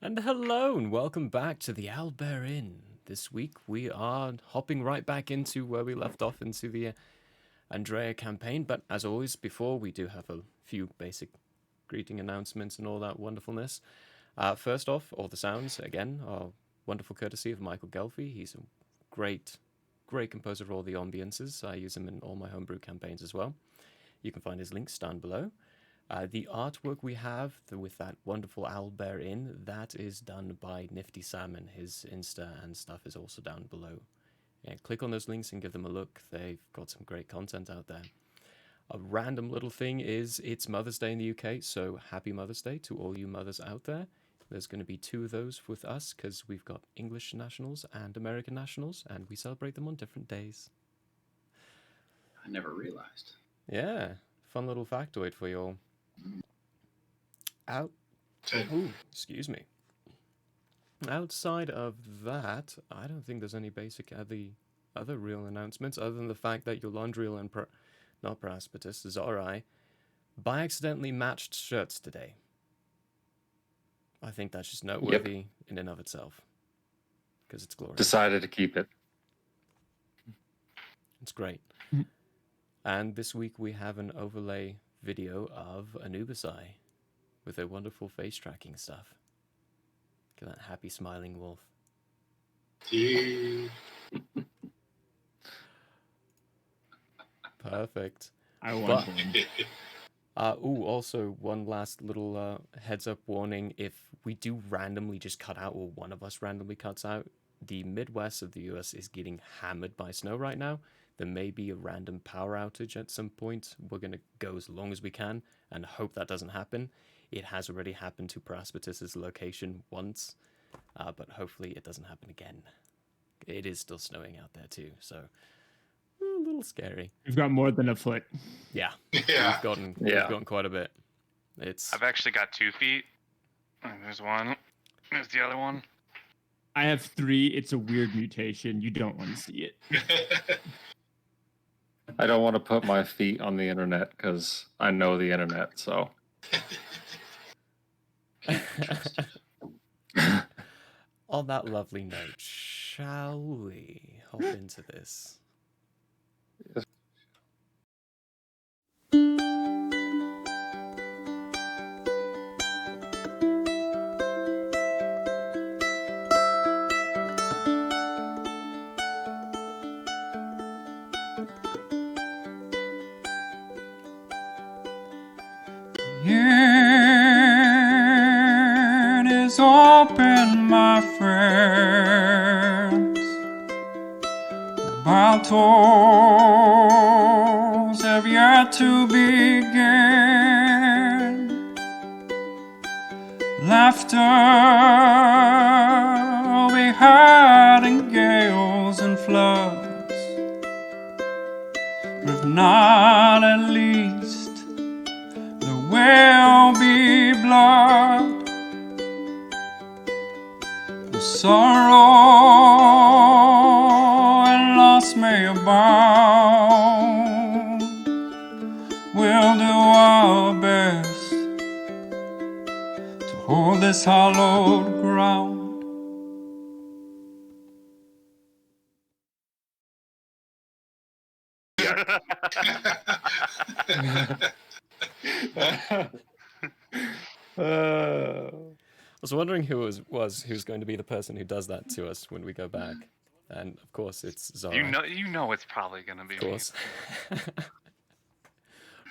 And hello, and welcome back to the Owlbear Inn. This week we are hopping right back into where we left off into the Andrea campaign. But as always, before we do have a few basic greeting announcements and all that wonderfulness. First off, all the sounds, again, are wonderful courtesy of Michael Ghelfi. He's a great, great composer of all the ambiances. I use him in all my homebrew campaigns as well. You can find his links down below. The artwork we have with that wonderful owlbear in, that is done by Nifty Salmon. His Insta and stuff is also down below. Yeah, click on those links and give them a look. They've got some great content out there. A random little thing is it's Mother's Day in the UK, so happy Mother's Day to all you mothers out there. There's going to be 2 of those with us because we've got English nationals and American nationals, and we celebrate them on different days. I never realized. Yeah, fun little factoid for you all. Excuse me. Outside of that, I don't think there's any basic other real announcements other than the fact that your Laundriel and not Praspitus, Zorai, by accidentally matched shirts today. I think that's just noteworthy in and of itself because it's glorious. Decided to keep it. It's great. And this week we have an overlay video of Anubisai with their wonderful face tracking stuff. Look at that happy smiling wolf. Perfect. I want him. Also one last little heads up warning. If we do randomly just cut out, or one of us randomly cuts out, the Midwest of the US is getting hammered by snow right now. There may be a random power outage at some point. We're going to go as long as we can and hope that doesn't happen. It has already happened to Praspitus's location once, but hopefully it doesn't happen again. It is still snowing out there too, so a little scary. We've got more than a foot. Yeah. We've gotten quite a bit. I've actually got 2 feet. There's one. There's the other one. I have 3. It's a weird mutation. You don't want to see it. I don't want to put my feet on the internet because I know the internet, so. On that lovely note, shall we hop into this? Yes. It is open, my friends. Battles have yet to begin. Laughter will be heard in gales and floods, if not at least there will be blood. The sorrow and loss may abound. We'll do our best to hold this hallowed ground. I was wondering who who's going to be the person who does that to us when we go back, and of course it's Zara. You know it's probably gonna be Of course.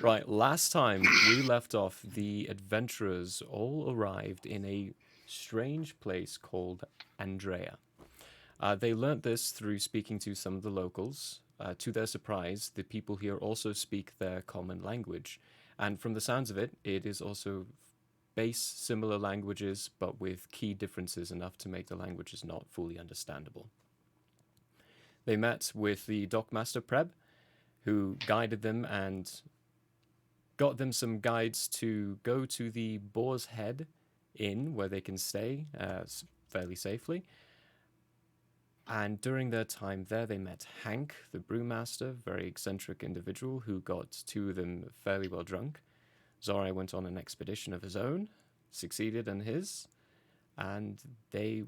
Right, last time we left off, the adventurers all arrived in a strange place called Andrea. They learnt this through speaking to some of the locals. To their surprise, the people here also speak their common language, and from the sounds of it, it is also base similar languages, but with key differences enough to make the languages not fully understandable. They met with the Dockmaster Preb, who guided them and got them some guides to go to the Boar's Head Inn, where they can stay fairly safely. And during their time there, they met Hank, the brewmaster, very eccentric individual who got 2 of them fairly well drunk. Zorai went on an expedition of his own, succeeded in his, And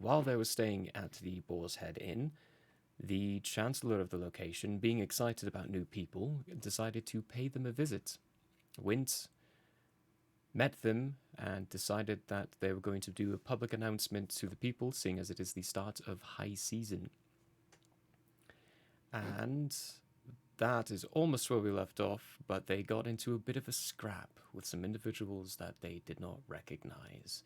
while they were staying at the Boar's Head Inn, the chancellor of the location, being excited about new people, decided to pay them a visit. Went, met them, and decided that they were going to do a public announcement to the people, seeing as it is the start of high season. And that is almost where we left off, but they got into a bit of a scrap with some individuals that they did not recognize.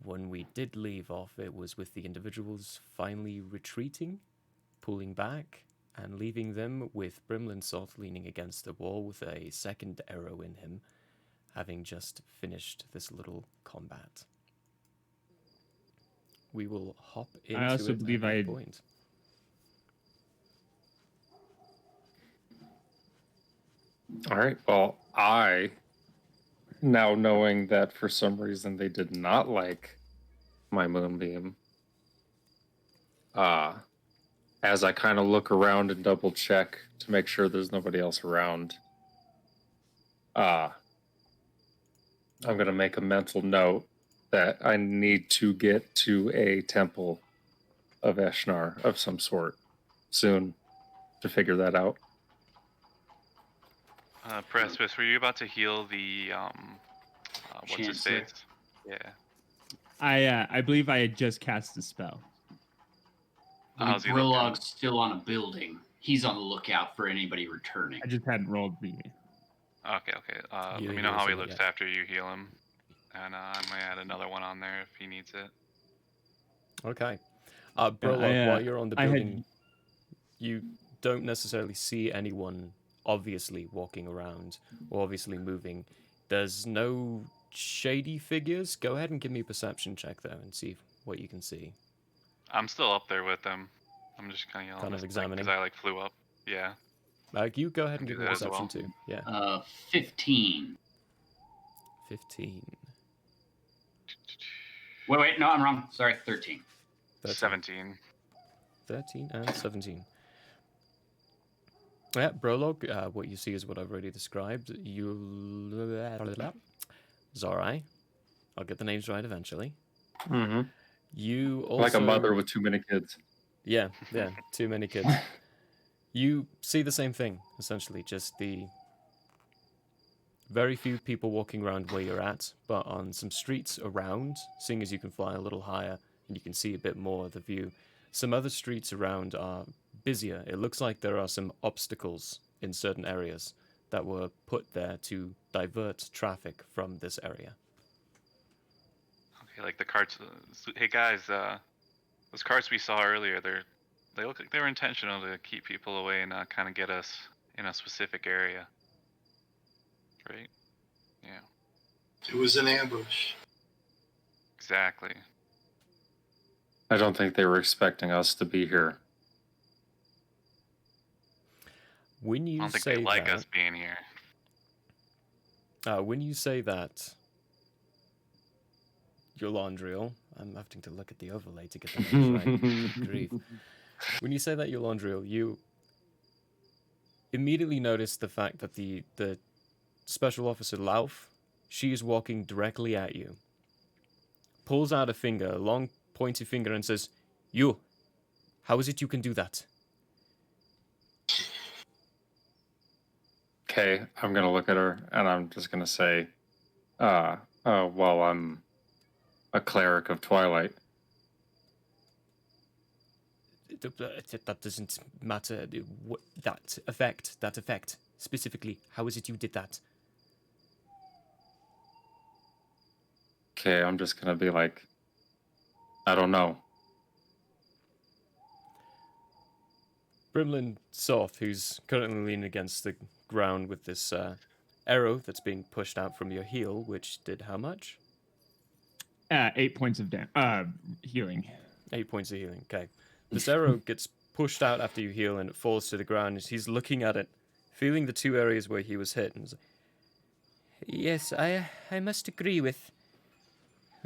When we did leave off, it was with the individuals finally retreating, pulling back, and leaving them with Brimlin Salt leaning against the wall with a second arrow in him, having just finished this little combat. We will hop into I also it believe at I that point. All right. Well, now knowing that for some reason they did not like my moonbeam, as I kind of look around and double check to make sure there's nobody else around, I'm going to make a mental note that I need to get to a temple of Eshnar of some sort soon to figure that out. Precipice, were you about to heal the what's his Chancellor. face? Yeah. I believe I had just cast the spell. How's he looking? Brolog's still on a building. He's on the lookout for anybody returning. I just hadn't rolled the. Okay. Yeah, Let me he know how he isn't looks yet. after you heal him, and I might add another one on there if he needs it. Okay. Brolog, while you're on the I had- building, you don't necessarily see anyone obviously walking around or obviously moving. There's no shady figures. Go ahead and give me a perception check though and see what you can see. I'm still up there with them. I'm just kind of yelling. Kind of examining. Because I flew up. Yeah. You go ahead and Do give me a that as perception well. too. Yeah. 15. 15. Wait, no, I'm wrong. Sorry, 13. 17. 13 and 17. Yeah, Brolog, what you see is what I've already described. Zorai. I'll get the names right eventually. Mm-hmm. You also... Like a mother with too many kids. Yeah, too many kids. You see the same thing, essentially, just the very few people walking around where you're at, but on some streets around, seeing as you can fly a little higher and you can see a bit more of the view, some other streets around are busier. It looks like there are some obstacles in certain areas that were put there to divert traffic from this area. Okay, like the carts. Hey guys, those carts we saw earlier, they look like they were intentional to keep people away and kind of get us in a specific area. Right? Yeah. It was an ambush. Exactly. I don't think they were expecting us to be here. When I you don't think say they like that, us being here. when you say that, Yolandriel, I'm having to look at the overlay to get the names right. Good grief. When you say that, Yolandriel, you immediately notice the fact that the Special Officer Lauf, she is walking directly at you. Pulls out a finger, a long pointy finger, and says, "You, how is it you can do that?" Okay, I'm going to look at her and I'm just going to say, well, I'm a cleric of Twilight. That doesn't matter. That effect, specifically, how is it you did that? Okay, I'm just going to be like, I don't know. Brimlin Soth, who's currently leaning against the ground with this arrow that's being pushed out from your heel, which did how much? 8 points of healing. 8 points of healing. Okay. This arrow gets pushed out after you heal and it falls to the ground. He's looking at it, feeling the two areas where he was hit. And like, yes, I must agree with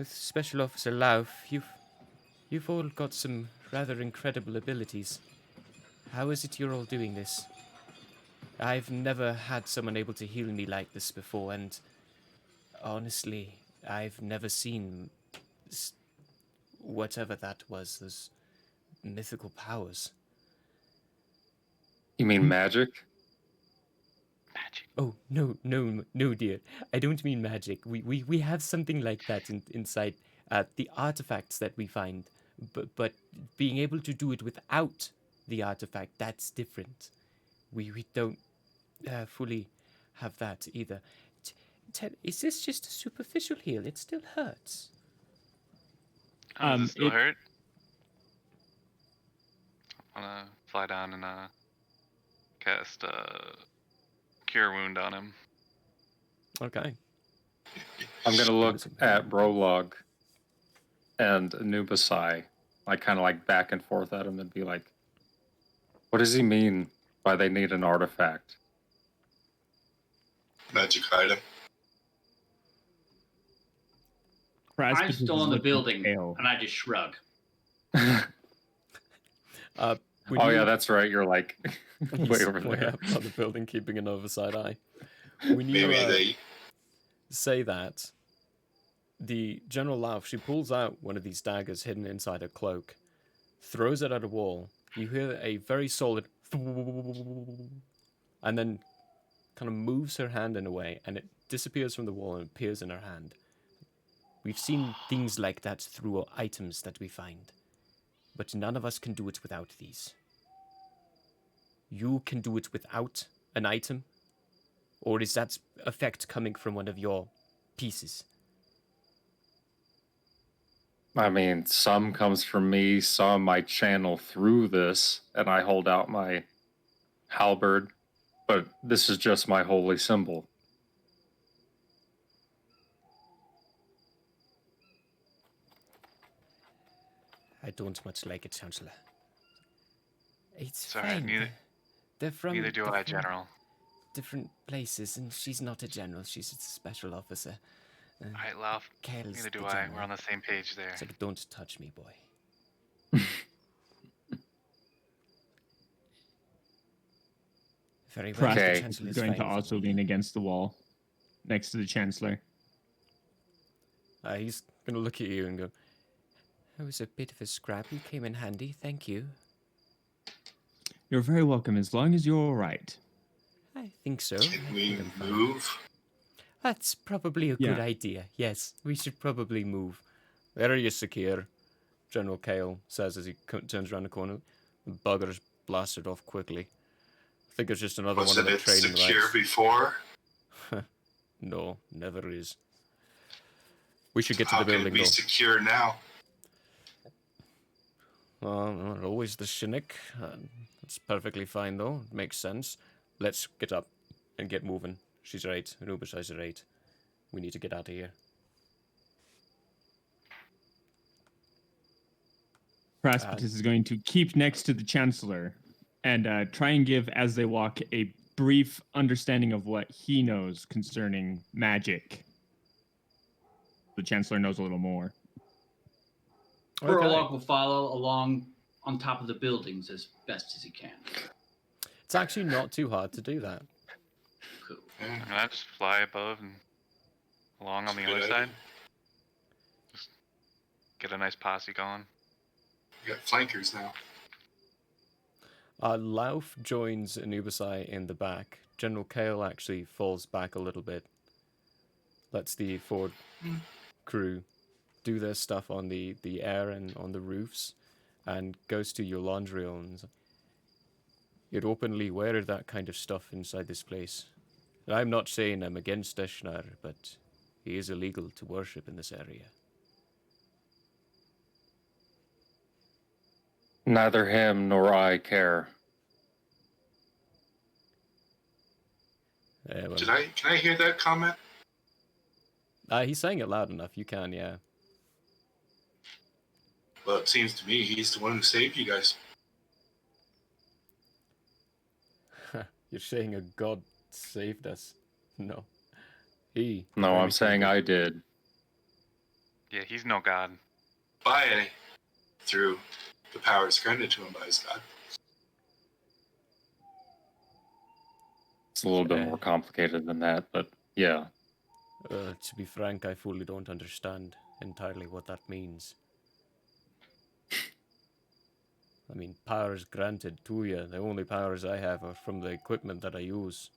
Special Officer Lauf. You've all got some rather incredible abilities. How is it you're all doing this? I've never had someone able to heal me like this before, and honestly, I've never seen whatever that was, those mythical powers. You mean magic? Magic. Oh, no, dear. I don't mean magic. We have something like that inside the artifacts that we find. But being able to do it without the artifact, that's different. We don't fully have that either. Ted, is this just a superficial heal? It still hurts. Does it still it- hurt? I'm gonna fly down and cast Cure Wound on him. Okay. I'm gonna look Listen, at Brolog and Anubisai, like kind of like back and forth at him and be like, what does he mean by they need an artifact? Magic item. I'm Precipice still is in the looking building, pale. and I just shrug. When Oh you- yeah, that's right. You're like way he's over way there. up on the building, keeping an overside eye. When you Maybe they. say that, the General Lauf, she pulls out one of these daggers hidden inside her cloak, throws it at a wall. You hear a very solid and then kind of moves her hand in a way, and it disappears from the wall and appears in her hand. We've seen things like that through items that we find, but none of us can do it without these. You can do it without an item? Or is that effect coming from one of your pieces? I mean, some comes from me, some I channel through this, and I hold out my halberd, but this is just my holy symbol. I don't much like it, Chancellor. It's Sorry, fine. neither- They're from Neither do I, General. different places, and she's not a general. She's a special officer. Alright, Lauf. Kale's Neither do the I. general. We're on the same page there. It's like, don't touch me, boy. Very well. Okay. The Precipice Chancellor is is going to fine. also lean against the wall next to the Chancellor. He's going to look at you and go, that was a bit of a scrap. You came in handy. Thank you. You're very welcome as long as you're all right. I think so. Can I we think I'm fine. move? That's probably a Yeah. good idea. Yes, we should probably move. There you secure, General Kale says as he turns around the corner. The bugger's blasted off quickly. I think it's just another one of Wasn't the it training secure rights. before? No, never is. We should get to How the can it building, be though. secure now? Not always the cynic. That's perfectly fine, though. It makes sense. Let's get up and get moving. She's right. Anubis right. We need to get out of here. Precipice is going to keep next to the Chancellor and try and give, as they walk, a brief understanding of what he knows concerning magic. The Chancellor knows a little more. Burlock will follow along on top of the buildings as best as he can. It's actually not too hard to do that. Cool. Yeah. Can I just fly above and along on the Good other idea. side? Just get a nice posse going. We got flankers now. Lauf joins Anubisai in the back. General Kale actually falls back a little bit. Lets the forward crew do their stuff on the air and on the roofs, and goes to your laundry owns. You'd openly wear that kind of stuff inside this place. And I'm not saying I'm against Eshnar, but he is illegal to worship in this area. Neither him nor I care. Well, Can I hear that comment? he's saying it loud enough. You can, yeah. Well, it seems to me he's the one who saved you guys. You're saying a god saved us. No. He. No, I'm saying I did. Yeah, he's no god. By any. Through the powers granted to him by his god. It's a little bit more complicated than that, but yeah. To be frank, I fully don't understand entirely what that means. I mean, powers granted to you. The only powers I have are from the equipment that I use.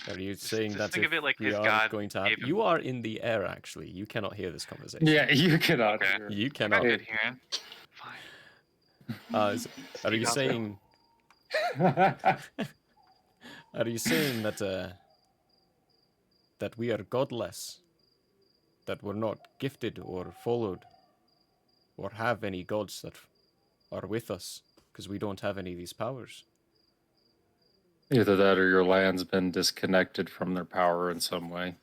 Are you saying just that think if of it like we his are God going to have... gave him. You are in the air, actually. You cannot hear this conversation. Yeah, you cannot Okay. hear. You I got cannot. good hearing. Fine. Are Steve you out saying... Are you saying that that we are godless? That we're not gifted or followed? Or have any gods that are with us? Because we don't have any of these powers. Either that or your land's been disconnected from their power in some way.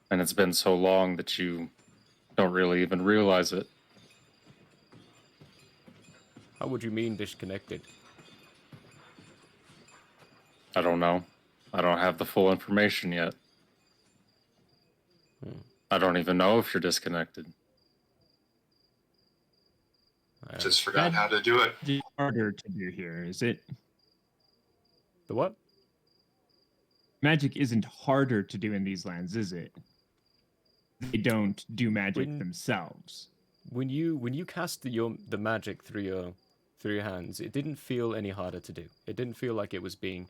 And it's been so long that you don't really even realize it. How would you mean disconnected? I don't know. I don't have the full information yet. I don't even know if you're disconnected. Just forgot how to do it. It's harder to do here, is it? The what? Magic isn't harder to do in these lands, is it? They don't do magic themselves. When you cast the magic through your hands, it didn't feel any harder to do. It didn't feel like it was being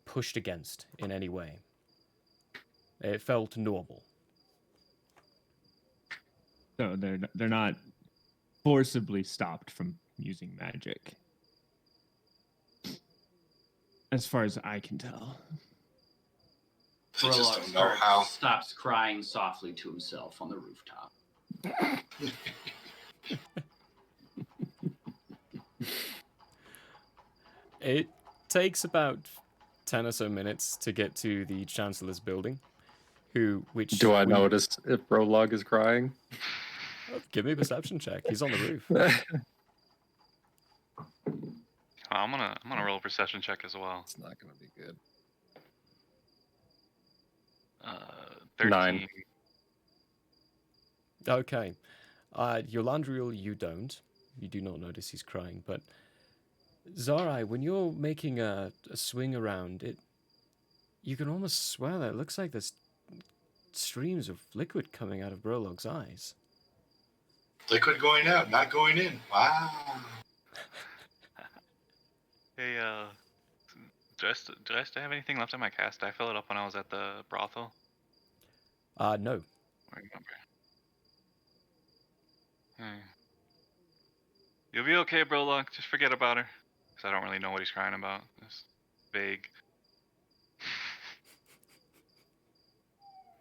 pushed against in any way. It felt normal. So they're not forcibly stopped from using magic, as far as I can tell. I just Burlock don't know how. stops crying softly to himself on the rooftop. It takes about 10 or so minutes to get to the Chancellor's building. Do I notice if Brolog is crying? Oh, give me a perception check. He's on the roof. I'm gonna roll a perception check as well. It's not gonna be good. 13. 9. Okay. Yolandriel, you don't. You do not notice he's crying, but Zarai, when you're making a swing around, you can almost swear that it looks like there's streams of liquid coming out of Brolog's eyes. Liquid going out, not going in. Wow. Hey, do I still have anything left in my cast? Did I fill it up when I was at the brothel? No. I remember. You'll be okay, Brolog. Just forget about her. Because I don't really know what he's crying about. It's vague.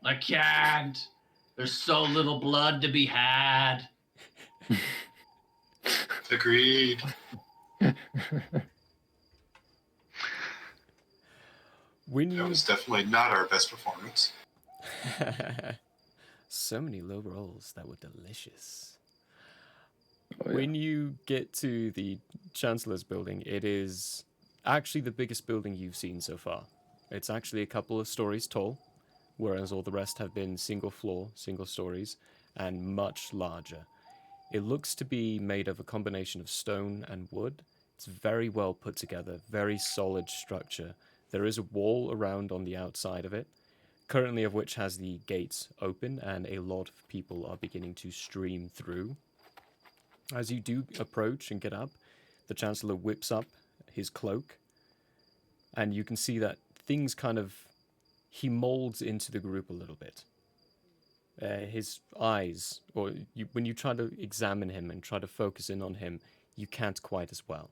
I can't. There's so little blood to be had. Agreed. That was definitely not our best performance. So many low rolls that were delicious. Oh, yeah. When you get to the Chancellor's building, it is actually the biggest building you've seen so far. It's actually a couple of stories tall, whereas all the rest have been single floor, single stories, and much larger. It looks to be made of a combination of stone and wood. It's very well put together, very solid structure. There is a wall around on the outside of it, currently of which has the gates open, and a lot of people are beginning to stream through. As you do approach and get up, the Chancellor whips up his cloak, and you can see that things he molds into the group a little bit. His eyes, when you try to examine him and try to focus in on him, you can't quite as well.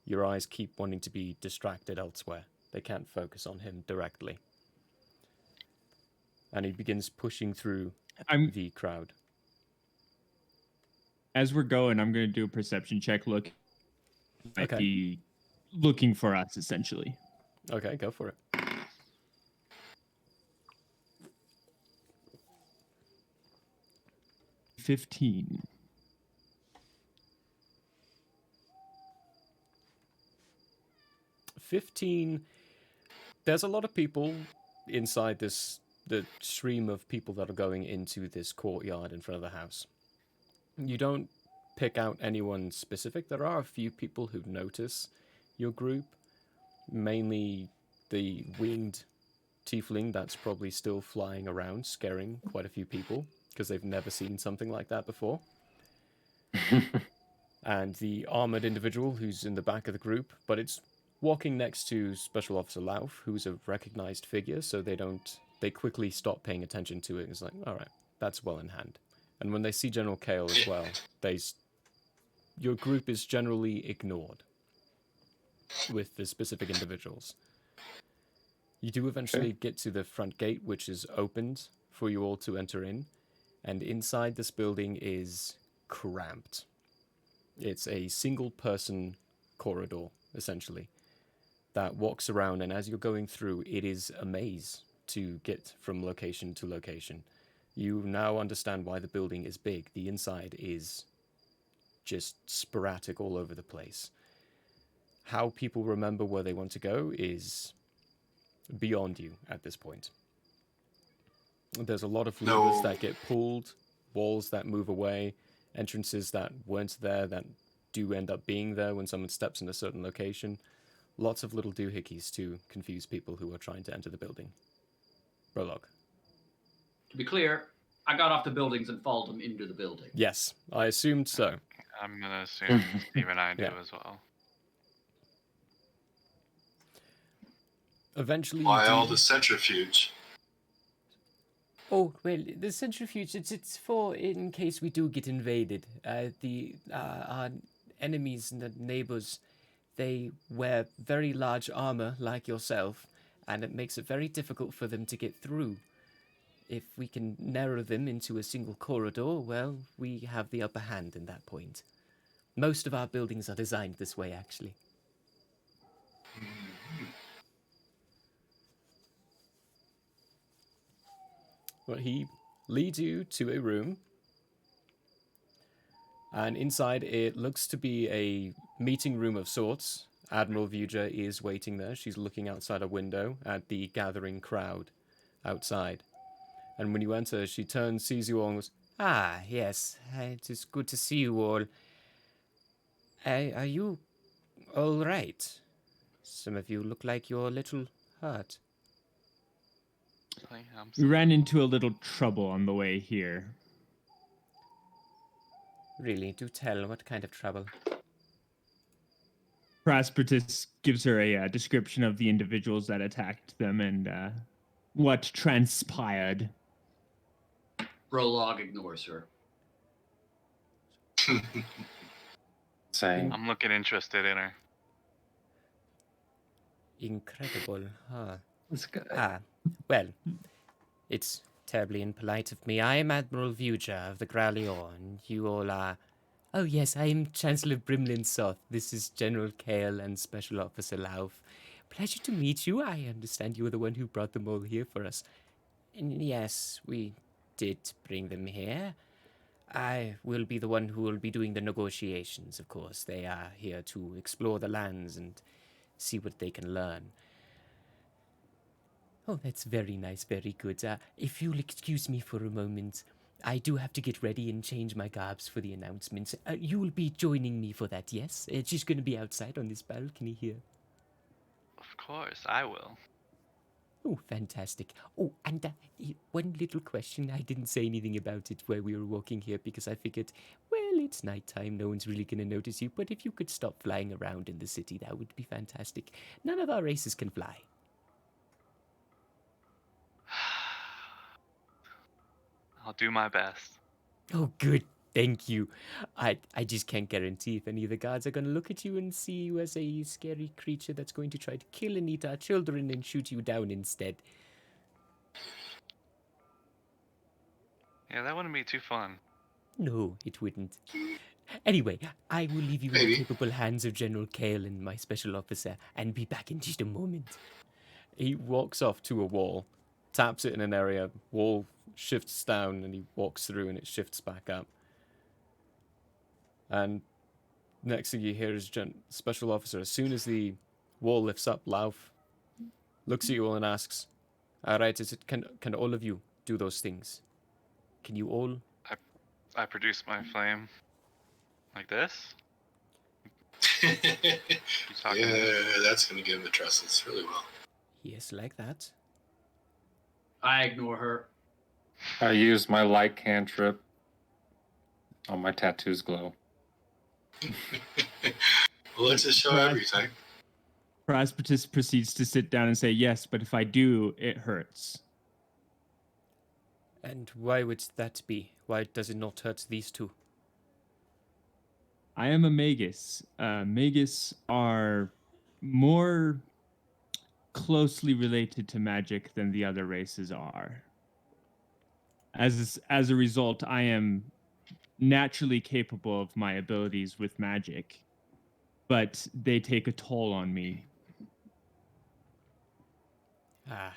Your eyes keep wanting to be distracted elsewhere. They can't focus on him directly. And he begins pushing through the crowd. As we're going, I'm going to do a perception check. Might be looking for us, essentially. Okay, go for it. 15. 15. There's a lot of people inside the stream of people that are going into this courtyard in front of the house. You don't pick out anyone specific. There are a few people who notice your group, mainly the winged tiefling that's probably still flying around, scaring quite a few people. because they've never seen something like that before. And the armored individual who's in the back of the group, but it's walking next to Special Officer Lauf, who's a recognized figure, so they quickly stop paying attention to it. It's like, all right, that's well in hand. And when they see General Kale as well, your group is generally ignored with the specific individuals. You do eventually get to the front gate, which is opened for you all to enter in, and inside this building is cramped. It's a single-person corridor, essentially, that walks around, and as you're going through, it is a maze to get from location to location. You now understand why the building is big. The inside is just sporadic all over the place. How people remember where they want to go is beyond you at this point. There's a lot of levers that get pulled, walls that move away, entrances that weren't there that do end up being there when someone steps in a certain location. Lots of little doohickeys to confuse people who are trying to enter the building. Prologue. To be clear, I got off the buildings and followed them into the building. Yes, I assumed so. I'm gonna assume Steve and I do Yeah. as well. Eventually, Why all the centrifuge? Oh, well, the centrifuge, it's for in case we do get invaded. Our enemies and the neighbors, they wear very large armor like yourself, and it makes it very difficult for them to get through. If we can narrow them into a single corridor, well, we have the upper hand in that point. Most of our buildings are designed this way, actually. Well, he leads you to a room, and inside it looks to be a meeting room of sorts. Admiral Vuja is waiting there. She's looking outside a window at the gathering crowd outside. And when you enter, she turns, sees you all, and goes, "Ah, yes, it is good to see you all. Are you all right? Some of you look like you're a little hurt." We ran into a little trouble on the way here. Really, do tell. What kind of trouble? Prospertus gives her a description of the individuals that attacked them and what transpired. Prologue ignores her. Same. I'm looking interested in her. Incredible, huh? It's good. Well, it's terribly impolite of me. I am Admiral Vuja of the Growlior, and you all are... Oh yes, I am Chancellor Brimlin Soth. This is General Kale and Special Officer Lauf. Pleasure to meet you. I understand you were the one who brought them all here for us. And yes, we did bring them here. I will be the one who will be doing the negotiations, of course. They are here to explore the lands and see what they can learn. Oh, that's very nice, very good. If you'll excuse me for a moment, I do have to get ready and change my garbs for the announcements. You will be joining me for that, yes? She's going to be outside on this balcony here. Of course, I will. Oh, fantastic. Oh, and one little question. I didn't say anything about it while we were walking here because I figured, well, it's nighttime. No one's really going to notice you. But if you could stop flying around in the city, that would be fantastic. None of our races can fly. I'll do my best. Oh, good. Thank you. I just can't guarantee if any of the guards are going to look at you and see you as a scary creature that's going to try to kill and eat our children and shoot you down instead. Yeah, that wouldn't be too fun. No, it wouldn't. Anyway, I will leave you in the capable hands of General Kale and my special officer and be back in just a moment. He walks off to a wall, taps it in an area, wall shifts down, and he walks through and it shifts back up. And next thing you hear is Special Officer. As soon as the wall lifts up, Lauf looks at you all and asks, "All right, can all of you do those things? Can you all?" I produce my flame like this. Yeah, Keep talking. that's going to give him the trust really well. Yes, like that. I ignore her. I use my light cantrip. Oh, my tattoos glow. Well, let's just show Right. everything. Prosperous proceeds to sit down and say, yes, but if I do, it hurts. And why would that be? Why does it not hurt these two? I am a magus. Magus are more closely related to magic than the other races are. As a result, I am naturally capable of my abilities with magic, but they take a toll on me. Ah.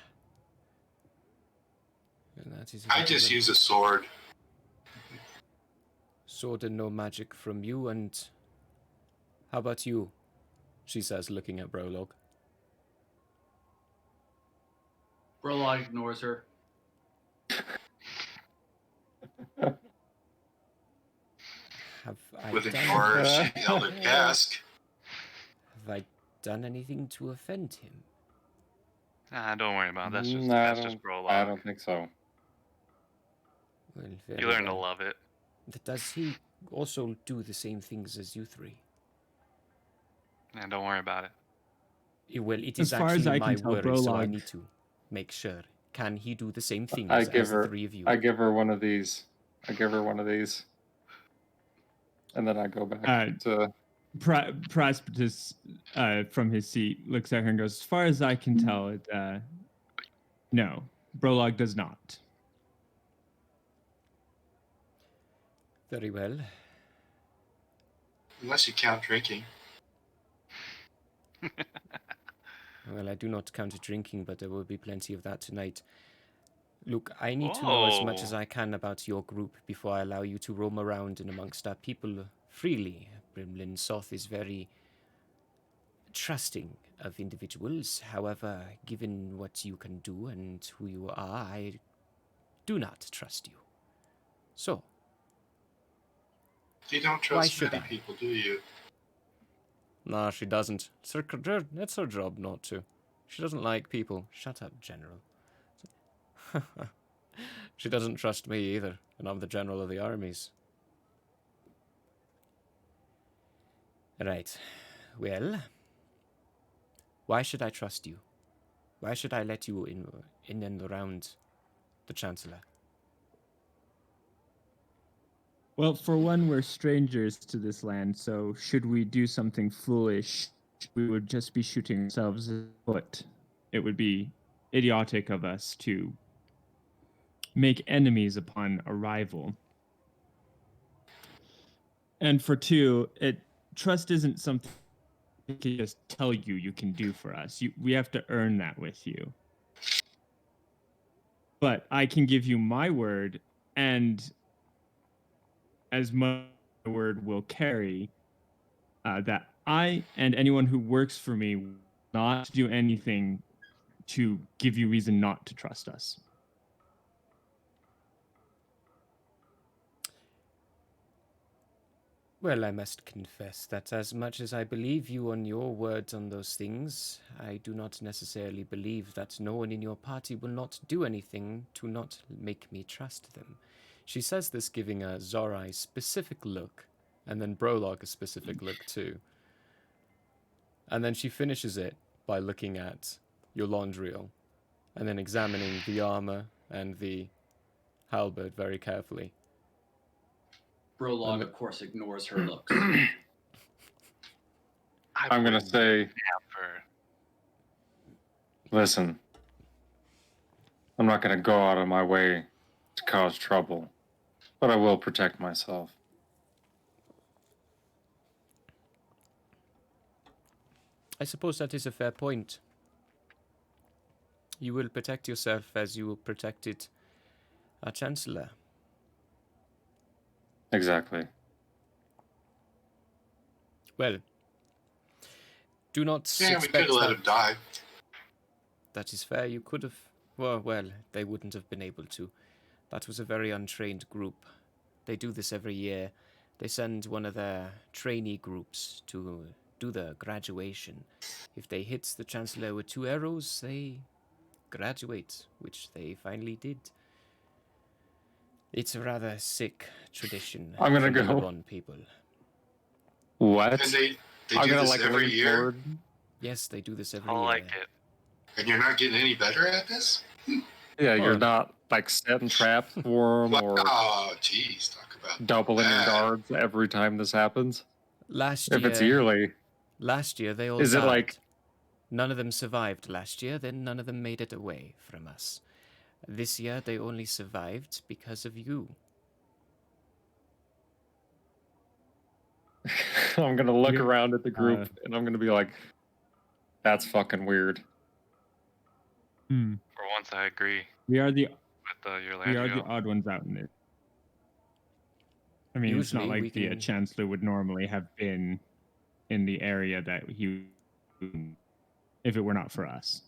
And that is a I bit just of a use a sword. sword and no magic from you, and how about you? She says, looking at Brolog. Brolog ignores her. Have I With done ignore, she held her cask. have I done anything to offend him? Nah, don't worry about it. No, That's just prologue. I don't think so. Well, very You learn to well. love it. Does he also do the same things as you three? Nah, don't worry about it. Well, it As is far as actually I my can tell, worry, so I Brolog- need to make sure. Can he do the same things I as give the her. three of you? I give her one of these. And then I go back to. Prosperous, from his seat, looks at her and goes, as far as I can tell, no, Brolog does not. Very well. Unless you count drinking. Well, I do not count drinking, but there will be plenty of that tonight. Look, I need to know as much as Whoa. I can about your group before I allow you to roam around and amongst our people freely. Brimlin Soth is very trusting of individuals. However, given what you can do and who you are, I do not trust you. So, You don't Why trust should many I? people, do you? nah, she doesn't. It's her job not to. She doesn't like people. Shut up, General. She doesn't trust me either, and I'm the General of the armies. Right. Well, why should I trust you? Why should I let you in and around the Chancellor? Well, for one, we're strangers to this land, so should we do something foolish, we would just be shooting ourselves in the foot. It would be idiotic of us to make enemies upon arrival. And for two, trust isn't something we can just tell you can do for us. We have to earn that with you. But I can give you my word, and as my word will carry, that I and anyone who works for me will not do anything to give you reason not to trust us. Well, I must confess that as much as I believe you on your words on those things, I do not necessarily believe that no one in your party will not do anything to not make me trust them. She says this giving a Zorai specific look, and then Brolog a specific look too. And then she finishes it by looking at your Londriel, and then examining the armor and the halberd very carefully. Brolog, of course, ignores her looks. I'm gonna say, Never. listen. I'm not gonna go out of my way to cause trouble, but I will protect myself. I suppose that is a fair point. You will protect yourself as you protected our Chancellor. Exactly. Well, do not Yeah, we expect could have let that. him die. That is fair. You could have. Well, they wouldn't have been able to. That was a very untrained group. They do this every year. They send one of their trainee groups to do the graduation. If they hit the Chancellor with 2 arrows, they graduate, which they finally did. It's a rather sick tradition I'm gonna for go. Melbourne people. What? And they I'm do gonna this like every lean year, forward. Yes, they do this every I year. like it. and you're not getting any better at this. Yeah, you're Huh. not like setting traps for them or Oh, geez, talk about doubling your that. guards every time this happens. Last If it's year, yearly, they all is died. it like None of them survived last year, then none of them made it away from us. This year, they only survived because of you. I'm gonna look Yeah, around at the group and I'm gonna be like, that's fucking weird. Hmm. For once, I agree We are the with your we are the Landrio. odd ones out in this. I mean, it's not Usually we like the can- chancellor would normally have been in the area that he, if it were not for us.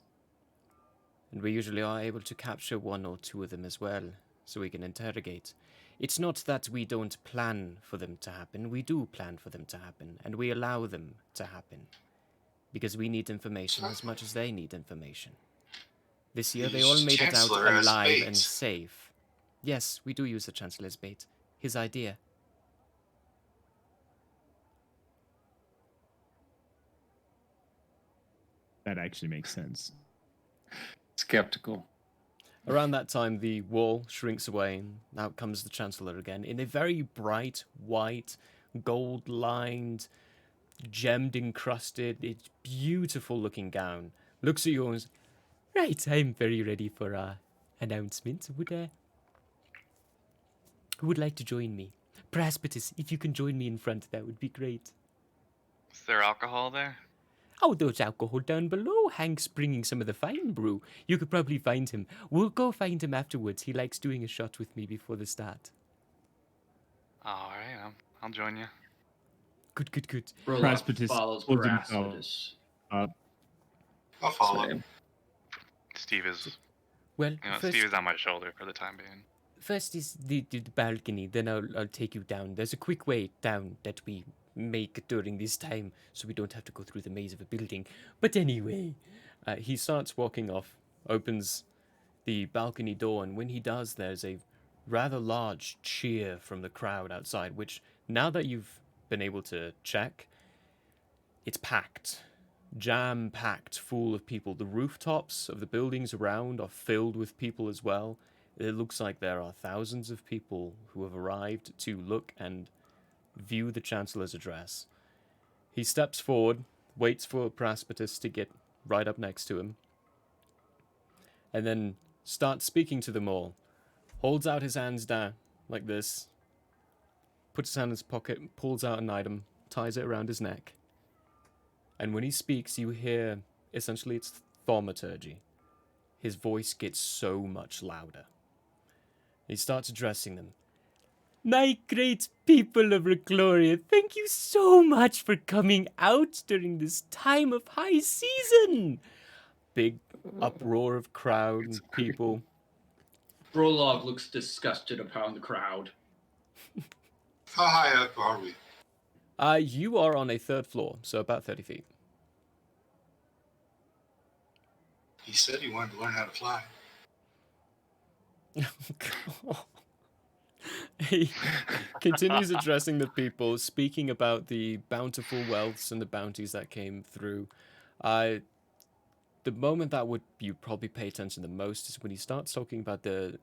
And we usually are able to capture one or two of them as well, so we can interrogate. It's not that we don't plan for them to happen, we do plan for them to happen, and we allow them to happen. Because we need information as much as they need information. This year they all Use made it out Chancellor as alive bait. and safe. Yes, we do use the Chancellor's bait. His idea. That actually makes sense. Skeptical. Around that time, the wall shrinks away, and out comes the Chancellor again, in a very bright, white, gold-lined, gemmed-encrusted, it's beautiful-looking gown. Looks at you and goes, "Right, I'm very ready for our announcement. Who would like to join me? Praspetus, if you can join me in front, that would be great." Is there alcohol there? "Oh, there's alcohol down below. Hank's bringing some of the fine brew. You could probably find him. We'll go find him afterwards. He likes doing a shot with me before the start." All right, I'll join you. Good, good, good. Brolock Praspetus follows pulls himself Praspetus. up. I'll follow. Same. Steve is, Well, Steve is on my shoulder for the time being. first is the balcony, then I'll take you down. There's a quick way down that we make during this time, so we don't have to go through the maze of a building. But anyway, he starts walking off, opens the balcony door, and when he does, there's a rather large cheer from the crowd outside, which, now that you've been able to check, it's packed. Jam-packed full of people. The rooftops of the buildings around are filled with people as well. It looks like there are thousands of people who have arrived to look and view the Chancellor's address. He steps forward, waits for Praspetus to get right up next to him, and then starts speaking to them all. Holds out his hands down, like this, puts his hand in his pocket, pulls out an item, ties it around his neck. And when he speaks, you hear, essentially it's thaumaturgy. His voice gets so much louder. He starts addressing them. "My great people of Recloria, thank you so much for coming out during this time of high season." Big uproar of crowd and people. Brolock looks disgusted upon the crowd. How high up are we? You are on a third floor, so about 30 feet. He said he wanted to learn how to fly. He continues addressing the people, speaking about the bountiful wealths and the bounties that came through. The moment that you probably pay attention the most is when he starts talking about the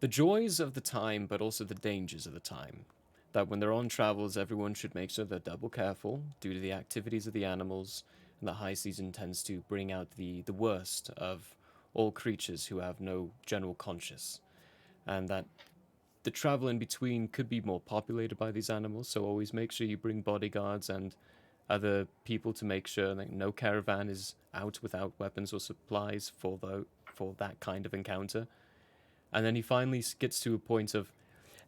joys of the time, but also the dangers of the time. That when they're on travels, everyone should make sure they're double careful due to the activities of the animals, and the high season tends to bring out the worst of all creatures who have no general conscience, and that the travel in between could be more populated by these animals, so always make sure you bring bodyguards and other people to make sure that no caravan is out without weapons or supplies for that kind of encounter. And then he finally gets to a point of,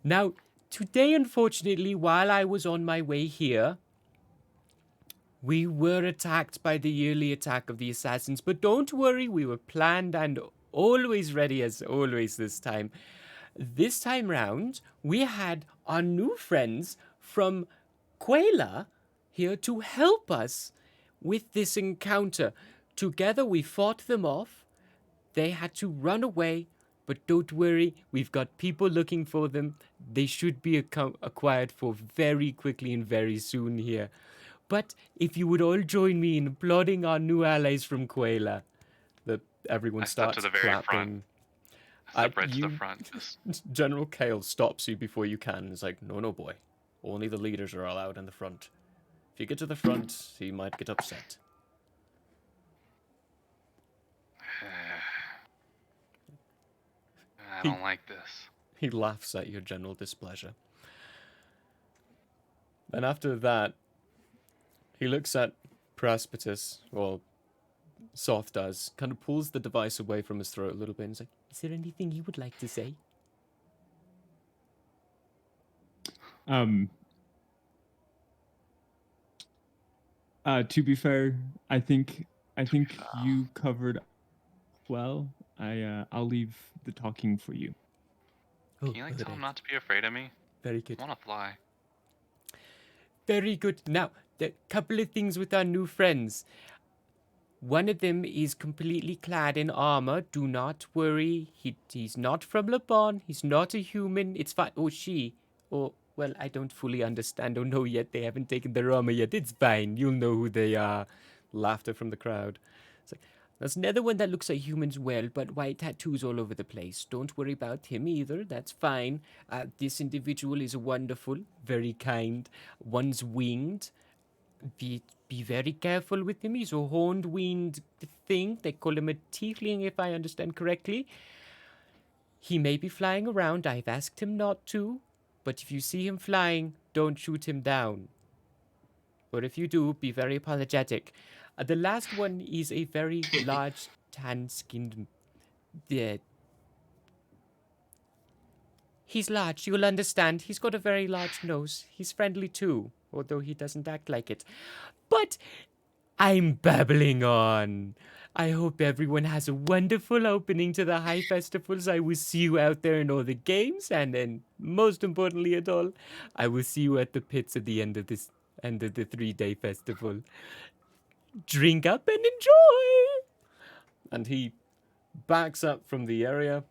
"Now, today, unfortunately, while I was on my way here, we were attacked by the yearly attack of the assassins, but don't worry, we were planned and always ready as always this time. This time round, we had our new friends from Quayla here to help us with this encounter. Together we fought them off. They had to run away. But don't worry, we've got people looking for them. They should be acquired for very quickly and very soon here. But if you would all join me in applauding our new allies from Quayla, everyone I step to starts the very front. clapping. Step right to the You- front. Just General Kale stops you before you can and is like, no, boy. Only the leaders are allowed in the front. If you get to the front, he might get upset. I don't like this. He laughs at your general displeasure. And after that, he looks at Precipice, or Soth does, kind of pulls the device away from his throat a little bit and is like, is there anything you would like to say? To be fair, I think you covered well. I'll leave the talking for you. Oh, Can you like tell him not to be afraid of me? Very good. I want to fly. Very good. Now, a couple of things with our new friends. One of them is completely clad in armor. Do not worry. He's not from Lebon. He's not a human. It's fine. Or she. Or, well, I don't fully understand or know yet. They haven't taken their armor yet. It's fine. You'll know who they are. Laughter from the crowd. It's like, there's another one that looks like humans well, but white tattoos all over the place. Don't worry about him either. That's fine. This individual is wonderful. Very kind. One's winged. Be very careful with him. He's a horned winged thing. They call him a tiefling, if I understand correctly. He may be flying around. I've asked him not to. But if you see him flying, don't shoot him down. Or if you do, be very apologetic. The last one is a very large, tan-skinned... He's large, you'll understand. He's got a very large nose. He's friendly too, although he doesn't act like it. But I'm babbling on. I hope everyone has a wonderful opening to the High Festivals. I will see you out there in all the games, and then, most importantly at all, I will see you at the pits at the end of the 3-day festival. Drink up and enjoy! And he backs up from the area.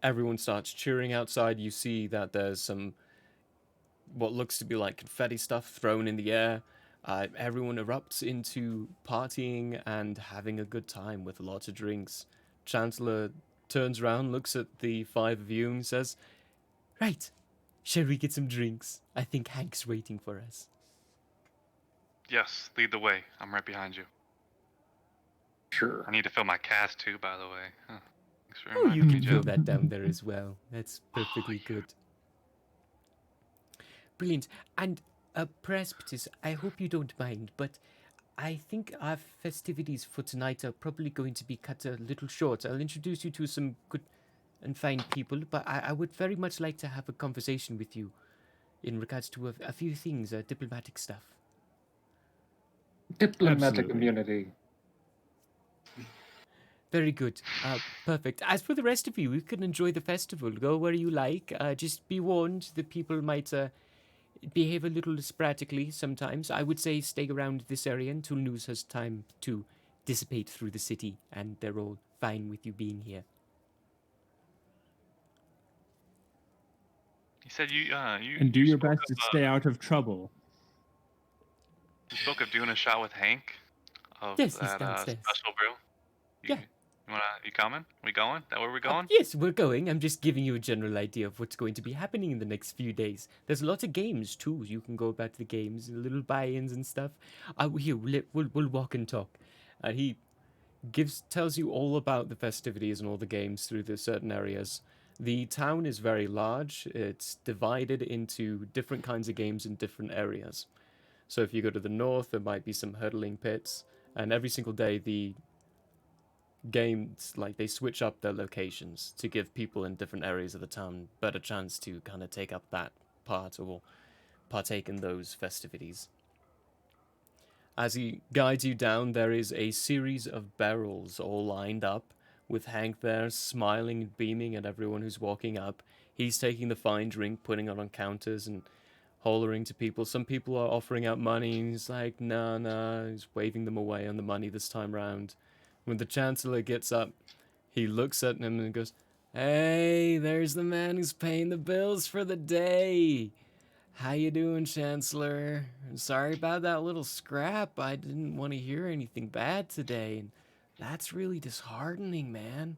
Everyone starts cheering outside. You see that there's some what looks to be like confetti stuff thrown in the air. Everyone erupts into partying and having a good time with lots of drinks. Chancellor turns around, looks at the 5 of you and says, right, shall we get some drinks? I think Hank's waiting for us. Yes, lead the way. I'm right behind you. Sure. I need to fill my cast too, by the way. Huh. Thanks for Oh, you reminding me, can Joe. fill that down there as well. That's perfectly good. Brilliant. And, Precipice, I hope you don't mind, but I think our festivities for tonight are probably going to be cut a little short. I'll introduce you to some good and fine people, but I would very much like to have a conversation with you in regards to a few things, diplomatic stuff. Diplomatic Absolutely. immunity. Very good. Perfect. As for the rest of you, you can enjoy the festival. Go where you like. Just be warned, the people might behave a little sporadically sometimes. I would say stay around this area until news has time to dissipate through the city, and they're all fine with you being here. You said you And do you your spoke best to of, stay out of trouble. You spoke of doing a shot with Hank of Yes, he's that downstairs. special brew. Yeah. You coming? We going? That where we going? Yes, we're going. I'm just giving you a general idea of what's going to be happening in the next few days. There's lots of games too. You can go about the games, little buy-ins and stuff. Here, we'll walk and talk. He tells you all about the festivities and all the games through the certain areas. The town is very large. It's divided into different kinds of games in different areas. So if you go to the north, there might be some hurdling pits, and every single day the games, like, they switch up their locations to give people in different areas of the town better chance to kind of take up that part or partake in those festivities. As he guides you down, there is a series of barrels all lined up, with Hank there smiling and beaming at everyone who's walking up. He's taking the fine drink, putting it on counters and hollering to people. Some people are offering out money, and he's like, nah, he's waving them away on the money this time round. When the Chancellor gets up, He looks at him and goes, "Hey, there's the man who's paying the bills for the day. How you doing, Chancellor? Sorry about that little scrap. I didn't want to hear anything bad today, and that's really disheartening, man."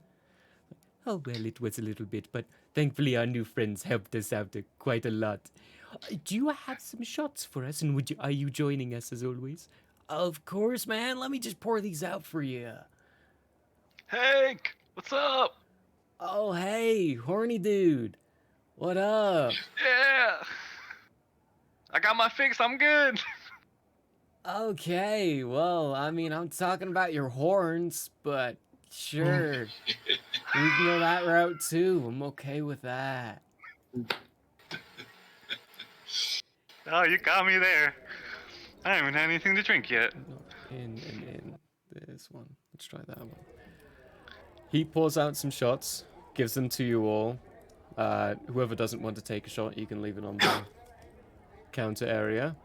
"Oh, well, it was a little bit, but thankfully our new friends helped us out quite a lot. Do you have some shots for us, and are you joining us as always?" "Of course, man. Let me just pour these out for you." Hank, what's up? "Oh, hey, horny dude. What up?" Yeah. I got my fix. I'm good. "Okay, well, I mean, I'm talking about your horns, but sure. We can go that route too. I'm okay with that." Oh, you got me there. I haven't had anything to drink yet. No, in this one. Let's try that one. He pours out some shots, gives them to you all. Whoever doesn't want to take a shot, you can leave it on the counter area.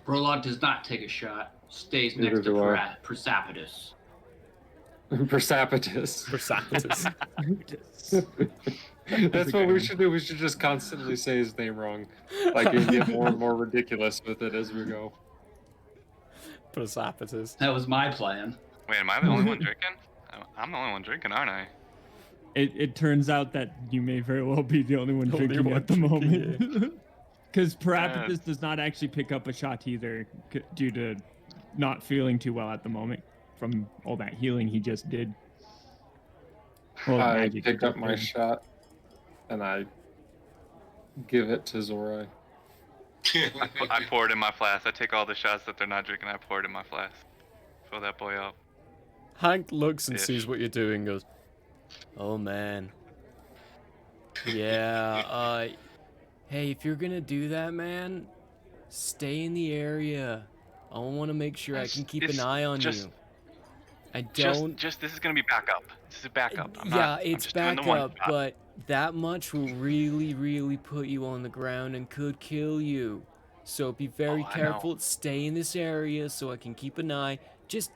Brolog does not take a shot. Stays Neither next to do I. Persepolis. Persepolis. Persepolis. That's what we should do. We should just constantly say his name wrong. Like, and get more and more ridiculous with it as we go. Persepolis. That was my plan. Wait, am I the only one drinking? I'm the only one drinking, aren't I? It turns out that you may very well be the only one Only drinking one at the drinking, moment. Because Parapetous does not actually pick up a shot either, due to not feeling too well at the moment from all that healing he just did. Well, I magic he pick up just my did. shot and I give it to Zorai. I pour it in my flask. I take all the shots that they're not drinking. I pour it in my flask. Fill that boy up. Hank looks and Ish. sees what you're doing, goes, "Oh man. Yeah, hey, if you're gonna do that, man, stay in the area. I want to make sure I can keep an eye on you. I don't... Just this is gonna be backup. This is backup. Yeah, I'm it's just doing the one backup, shot. but that much will really, really put you on the ground and could kill you. So be very Oh, I careful. Stay in this area so I can keep an eye. Just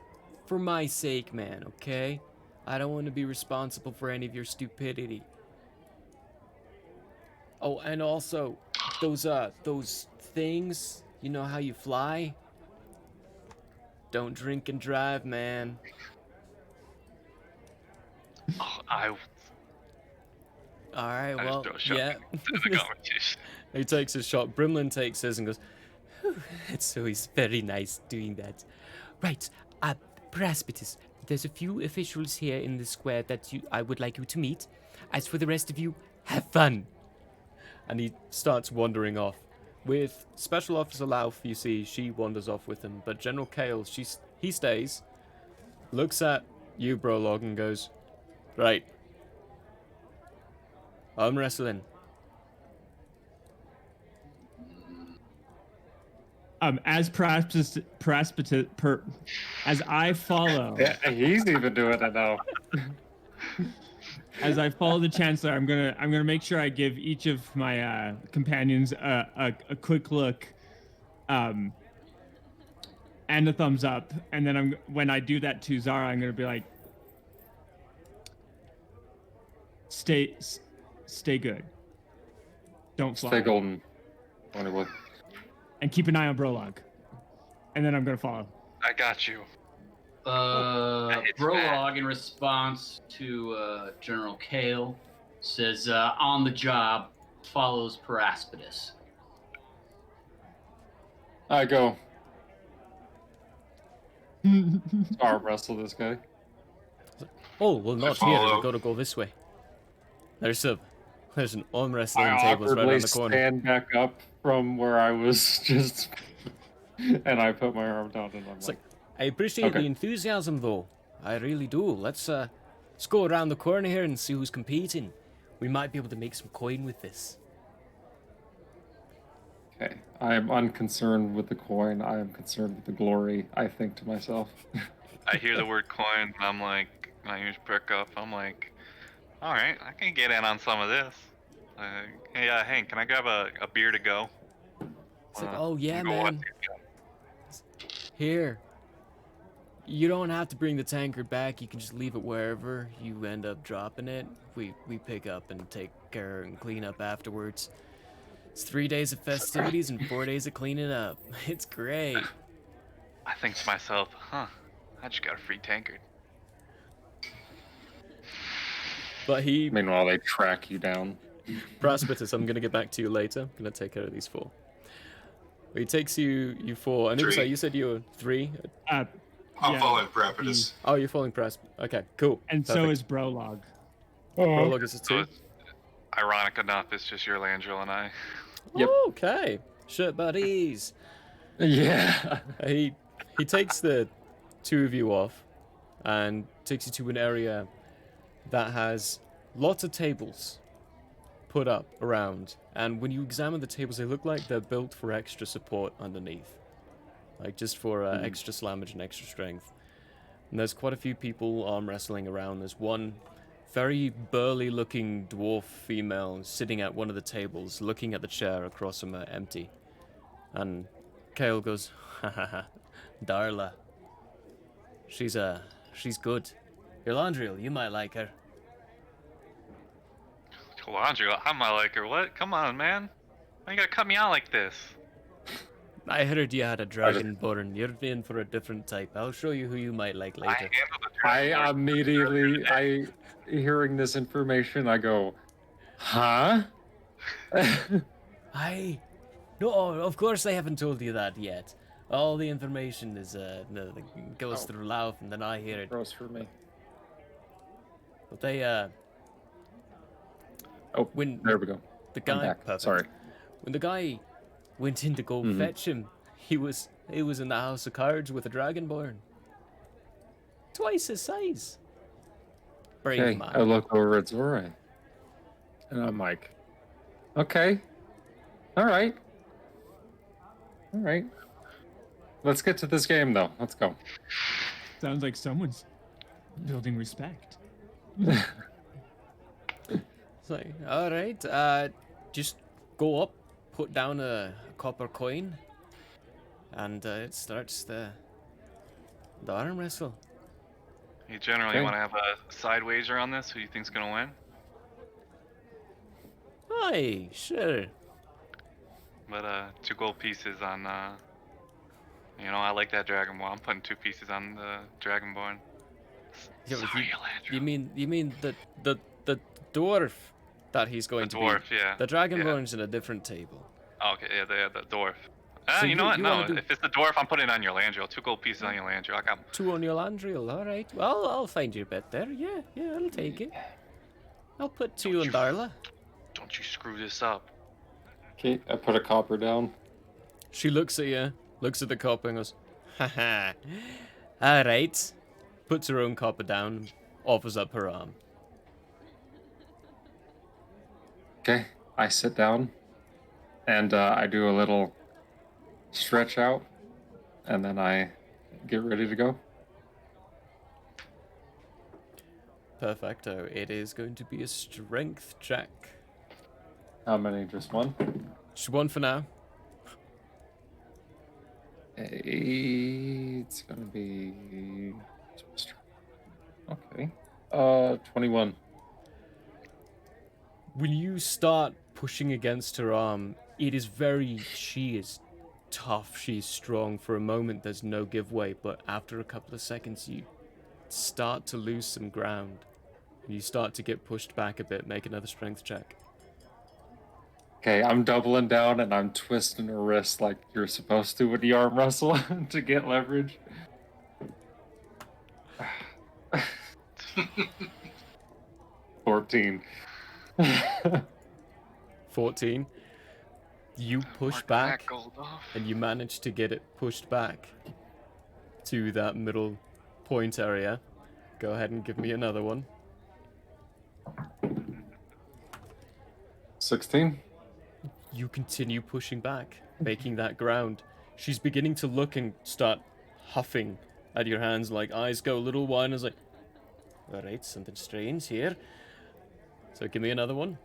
for my sake, man, okay? I don't want to be responsible for any of your stupidity. Oh, and also, those things, you know how you fly? Don't drink and drive, man." Oh, Alright, I well, just throw a shot yeah. into the conversation. He takes his shot. Brimlin takes his and goes, "Whew, it's always very nice doing that. Right, Praspitus, there's a few officials here in the square that I would like you to meet. As for the rest of you, have fun." And he starts wandering off. With Special Officer Lauf, you see, she wanders off with him. But General Kale, he stays, looks at you, Brolog, and goes, "Right. I'm wrestling." As as I follow, Yeah, he's even doing it now. as I follow the Chancellor, I'm gonna make sure I give each of my companions a quick look, and a thumbs up, and then when I do that to Zara, I'm gonna be like, stay good, don't fly, Stay golden. Anyway. and keep an eye on Brolog, and then I'm gonna follow. I got you. It's Brolog, in response to General Kale, says, "On the job," follows Paraspidus. I go. Arm wrestle this guy. Oh, well, not here. follow. We've got to go this way. There's an arm wrestling I table right awkwardly around the corner. stand back up from where I was just, and I put my arm down and I'm It's like, I appreciate Okay. the enthusiasm, though. I really do. Let's go around the corner here and see who's competing. We might be able to make some coin with this. okay. I am unconcerned with the coin. I am concerned with the glory, I think to myself. I hear the word coin, and I'm like, my ears perk up. I'm like, all right, I can get in on some of this. Hey, Hank, can I grab a beer to go? It's like, oh yeah, go watch man. these guys. Here. You don't have to bring the tankard back. You can just leave it wherever you end up dropping it. We pick up and take care and clean up afterwards. It's 3 days of festivities and 4 days of cleaning up. It's great. I think to myself, huh, I just got a free tankard. But he, Meanwhile, they track you down. Praspitus, I'm gonna get back to you later. I'm gonna take care of these 4. He takes you 4. And Three. you said you were 3. I'm Yeah, following Prapitus. Oh, you're following Okay, cool. And so is Brolog. Prologue is a 2. So it's, ironic enough, it's just your Landrill and I. Yep. Okay, shirt buddies. Yeah. He takes the 2 of you off and takes you to an area that has lots of tables put up around. And when you examine the tables, they look like they're built for extra support underneath. Like just for extra slammage and extra strength. And there's quite a few people arm wrestling around. There's one very burly looking dwarf female sitting at one of the tables looking at the chair across from her empty. And Kale goes, ha ha ha, Darla. She's good. Landriel, you might like her. Landrill, I might like her. What? Come on, man. Why you gotta cut me out like this? I heard you had a dragonborn. You're in for a different type. I'll show you who you might like I later. handled the I dragonborn. immediately, hearing this information, I go, huh? No, of course they haven't told you that yet. All the information is goes through Lauf, and then I hear it. Gross for me. But they Oh, when there we go. the I'm guy, back. perfect. Sorry. When the guy went in to go fetch him, he was in the house of cards with a dragonborn. Twice his size. Brave Okay, man. I look over at Zorai. And I'm like, okay. All right. Let's get to this game, though. Let's go. Sounds like someone's building respect. It's like, all right, just go up, put down a copper coin, and it starts the arm wrestle. You generally Okay. want to have a side wager on this? Who you think's gonna win? Aye, sure. But 2 gold pieces on. I like that Dragonborn. I'm putting 2 pieces on the Dragonborn. Yeah, but Sorry, Elandro. You mean the dwarf that he's going The to dwarf, be? yeah. The dragonborn's in a different table. Oh, okay, yeah, the dwarf. So you know you- what? you No, wanna do- if it's the dwarf, I'm putting it on your Landrill. 2 gold pieces on your Landrill. I got 2 on your Landriel, all right. Well, I'll find you a bit there. Yeah, I'll take it. I'll put 2 on Darla. Don't you screw this up. Okay, I put a copper down. She looks at you, looks at the copper and goes, haha. All right. Puts her own copper down, offers up her arm. Okay, I sit down, and I do a little stretch out, and then I get ready to go. Perfecto. It is going to be a strength check. How many? Just one? Just 1 for now. It's gonna be okay. 21. When you start pushing against her arm, she is tough, she's strong. For a moment, there's no give way, but after a couple of seconds, you start to lose some ground. You start to get pushed back a bit. Make another strength check. Okay, I'm doubling down and I'm twisting her wrist like you're supposed to when you arm wrestle to get leverage. 14. 14. You push Mark back, that gold off. and you manage to get it pushed back to that middle point area. Go ahead and give me another one. 16. You continue pushing back, making that ground. She's beginning to look and start huffing at your hands, like eyes go a little wide, and is like, all right, something strange here. So give me another one.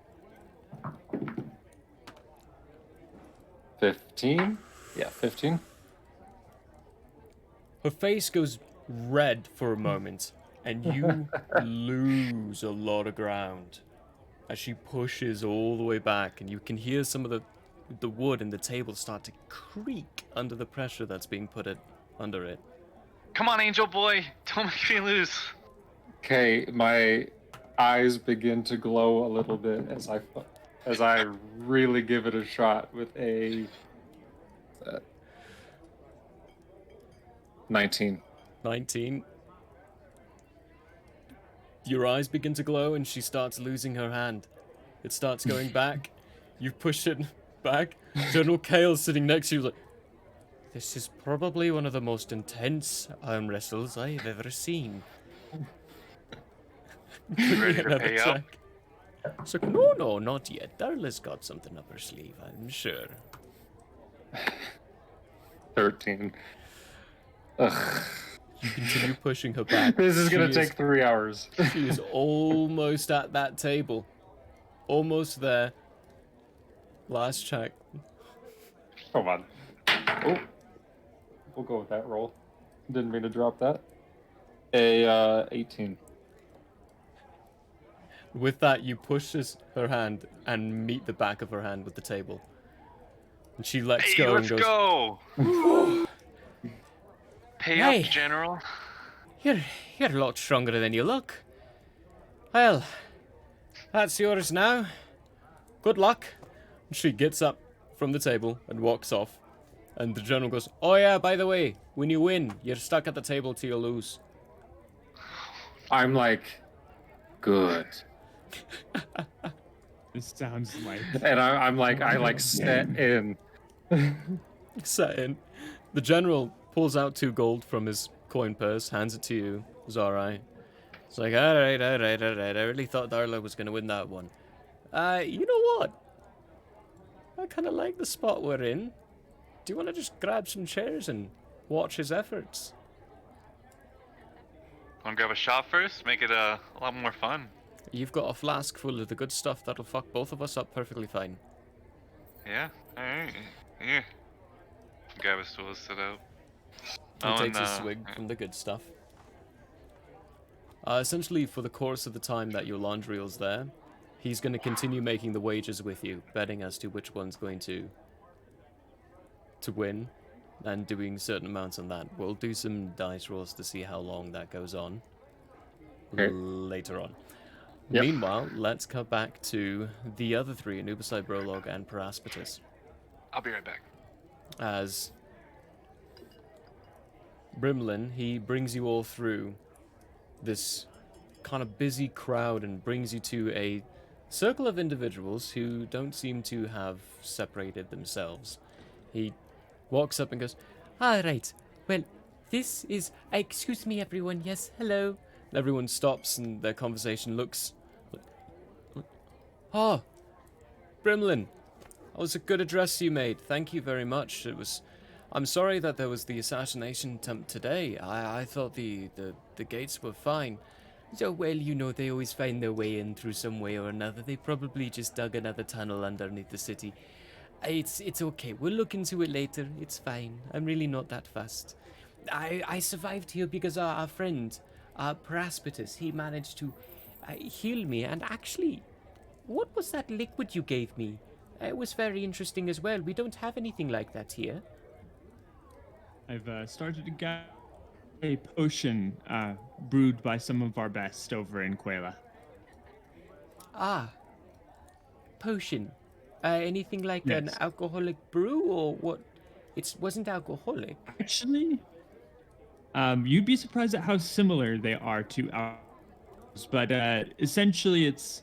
15. Yeah, 15. Her face goes red for a moment, and you lose a lot of ground as she pushes all the way back, and you can hear some of the wood and the table start to creak under the pressure that's being put under it. Come on, Angel Boy. Don't make me lose. Okay, my eyes begin to glow a little bit as I really give it a shot with a 19. 19. Your eyes begin to glow, and she starts losing her hand. It starts going back. You push it back. General Kale's sitting next to you like, this is probably one of the most intense arm wrestles I've ever seen. Ready to pay up? So, no, not yet. Darla's got something up her sleeve, I'm sure. 13. Ugh. You continue pushing her back. This is going to take 3 hours. She is almost at that table. Almost there. Last check. Come on. Oh. We'll go with that roll. Didn't mean to drop that. A 18. With that, you push her hand and meet the back of her hand with the table. And she lets go and goes, go! Pay Hey. up, General. You're a lot stronger than you look. Well, that's yours now. Good luck. And she gets up from the table and walks off. And the general goes, oh yeah, by the way, when you win, you're stuck at the table till you lose. I'm like, good. This sounds like. And I'm like, I like set in. Set in. The general pulls out 2 gold from his coin purse, hands it to you. It's alright. It's like, alright. I really thought Darla was going to win that one. You know what? I kind of like the spot we're in. Do you want to just grab some chairs and watch his efforts? Want to grab a shot first? Make it a lot more fun. You've got a flask full of the good stuff that'll fuck both of us up perfectly fine. Yeah? Alright. Yeah. Grab a stool, sit out. He takes a swig from the good stuff. Essentially, for the course of the time that your Landriel's there, he's going to continue making the wagers with you, betting as to which one's going to win, and doing certain amounts on that. We'll do some dice rolls to see how long that goes on later on. Yep. Meanwhile, let's cut back to the other 3, Anubisai, Brolog, and Paraspatus. I'll be right back. As Brimlin, he brings you all through this kind of busy crowd and brings you to a circle of individuals who don't seem to have separated themselves. He walks up and goes, all right, well, this is, excuse me everyone, yes, hello. And everyone stops and their conversation looks, oh, Brimlin, that was a good address you made, thank you very much. I'm sorry that there was the assassination attempt today. I thought the gates were fine. So, well, you know, they always find their way in through some way or another. They probably just dug another tunnel underneath the city. It's okay. We'll look into it later. It's fine. I'm really not that fussed. I survived here because our friend, Paraspatus, he managed to heal me. And actually, what was that liquid you gave me? It was very interesting as well. We don't have anything like that here. I've started to get a potion brewed by some of our best over in Quela. Ah, potion. Anything like an alcoholic brew or what? It wasn't alcoholic. Actually, you'd be surprised at how similar they are to ours. But essentially, it's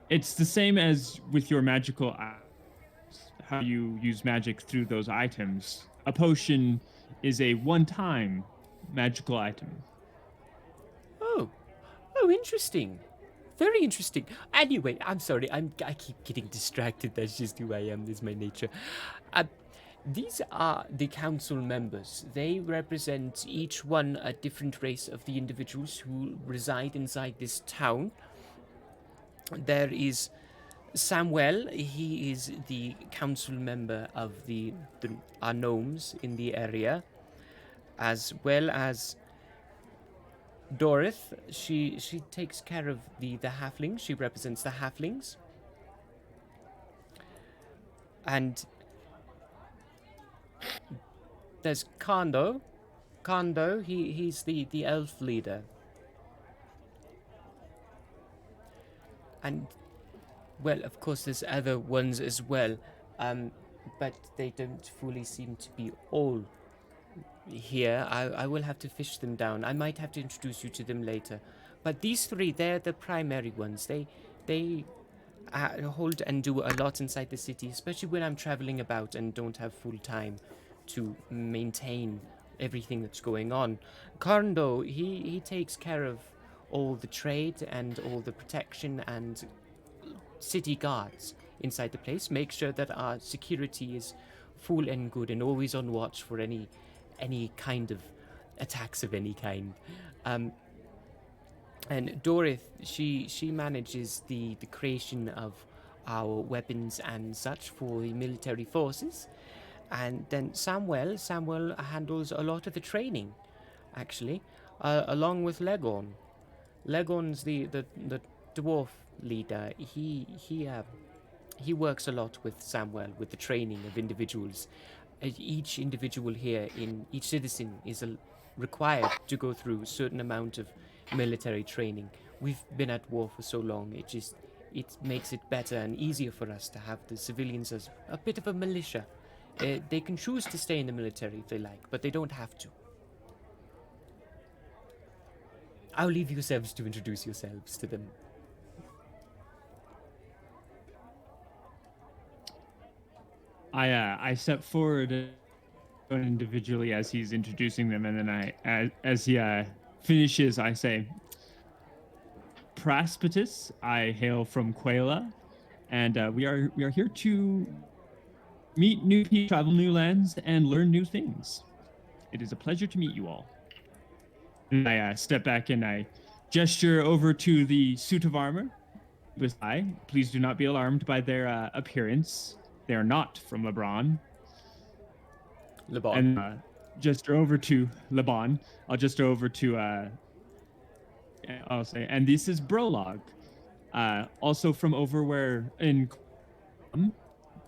the same as with your magical items, how you use magic through those items. A potion is a one-time magical item. Oh, interesting. Very interesting. Anyway, I'm sorry. I keep getting distracted. That's just who I am. That's my nature. These are the council members. They represent each one a different race of the individuals who reside inside this town. There is Samuel. He is the council member of our gnomes in the area, as well as Dorith, she takes care of the halflings. She represents the halflings. And there's Kondo. Kondo, he's the elf leader. And, well, of course, there's other ones as well. But they don't fully seem to be all here. I will have to fish them down. I might have to introduce you to them later. But these three, they're the primary ones. They hold and do a lot inside the city, especially when I'm traveling about and don't have full time to maintain everything that's going on. Kondo, he takes care of all the trade and all the protection and city guards inside the place, make sure that our security is full and good and always on watch for any kind of attacks of any kind. And Dorith, she manages the creation of our weapons and such for the military forces. And then Samuel handles a lot of the training, actually, along with Legon. Legon's the dwarf leader. He works a lot with Samuel with the training of individuals. Each individual here in each citizen is required to go through a certain amount of military training. We've been at war for so long, it makes it better and easier for us to have the civilians as a bit of a militia. They can choose to stay in the military if they like, but they don't have to. I'll leave yourselves to introduce yourselves to them. I step forward individually as he's introducing them, and then as he finishes, I say, Praspetus, I hail from Quela, and we are here to meet new people, travel new lands, and learn new things. It is a pleasure to meet you all. And I step back and I gesture over to the suit of armor. Please do not be alarmed by their appearance. They are not from LeBron. And gesture over to Leban. I'll gesture over to I'll say, and this is Brolog, also from over where in,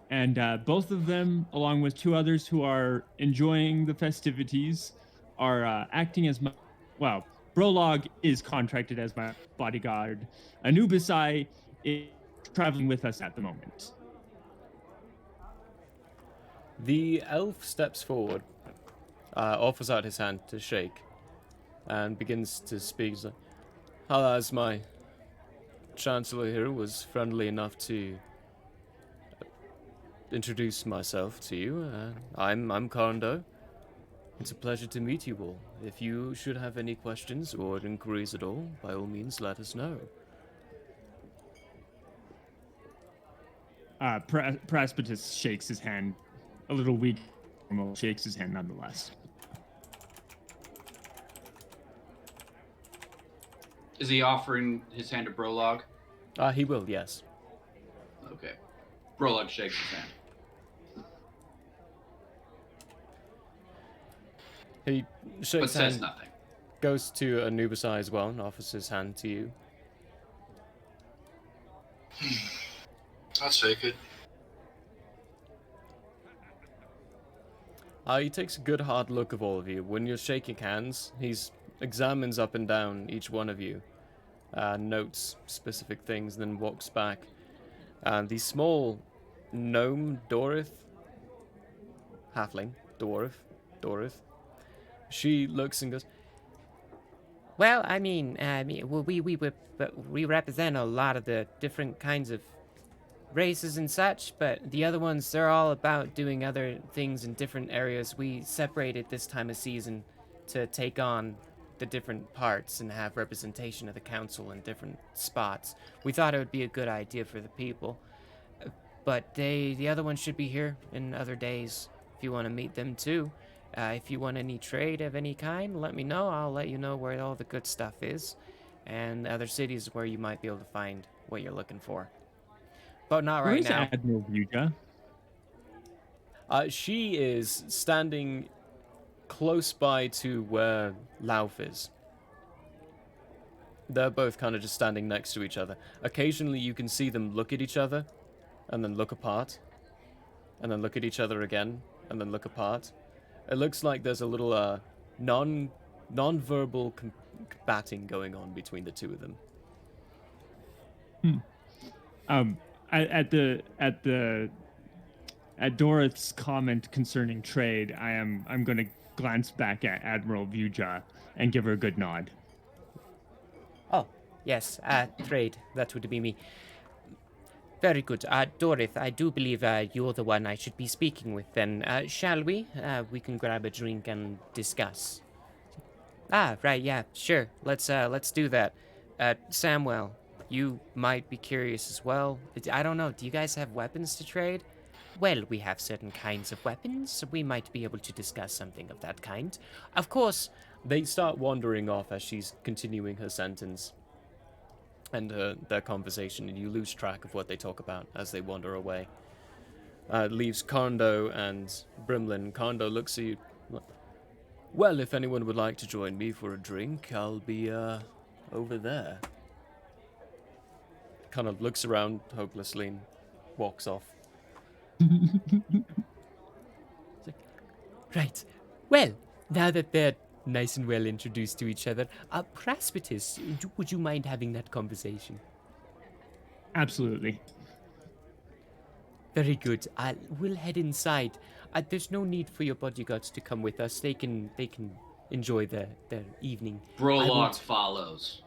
and both of them, along with two others who are enjoying the festivities, are acting as my, well, Brolog is contracted as my bodyguard. Anubisai is traveling with us at the moment. The elf steps forward, offers out his hand to shake, and begins to speak. He's like, as my chancellor here was friendly enough to introduce myself to you. I'm Kondo. It's a pleasure to meet you all. If you should have any questions or inquiries at all, by all means, let us know. Praspetus shakes his hand, a little weak, shakes his hand nonetheless. Is he offering his hand to Brolog? He will, yes. Okay. Brolog shakes his hand. He shakes But hand, says nothing. goes to Anubisai as well and offers his hand to you. I'll shake it. He takes a good hard look of all of you. When you're shaking hands, he examines up and down each one of you, notes specific things, then walks back. The small gnome Dorith, halfling, Dorith, she looks and goes, well, we represent a lot of the different kinds of races and such, but the other ones, they're all about doing other things in different areas. We separated this time of season to take on the different parts and have representation of the council in different spots. We thought it would be a good idea for the people, but the other ones should be here in other days if you want to meet them too. If you want any trade of any kind, let me know. I'll let you know where all the good stuff is, and other cities where you might be able to find what you're looking for. But not right now. Where's Admiral Ryuja? She is standing close by to where Lauf is. They're both kind of just standing next to each other. Occasionally you can see them look at each other, and then look apart, and then look at each other again, and then look apart. It looks like there's a little non-verbal combating going on between the two of them. At Dorothy's comment concerning trade, I'm going to glance back at Admiral Vuja and give her a good nod. Oh, yes, trade. That would be me. Very good. Dorothy, I do believe you're the one I should be speaking with then. Shall we? We can grab a drink and discuss. Ah, right, yeah, sure. Let's do that. Samuel, you might be curious as well. I don't know, do you guys have weapons to trade? Well, we have certain kinds of weapons, so we might be able to discuss something of that kind. Of course, they start wandering off as she's continuing her sentence and their conversation, and you lose track of what they talk about as they wander away. Leaves Kondo and Brimlin. Kondo looks at you. Well, if anyone would like to join me for a drink, I'll be over there. Kind of looks around hopelessly and walks off. Right. Well, now that they're nice and well introduced to each other, Praspetus, would you mind having that conversation? Absolutely. Very good. We'll head inside. There's no need for your bodyguards to come with us. They can enjoy their evening. Brolog follows.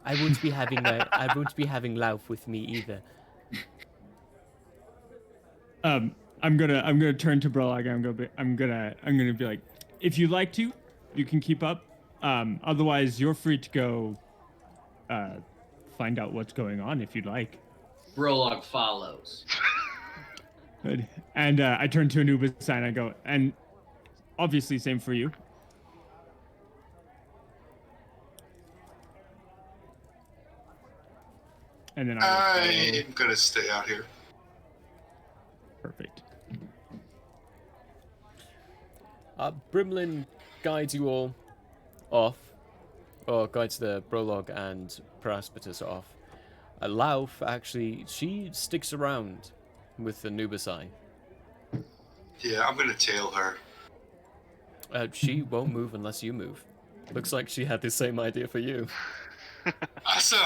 I won't be having Lauf with me either. I'm gonna turn to Brolog. I'm gonna be like, if you'd like to, you can keep up. Otherwise, you're free to go. Find out what's going on if you'd like. Brolog follows. Good. And I turn to Anubis and I go, and obviously same for you. And then I'm gonna stay out here. Perfect. Brimlin guides you all off, or guides the Brolog and Paraspetus off. Lauf, actually, she sticks around with the Nubisai. Yeah, I'm gonna tail her. She won't move unless you move. Looks like she had the same idea for you. Awesome!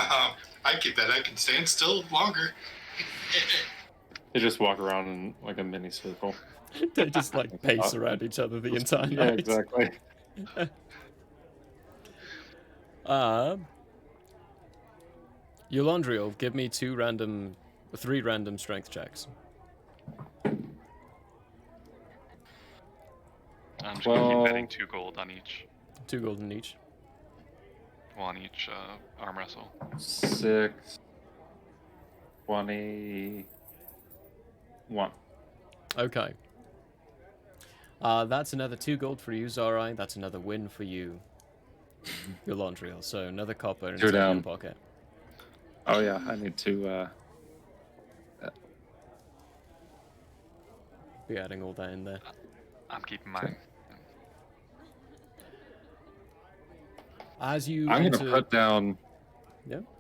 I bet I can stand still longer. They just walk around in like a mini circle. They just like pace around each other the entire Yeah, night. exactly. Eulandriel, give me 3 random strength checks. I'm just gonna keep betting 2 gold on each. 2 gold in each. Well, on each arm wrestle. 6, 21. Okay. That's another 2 gold for you, Zarai. That's another win for you, Eulandriel. So another copper in your pocket. Oh yeah, I need to Be adding all that in there. I'm keeping mine. As you I'm enter... gonna put down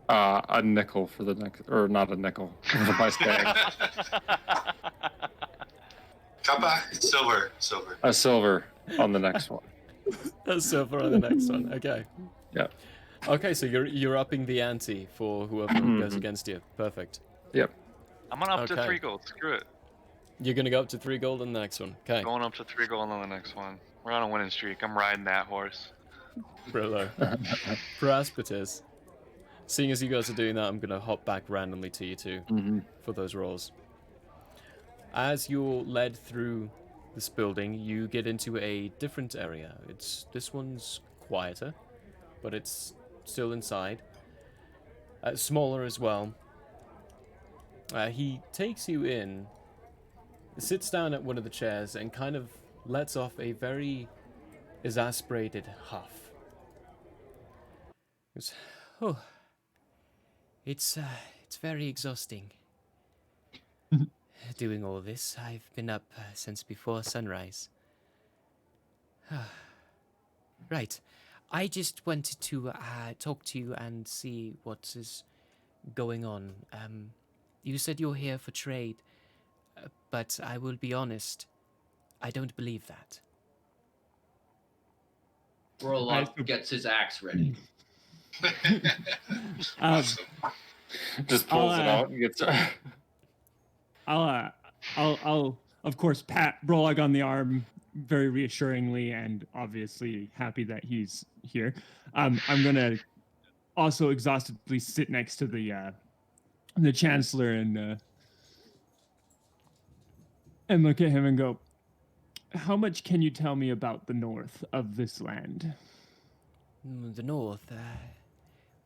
a nickel for the next, or not a nickel for my staying. Copper, silver. A silver on the next one. A silver on the next one. Okay. Yeah. Okay, so you're upping the ante for whoever goes against you. Perfect. Yep. I'm gonna up to 3 gold. Screw it. You're gonna go up to 3 gold on the next one. Okay. Going up to 3 gold on the next one. We're on a winning streak. I'm riding that horse. Brillo. Paraspetus. Seeing as you guys are doing that, I'm gonna hop back randomly to you two for those rolls. As you're led through this building, you get into a different area. This one's quieter, but it's still inside. Smaller as well. He takes you in, sits down at one of the chairs, and kind of lets off a very exasperated huff. He goes, Oh, it's very exhausting. Doing all this. I've been up since before sunrise. Right. I just wanted to talk to you and see what is going on. You said you're here for trade, but I will be honest, I don't believe that. Warlock gets his axe ready. Awesome. Just pulls it out and gets. I'll of course pat Brolog on the arm very reassuringly and obviously happy that he's here. I'm gonna also exhaustedly sit next to the chancellor and look at him and go, how much can you tell me about the north of this land? The north,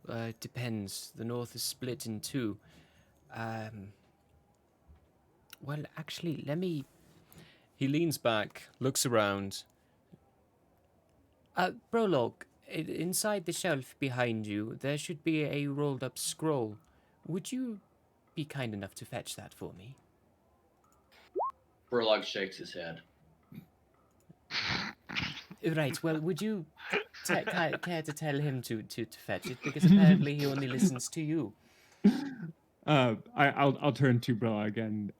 it depends. The north is split in two. Well, actually, let me. He leans back, looks around. Prologue, inside the shelf behind you, there should be a rolled up scroll. Would you be kind enough to fetch that for me? Warlock shakes his head. Right, well, would you care to tell him to fetch it? Because apparently he only listens to you. I'll turn to Brolog and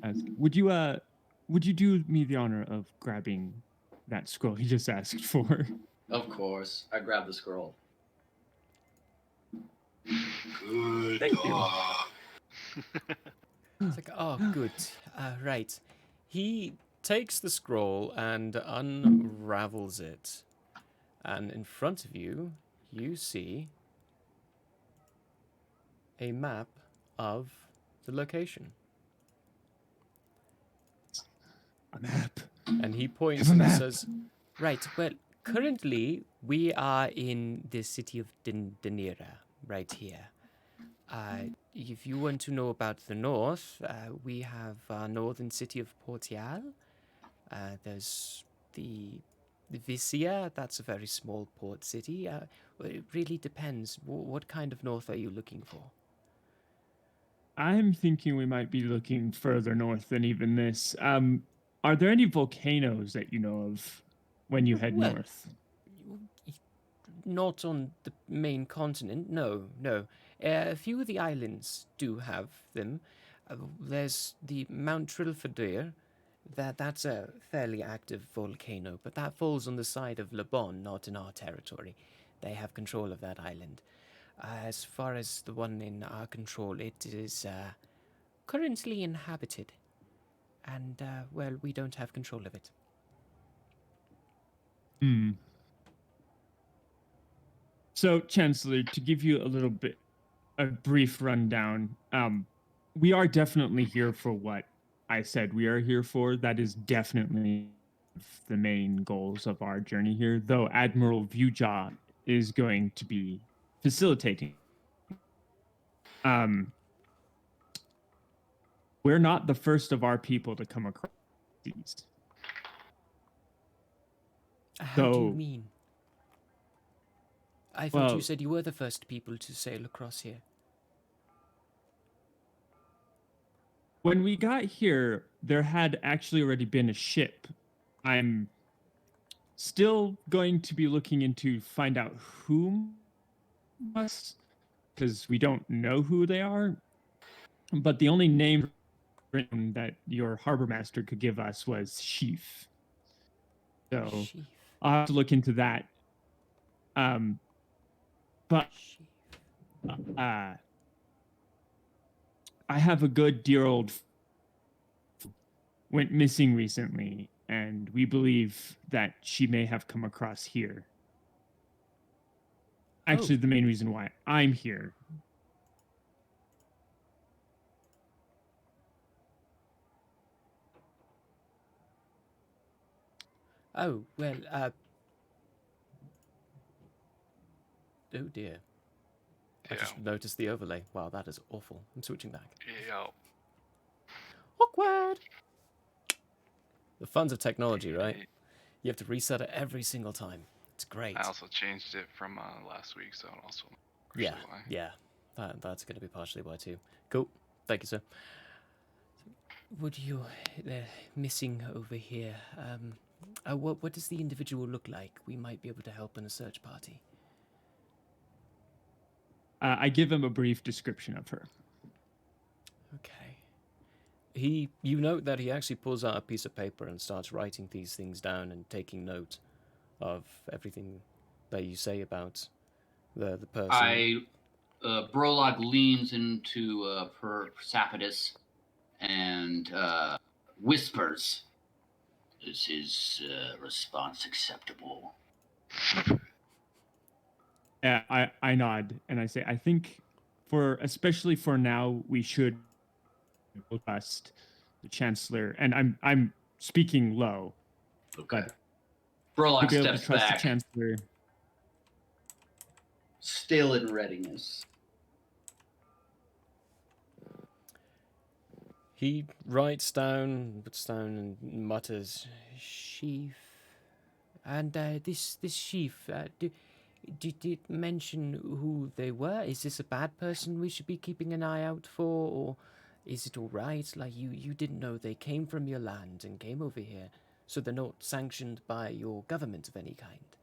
ask, would you do me the honor of grabbing that scroll he just asked for? Of course. I grab the scroll. Good Thank you. dog. It's like, oh, good. Right. He takes the scroll and unravels it. And in front of you, you see a map of the location. A map. And he points Have a and map. says, Right, well, currently we are in the city of Danira, right here. If you want to know about the north, we have our northern city of Portial. There's the Vicia, that's a very small port city. It really depends. What kind of north are you looking for? I'm thinking we might be looking further north than even this. Are there any volcanoes that you know of when you head Well, north? Not on the main continent, no. A few of the islands do have them. There's the Mount Trilfadir. That's a fairly active volcano, but that falls on the side of Lebon, not in our territory. They have control of that island. As far as the one in our control, it is currently inhabited. And, well, we don't have control of it. Hmm. So, Chancellor, to give you a brief rundown, we are definitely here for what I said we are here for. That is definitely the main goals of our journey here, though Admiral Viewjaw is going to be facilitating. We're not the first of our people to come across these. How do you So- mean? I thought you Well- said you were the first people to sail across here. When we got here, there had actually already been a ship. I'm still going to be looking into find out whom us, because we don't know who they are. But the only name that your harbor master could give us was Sheaf. So Sheaf. I'll have to look into that. But Sheaf. I have a good dear old went missing recently, and we believe that she may have come across here. Actually, the main reason why I'm here. Oh, well, oh dear. I Yeah. just noticed the overlay. Wow, that is awful. I'm switching back. Yeah. Awkward. The funds of technology, right? You have to reset it every single time. It's great. I also changed it from last week, so also. Yeah, partially why. yeah. That's going to be partially why too. Cool. Thank you, sir. would you... missing over here. What does the individual look like? We might be able to help in a search party. I give him a brief description of her. Okay. You note that he actually pulls out a piece of paper and starts writing these things down and taking note of everything that you say about the person. Brolog leans into Persephidus and whispers, "Is his response acceptable?" I nod and I say, I think especially for now, we should trust the Chancellor. And I'm speaking low. Okay. But Brolog to be able to steps trust back, the Chancellor. still in readiness. He puts down and mutters, "Sheaf." And this sheaf, did it mention who they were? Is this a bad person we should be keeping an eye out for, or is it all right? Like you didn't know they came from your land and came over here, so they're not sanctioned by your government of any kind.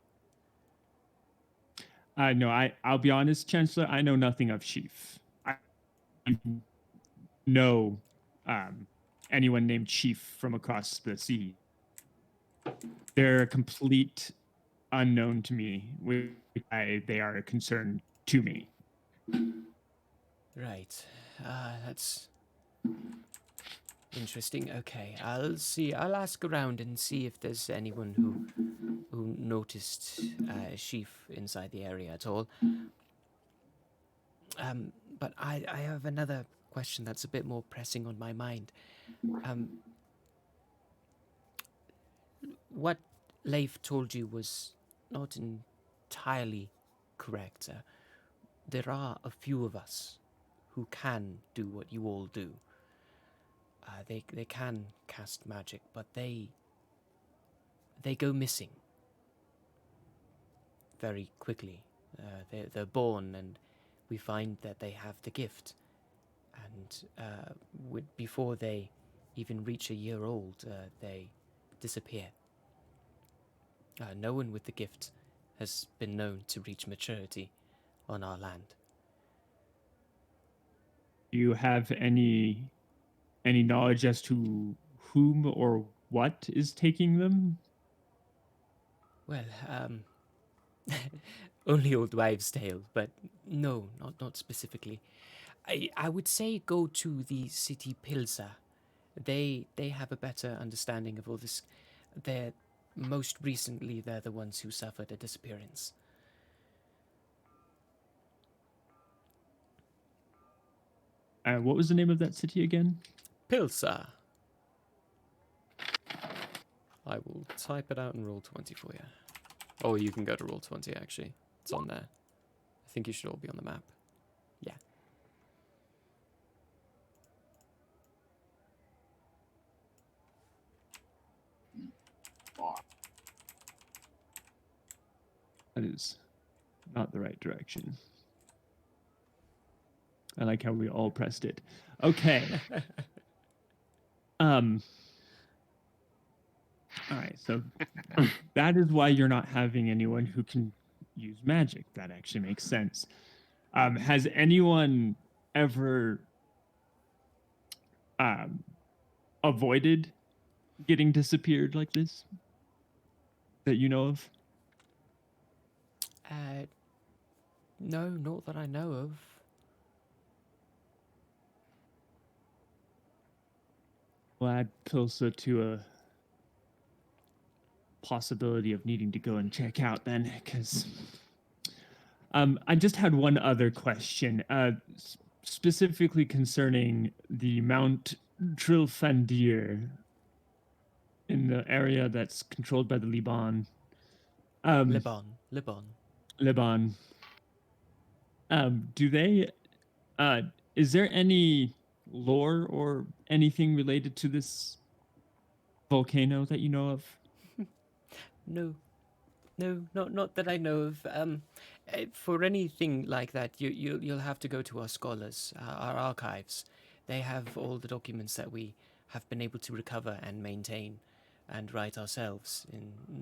No, I'll be honest, Chancellor. I know nothing of Sheaf. I know anyone named Chief from across the sea. They're a complete unknown to me. They are a concern to me. Right. That's interesting. Okay, I'll see. I'll ask around and see if there's anyone who noticed Sheaf inside the area at all. But I have another question that's a bit more pressing on my mind. What Leif told you was not entirely correct. There are a few of us who can do what you all do. They can cast magic, but they go missing very quickly. They're born, and we find that they have the gift, and before they even reach a year old, they disappear. No one with the gift has been known to reach maturity on our land. Do you have any knowledge as to whom or what is taking them? Well, only old wives' tale, but no, not specifically. I would say go to the city Pilsa. They have a better understanding of all this. Most recently, they're the ones who suffered a disappearance. What was the name of that city again? Pilsa. I will type it out in Roll20 for you. Oh, you can go to Roll20, actually. It's on there. I think you should all be on the map. Yeah. That is not the right direction. I like how we all pressed it. Okay. All right, so that is why you're not having anyone who can use magic. That actually makes sense. Has anyone ever avoided getting disappeared like this that you know of? No, not that I know of. We'll add Pilsa to a possibility of needing to go and check out then, because I just had one other question, specifically concerning the Mount Trilfandir in the area that's controlled by the Liban. Liban. Do they? Is there any lore or anything related to this volcano that you know of? No, not that I know of. For anything like that, you'll have to go to our scholars, our archives. They have all the documents that we have been able to recover and maintain. and write ourselves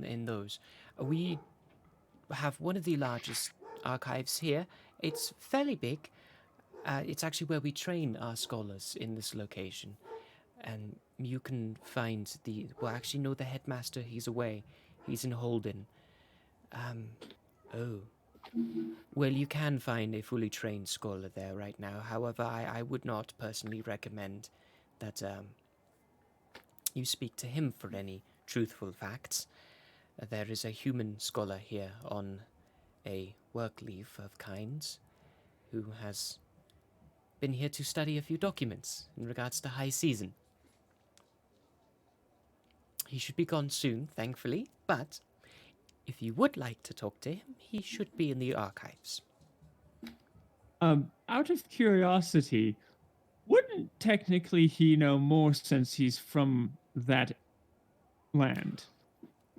in those. We have one of the largest archives here. It's fairly big. It's actually where we train our scholars in this location. And you can find actually, no, the headmaster, he's away. He's in Holden. Oh. Well, you can find a fully trained scholar there right now. However, I would not personally recommend that you speak to him for any truthful facts. There is a human scholar here on a work leave of kinds who has been here to study a few documents in regards to high season. He should be gone soon, thankfully, but if you would like to talk to him, he should be in the archives. Out of curiosity, wouldn't technically he know more since he's from that land?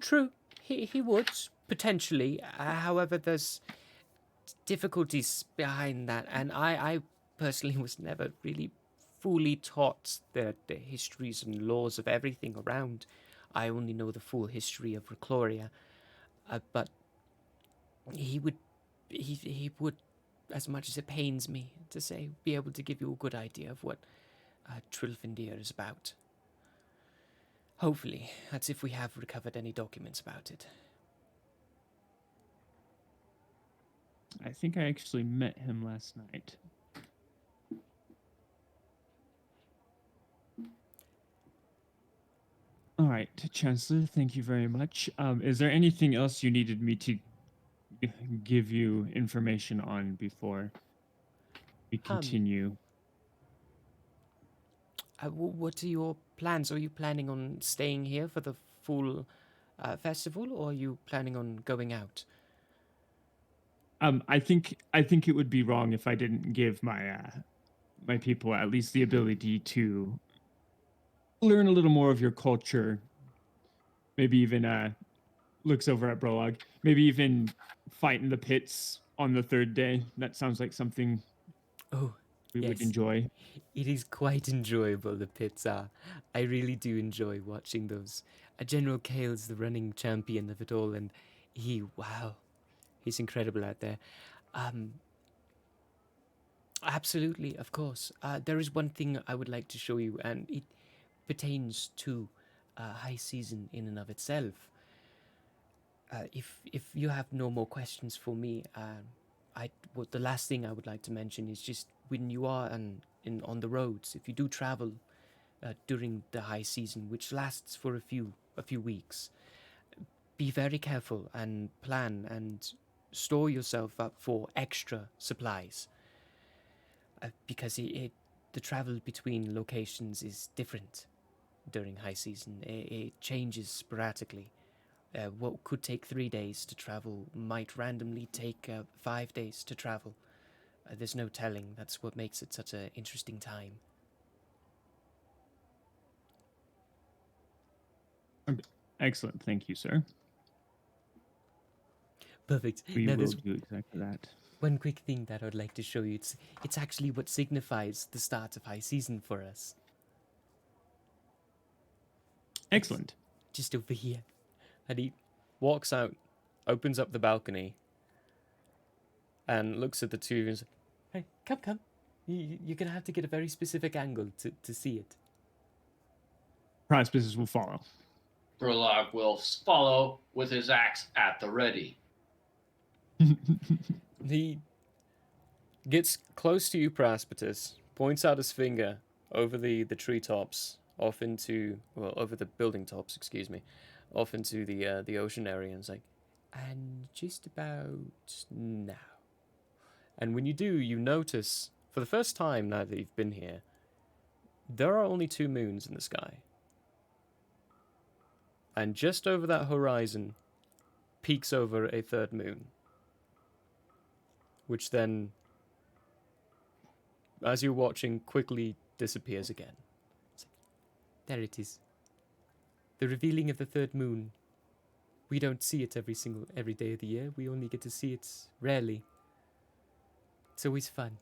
True, he would, potentially. However, there's difficulties behind that, and I personally was never really fully taught the histories and laws of everything around. I only know the full history of Recloria, but he would, as much as it pains me to say, be able to give you a good idea of what Trilfindir is about. Hopefully, that's if we have recovered any documents about it. I think I actually met him last night. All right, Chancellor, thank you very much. Is there anything else you needed me to give you information on before we continue? What are your plans? Are you planning on staying here for the full festival, or are you planning on going out? I think it would be wrong if I didn't give my people at least the ability to learn a little more of your culture. Maybe even looks over at Brolog. Maybe even fight in the pits on the third day. That sounds like something we would enjoy. It is quite enjoyable, the pits are. I really do enjoy watching those. General Kale's the running champion of it all, and he's incredible out there. Absolutely, of course. There is one thing I would like to show you, and it pertains to high season in and of itself. If you have no more questions for me, the last thing I would like to mention is just when you are on the roads, if you do travel during the high season, which lasts for a few weeks, be very careful and plan and store yourself up for extra supplies, because the travel between locations is different during high season. It changes sporadically. What could take 3 days to travel might randomly take 5 days to travel. There's no telling. That's what makes it such an interesting time. Excellent. Thank you, sir. Perfect. We now, will do exactly that. One quick thing that I'd like to show you. It's actually what signifies the start of high season for us. Excellent. It's just over here. And he walks out, opens up the balcony, and looks at the two of you and says, "Hey, come. You're going to have to get a very specific angle to see it." Prospectus will follow. Brolog will follow with his axe at the ready. He gets close to you, Prospectus, points out his finger over the treetops, over the building tops, off into the ocean area, and is like, "And just about now." And when you do, you notice, for the first time now that you've been here, there are only 2 moons in the sky. And just over that horizon peeks over a 3rd moon, which then, as you're watching, quickly disappears again. There it is. The revealing of the 3rd moon. We don't see it every day of the year. We only get to see it rarely. It's always fun.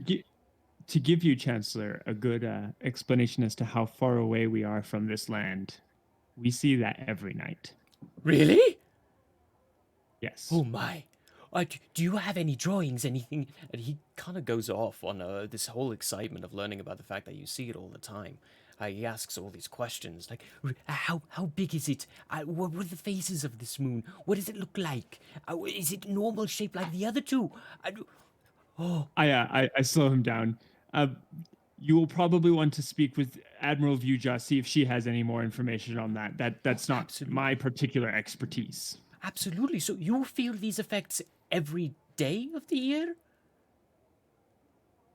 To give you, Chancellor, a good explanation as to how far away we are from this land, We see that every night. Really? Yes. Oh my. Do you have any drawings, anything? And he kind of goes off on this whole excitement of learning about the fact that you see it all the time. He asks all these questions, like, how big is it? What are the phases of this moon? What does it look like? Is it normal shape like the other two? I slow him down. You will probably want to speak with Admiral Vuja, see if she has any more information on that. That's not Absolutely. my particular expertise. Absolutely. So you feel these effects every day of the year?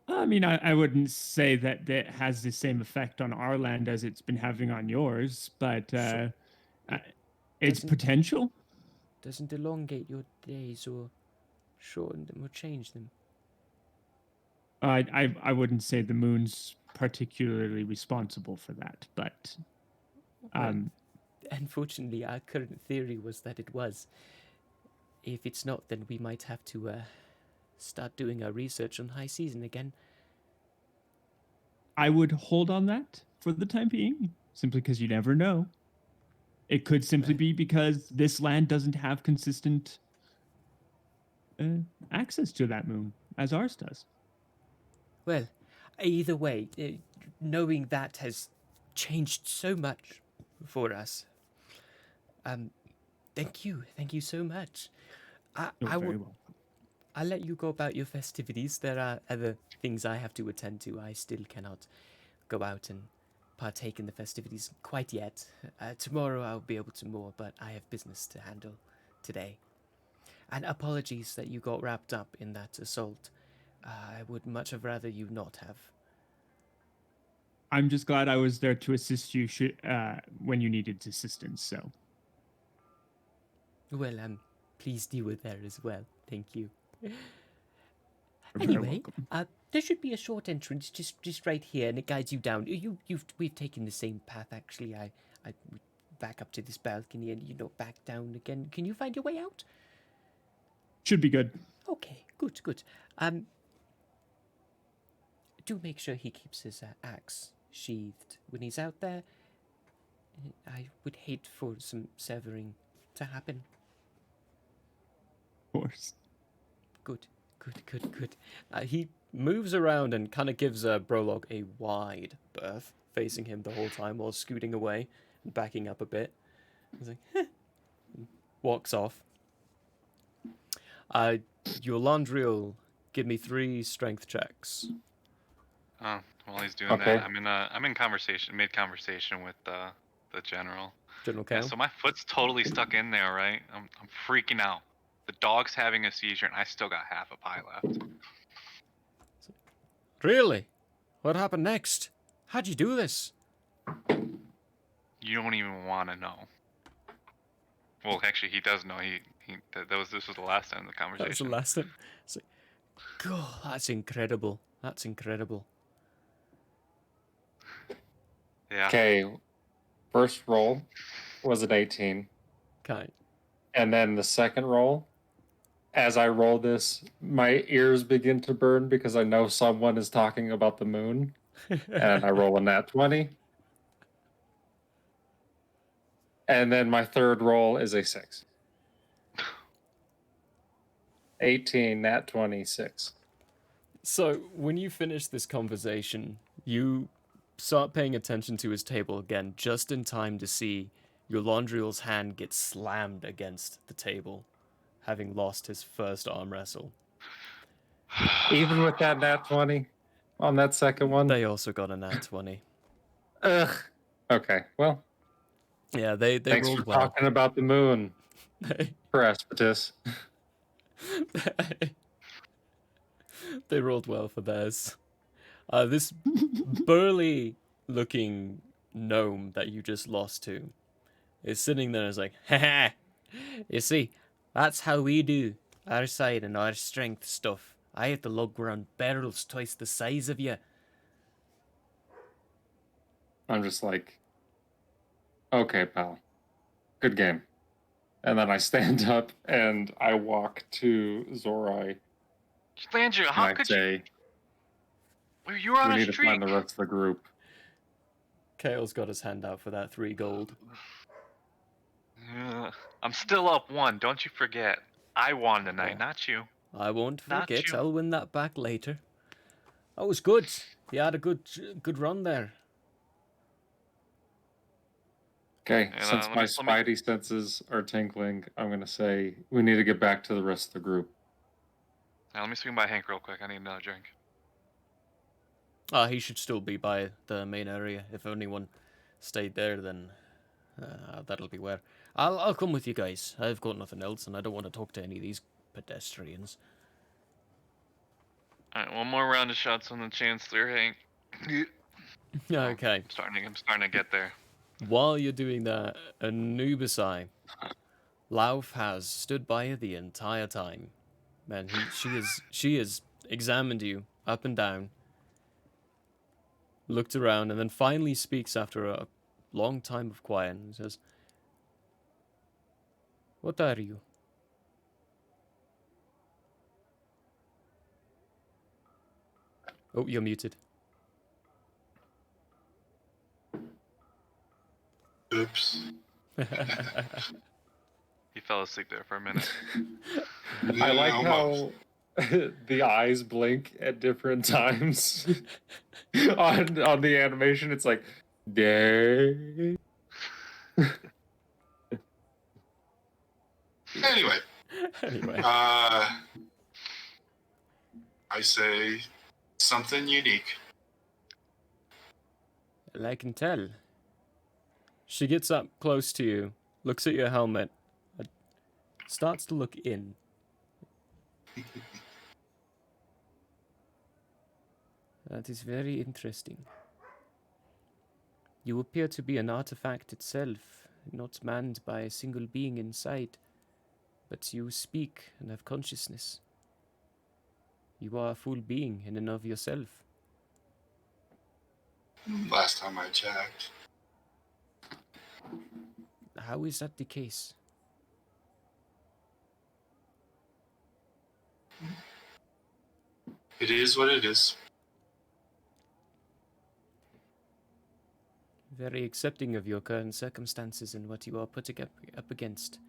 I mean, I wouldn't say that it has the same effect on our land as it's been having on yours, but it's doesn't- potential. Doesn't elongate your days or shorten them or change them. I wouldn't say the moon's particularly responsible for that, but Unfortunately, our current theory was that it was. If it's not, then we might have to start doing our research on high season again. I would hold on that for the time being, simply because you never know. It could simply be because this land doesn't have consistent access to that moon as ours does. Well, either way, knowing that has changed so much for us. Thank you so much. You're very welcome. I'll let you go about your festivities. There are other things I have to attend to. I still cannot go out and partake in the festivities quite yet. Tomorrow I'll be able to more, but I have business to handle today. And apologies that you got wrapped up in that assault. I would much have rather you not have. I'm just glad I was there to assist you when you needed assistance, so. Well, I'm pleased you were there as well. Thank you. You're very Anyway, welcome. there should be a short entrance just right here, and it guides you down. We've taken the same path actually. I back up to this balcony, and back down again. Can you find your way out? Should be good. Okay, good. Do make sure he keeps his axe sheathed when he's out there. I would hate for some severing to happen. Of course. Good. He moves around and kind of gives Brolog a wide berth, facing him the whole time while scooting away and backing up a bit. He's like, and walks off. Your laundry will give me 3 strength checks. Oh, while he's doing Okay. that, I'm in mid conversation with the general. General Yeah, Kale? so my foot's totally stuck in there, right? I'm freaking out. The dog's having a seizure, and I still got half a pie left. Really? What happened next? How'd you do this? You don't even want to know. Well, actually, he does know. This was the last time in the conversation. That was the last time. It's like, God, that's incredible. Yeah. Okay, first roll was an 18. Okay. And then the second roll, as I roll this, my ears begin to burn because I know someone is talking about the moon. And I roll a nat 20. And then my third roll is a 6. 18, nat 26. So, when you finish this conversation, you start paying attention to his table again, just in time to see your Laundriel's hand get slammed against the table, having lost his first arm wrestle. Even with that nat 20 on that second one? They also got a nat 20. Ugh. Okay, well. Yeah, they Thanks rolled for well. talking about the moon, Precipice. They rolled well for theirs. This burly-looking gnome that you just lost to is sitting there and is like, ha. You see, that's how we do our side and our strength stuff. I have to lug around barrels twice the size of you. I'm just like, okay, pal. Good game. And then I stand up and I walk to Zorai. Landry, how and I could say, you were on we a need to streak. find the rest of the group. Kale's got his hand out for that 3 gold. I'm still up 1. Don't you forget. I won tonight, Oh. not you. I won't Not forget. you. I'll win that back later. That was good. You had a good run there. Okay, And, since my spidey senses are tingling, I'm gonna say we need to get back to the rest of the group. let me swing by Hank real quick. I need another drink. He should still be by the main area. If anyone stayed there, then that'll be where. I'll come with you guys. I've got nothing else, and I don't want to talk to any of these pedestrians. Alright, one more round of shots on the Chancellor, Hank. Okay. I'm starting to get there. While you're doing that, Anubisai, Lauf has stood by you the entire time. Man, she has examined you up and down, looked around, and then finally speaks after a long time of quiet and says, "What are you?" Oh, you're muted. Oops. He fell asleep there for a minute. I like Almost. how the eyes blink at different times on the animation. It's like day. Anyway, Anyway, I say something unique. well, I can tell. She gets up close to you, looks at your helmet, and starts to look in. That is very interesting. You appear to be an artifact itself, not manned by a single being inside, but you speak and have consciousness. You are a full being in and of yourself. Last time I checked. How is that the case? It is what it is. Very accepting of your current circumstances and what you are putting up against.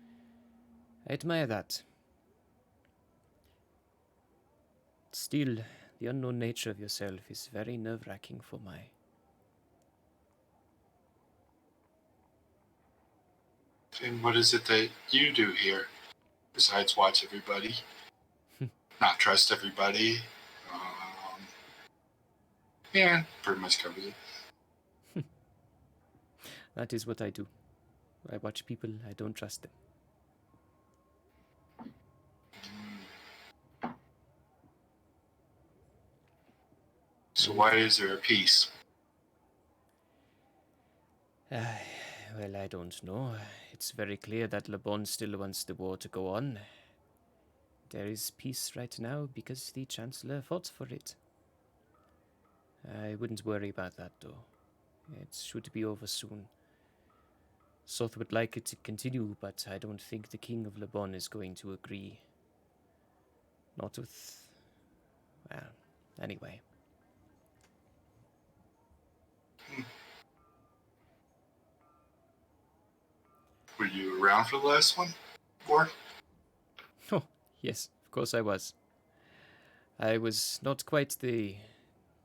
I admire that. Still, the unknown nature of yourself is very nerve-wracking for my... And what is it that you do here? Besides watch everybody, not trust everybody. Yeah, pretty much covers it. That is what I do. I watch people, I don't trust them. So why is there a peace? Well, I don't know. It's very clear that Le Bon still wants the war to go on. There is peace right now because the Chancellor fought for it. I wouldn't worry about that, though. It should be over soon. Soth would like it to continue, but I don't think the King of Le Bon is going to agree. Not with... well, anyway. Were you around for the last one? Or? Oh, yes, of course I was. I was not quite the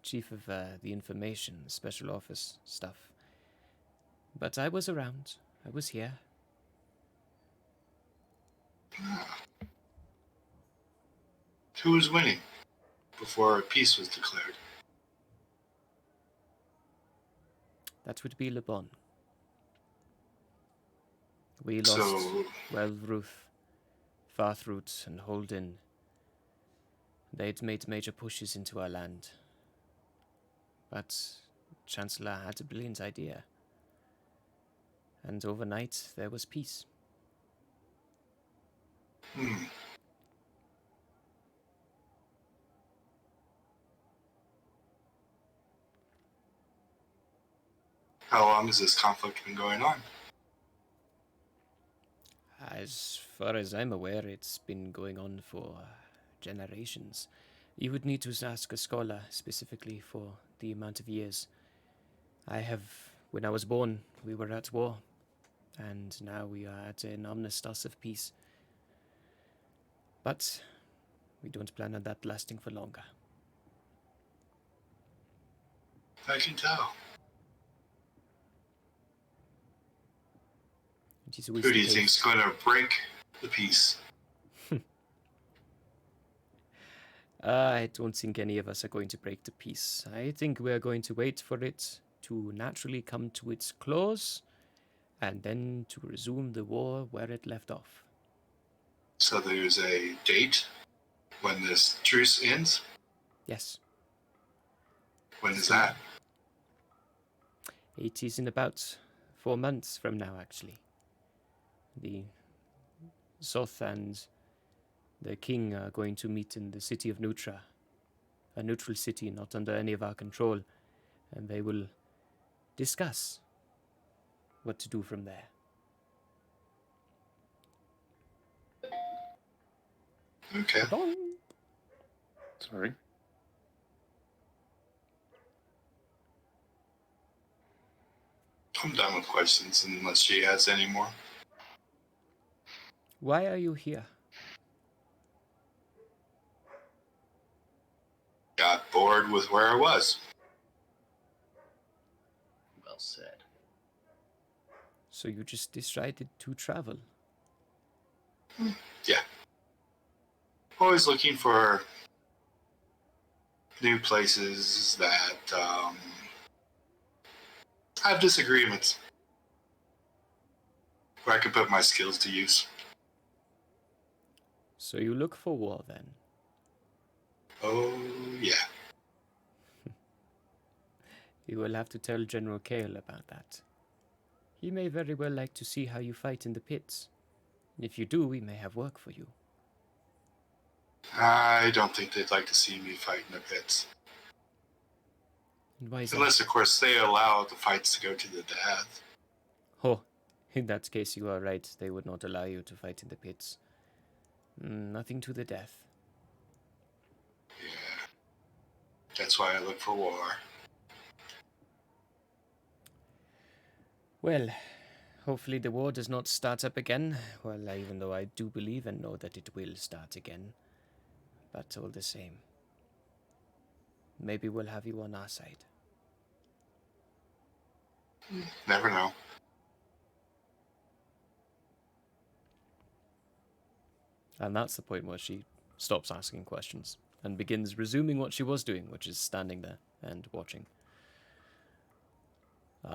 chief of the information, special office stuff. But I was around. I was here. Who was winning before peace was declared? That would be Le Bon. We lost So, Welruth, Farthroot, and Holden. They'd made major pushes into our land. But Chancellor had a brilliant idea. And overnight, there was peace. How long has this conflict been going on? As far as I'm aware, it's been going on for generations. You would need to ask a scholar specifically for the amount of years. When I was born, we were at war. and now we are at an armistice of peace. But we don't plan on that lasting for longer. I can tell. It is always Who the do you case. think's going to break the peace? I don't think any of us are going to break the peace. I think we're going to wait for it to naturally come to its close, and then to resume the war where it left off. So there's a date when this truce ends? Yes, When is that? it is in about 4 months from now, actually. The Soth and the king are going to meet in the city of Nutra, a neutral city not under any of our control, and they will discuss what to do from there. Okay. Sorry. I'm done with questions unless she has any more. Why are you here? Got bored with where I was. Well said. So you just decided to travel? Yeah. Always looking for new places that have disagreements where I can put my skills to use. So you look for war then? Oh, yeah. You will have to tell General Kale about that. He may very well like to see how you fight in the pits. If you do, we may have work for you. I don't think they'd like to see me fight in the pits. And why is that? Unless, of course, they allow the fights to go to the death. Oh, in that case you are right. They would not allow you to fight in the pits. Nothing to the death. Yeah. That's why I look for war. Well, hopefully the war does not start up again. Well, even though I do believe and know that it will start again. But all the same, maybe we'll have you on our side. Never know. And that's the point where she stops asking questions and begins resuming what she was doing, which is standing there and watching.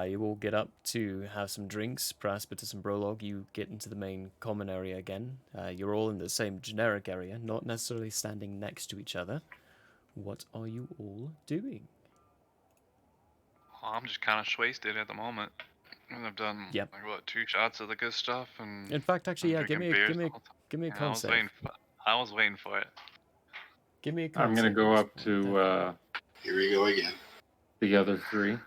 You all get up to have some drinks. Praspitus and Brolog, you get into the main common area again. You're all in the same generic area, not necessarily standing next to each other. What are you all doing? Well, I'm just kind of wasted at the moment. And I've done Yep. like what 2 shots of the good stuff, and In fact, actually, I'm yeah, give drinking me beers a the whole time. give me a Yeah, con save. I was waiting for it. Give me a con I'm going to save. go up to Here we go again. the other 3.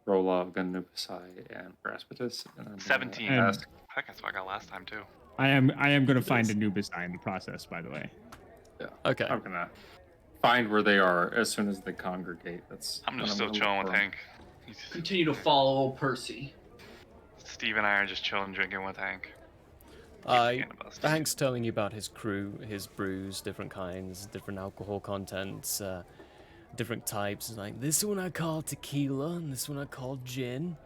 Rolog, Anubisai, and Praspitus. And I'm gonna 17. ask- I think that's what I got last time too. I am going to find Anubis Eye in the process, by the way. Yeah. Okay. I'm going to find where they are as soon as they congregate. That's I'm what just still gonna chilling look with for. Hank. Continue to follow old Percy. Steve and I are just chilling, drinking with Hank. Hank's telling you about his crew, his brews, different kinds, different alcohol contents, different types. Like, this one I call tequila, and this one I call gin.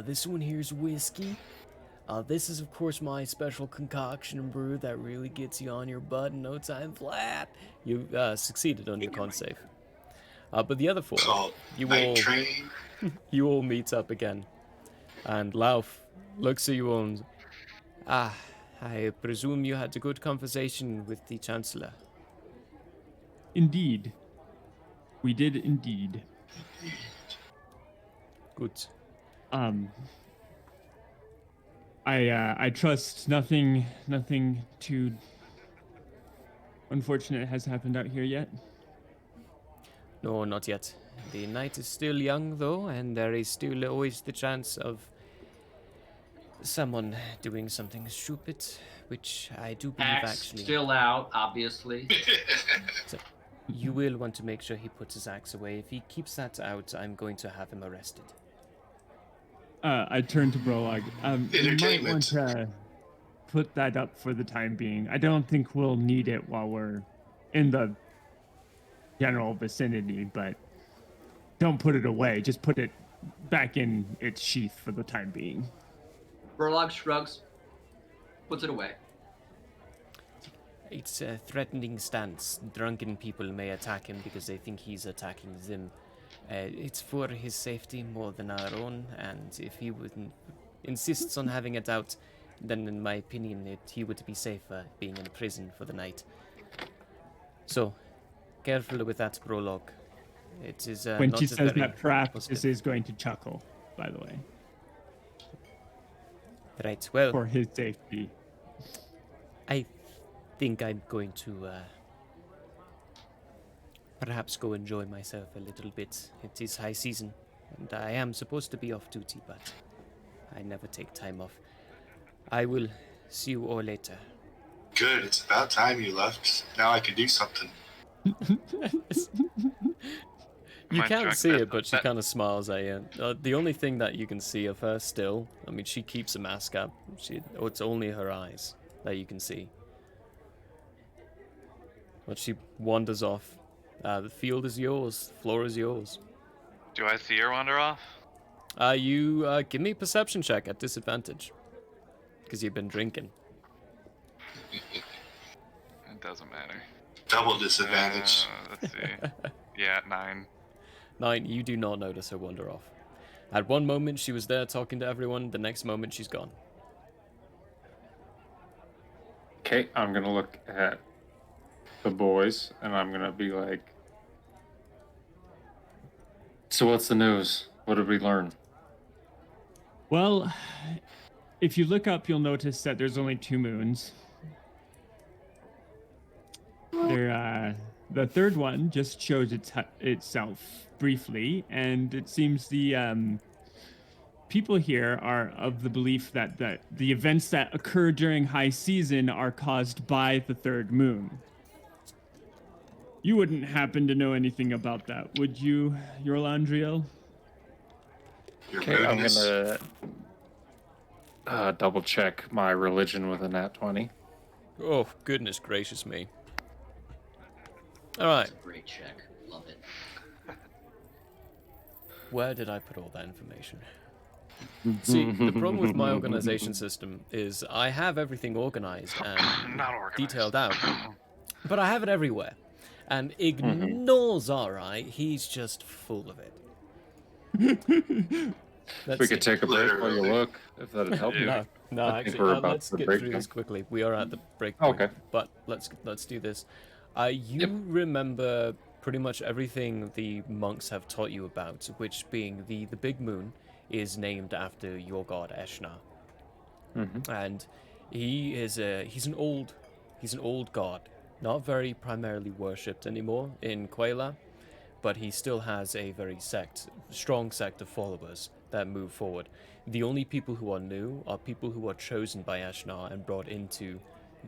This one here's whiskey. This is, of course, my special concoction and brew that really gets you on your butt in no time flat. You succeeded on your con save. But the other 4, Called you Night all Train. you all meet up again. And Lauf looks at you all and... I presume you had a good conversation with the Chancellor. Indeed. We did indeed. Good. I trust nothing too unfortunate has happened out here yet. No, not yet. The night is still young, though, and there is still always the chance of someone doing something stupid, which I do believe Axe actually. still out, obviously. So you will want to make sure he puts his axe away. If he keeps that out, I'm going to have him arrested. I turn to Brolog. You might want Entertainment. to put that up for the time being. I don't think we'll need it while we're in the general vicinity, but don't put it away. Just put it back in its sheath for the time being. Burlog shrugs, puts it away. It's a threatening stance. Drunken people may attack him because they think he's attacking them. It's for his safety more than our own, and if he insists on having it out, then in my opinion he would be safer being in prison for the night. So, careful with that, Prologue. It is When not she a says very that, perhaps positive. this is going to chuckle, by the way, Right, well, for his safety. I think I'm going to perhaps go enjoy myself a little bit. It is high season, and I am supposed to be off duty, but I never take time off. I will see you all later. Good. It's about time you left. Now I can do something. You Mind can't Chuck, see that- it, but she that- kind of smiles at you. The only thing that you can see of her still, I mean, she keeps a mask up. It's only her eyes that you can see. But she wanders off. The field is yours. The floor is yours. Do I see her wander off? You give me a perception check at disadvantage. Because you've been drinking. It doesn't matter. Double disadvantage. Let's see. Yeah, 9. 9, you do not notice her wander off. At one moment, she was there talking to everyone. The next moment, she's gone. Okay, I'm gonna look at the boys and I'm gonna be like, so what's the news? What did we learn? Well, if you look up, you'll notice that there's only 2 moons. The third one just shows itself briefly, and it seems the people here are of the belief that the events that occur during high season are caused by the third moon. You wouldn't happen to know anything about that, would you, Yorlandriel? Your Okay, I'm moon is gonna double check my religion with a nat 20. Oh, goodness gracious me. Alright, That's a great check. Love it. where did I put all that information? See, the problem with my organization system is I have everything organized and Not organized. detailed out, but I have it everywhere. And ignores alright, he's just full of it. If we could take a break while you Literally. look, if that'd help you. No, I think actually, we're about let's to get break through now. this quickly. We are at the break point, Okay. but let's do this. You remember pretty much everything the monks have taught you about, which being the big moon is named after your god Eshna, and he's an old god, not very primarily worshipped anymore in Quela, but he still has a very strong sect of followers that move forward. The only people who are new are people who are chosen by Eshna and brought into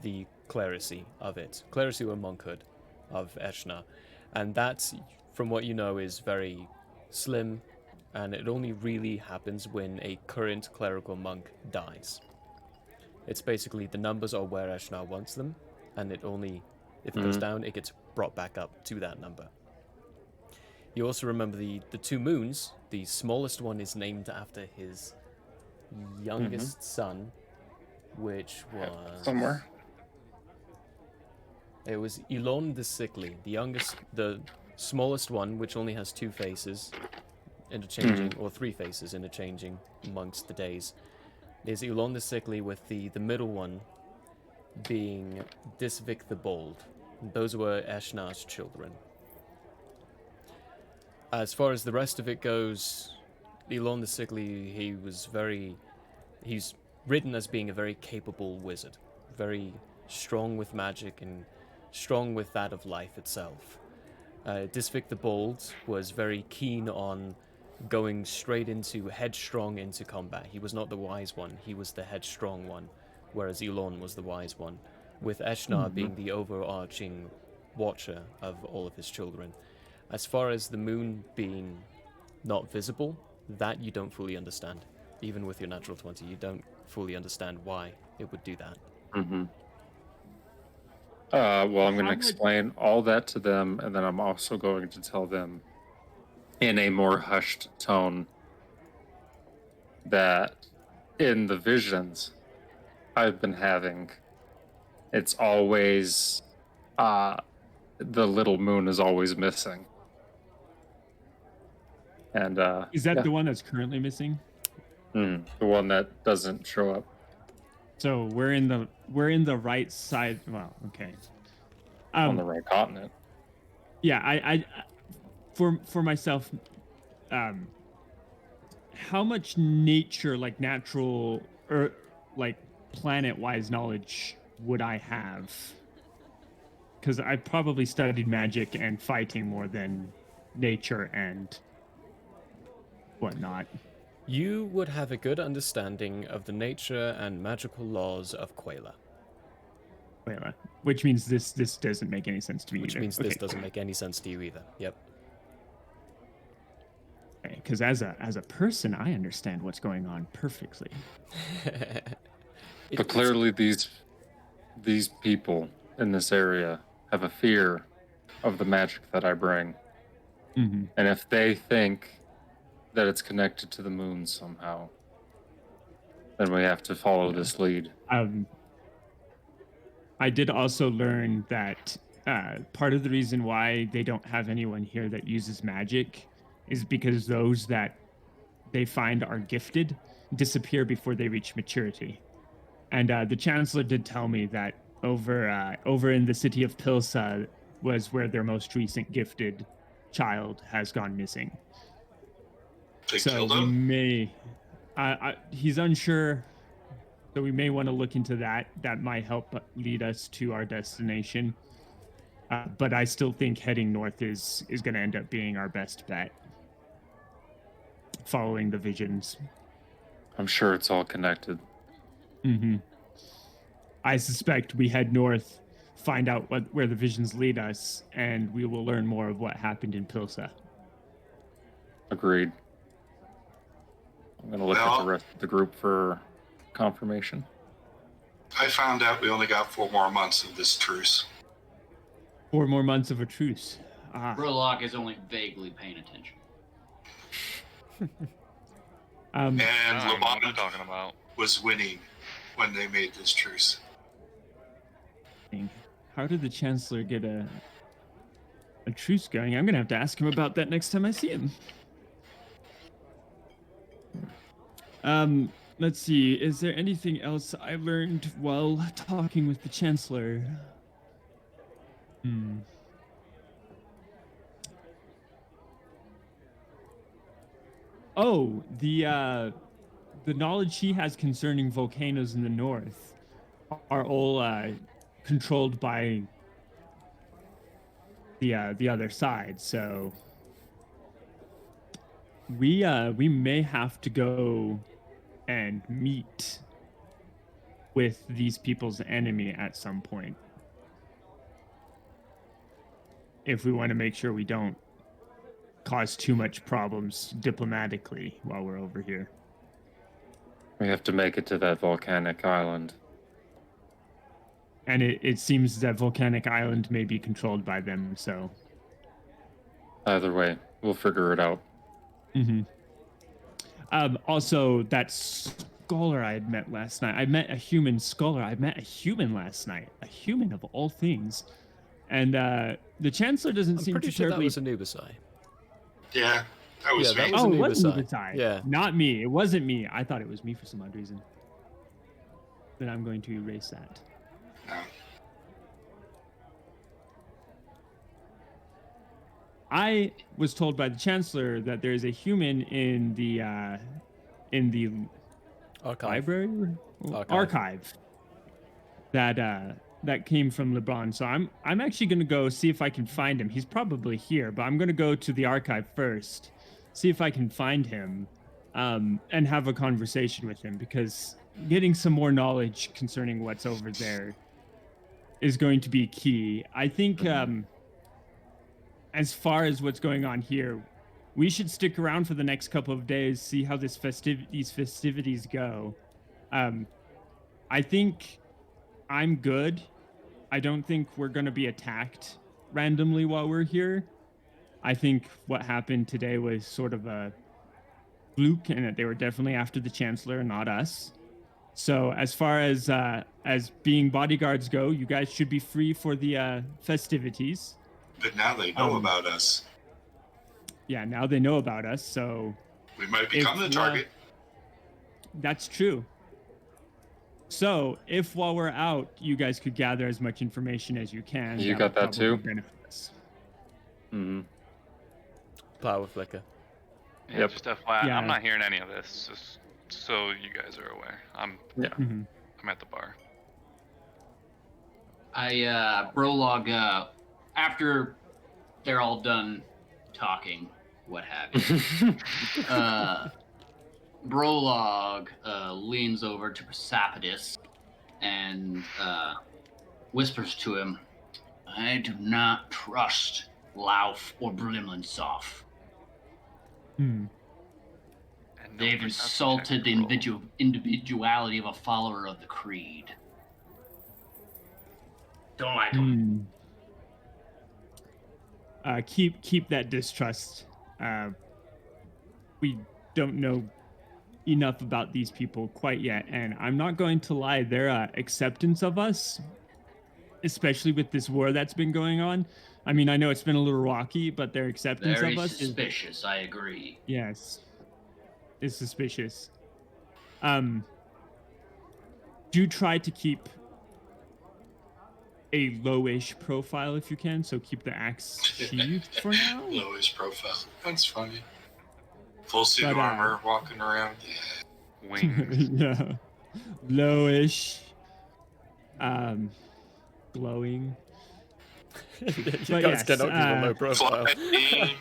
the clerisy of it. Clerisy or monkhood of Eshna. And that, from what you know, is very slim, and it only really happens when a current clerical monk dies. It's basically the numbers are where Eshna wants them, and it only, if it goes down, it gets brought back up to that number. You also remember the 2 moons. The smallest one is named after his youngest son, which was... Somewhere. It was Elon the Sickly, the smallest one, which only has 2 faces, interchanging, or 3 faces interchanging amongst the days, is Elon the Sickly, with the middle one being Disvik the Bold. Those were Eshna's children. As far as the rest of it goes, Elon the Sickly, he's written as being a very capable wizard, very strong with magic and strong with that of life itself. Disvik the Bold was very keen on going straight headstrong into combat. He was not the wise one, he was the headstrong one, whereas Elon was the wise one, with Eshna being the overarching watcher of all of his children. As far as the moon being not visible, that you don't fully understand. even with your natural 20, you don't fully understand why it would do that. Mm-hmm. Well, I'm going to How much- explain all that to them, and then I'm also going to tell them in a more hushed tone that in the visions I've been having, it's always the little moon is always missing. And Is that yeah. the one that's currently missing? The one that doesn't show up. So we're in the right side. Well, okay. On the right continent. Yeah, I for myself, how much nature, like natural or like planet-wise knowledge would I have? Because I probably studied magic and fighting more than nature and whatnot. You would have a good understanding of the nature and magical laws of Quayla. Which means this doesn't make any sense to me Which either. means this doesn't make any sense to you either. Yep. Because as a person, I understand what's going on perfectly. But clearly these people in this area have a fear of the magic that I bring. Mm-hmm. And if they think that it's connected to the moon somehow, then we have to follow this lead. I did also learn that part of the reason why they don't have anyone here that uses magic is because those that they find are gifted disappear before they reach maturity. And the Chancellor did tell me that over in the city of Pilsa was where their most recent gifted child has gone missing. They So killed we him? may, he's unsure, so we may want to look into that. That might help lead us to our destination. But I still think heading north is going to end up being our best bet. Following the visions. I'm sure it's all connected. Mm-hmm. I suspect we head north, find out where the visions lead us, and we will learn more of what happened in Pilsa. Agreed. I'm going to look at the rest of the group for confirmation. I found out we only got 4 more months of this truce. 4 more months of a truce. Burlock is only vaguely paying attention. And I don't know what Lamont you're talking about. was winning when they made this truce. How did the Chancellor get a truce going? I'm going to have to ask him about that next time I see him. Let's see. Is there anything else I learned while talking with the Chancellor? Oh, the knowledge he has concerning volcanoes in the north are all controlled by the other side. So we may have to go and meet with these people's enemy at some point if we want to make sure we don't cause too much problems diplomatically while we're over here. We have to make it to that volcanic island. And it seems that volcanic island may be controlled by them, so... Either way, we'll figure it out. Mm-hmm. Also, that scholar I had met last night. I met a human scholar. I met a human last night. A human of all things. And the Chancellor doesn't seem pretty to sure terribly... that was Anubisai. Yeah, that was Yeah, me. that was Oh, it was Anubisai. Anubisai. Yeah. Not me. It wasn't me. I thought it was me for some odd reason. Then I'm going to erase that. No. I was told by the Chancellor that there is a human in the Archive. library archive that came from LeBron. So I'm actually going to go see if I can find him. He's probably here, but I'm going to go to the archive first, see if I can find him, and have a conversation with him, because getting some more knowledge concerning what's over there is going to be key. I think as far as what's going on here, we should stick around for the next couple of days, see how these festivities go. I think I'm good. I don't think we're going to be attacked randomly while we're here. I think what happened today was sort of a fluke, and that they were definitely after the Chancellor, not us. So as far as being bodyguards go, you guys should be free for the festivities. But now they know about us. Yeah, now they know about us, so We might become the target. That's true. So if while we're out, you guys could gather as much information as you can. You got that too? Benefit us. Mm-hmm. Power flicker. Yeah, Yep. just FYI, Yeah. I'm not hearing any of this, just so you guys are aware. I'm at the bar. Brolog, after they're all done talking, what have you, Brolog leans over to Persepolis and whispers to him, I do not trust Lauf or Brimlinsoff. Hmm. And no They've perception insulted the check roll. individuality of a follower of the creed. Don't like them. Keep that distrust. We don't know enough about these people quite yet, and I'm not going to lie, their acceptance of us, especially with this war that's been going on, I mean, I know it's been a little rocky, but their acceptance Very of us suspicious, I agree. is suspicious. Do try to keep a lowish profile if you can, so keep the axe sheathed for now. Lowish profile. That's funny. Full suit But, armor, walking around. Wings. Yeah. Lowish. Glowing. You But guys yes, cannot keep a low profile. Flying,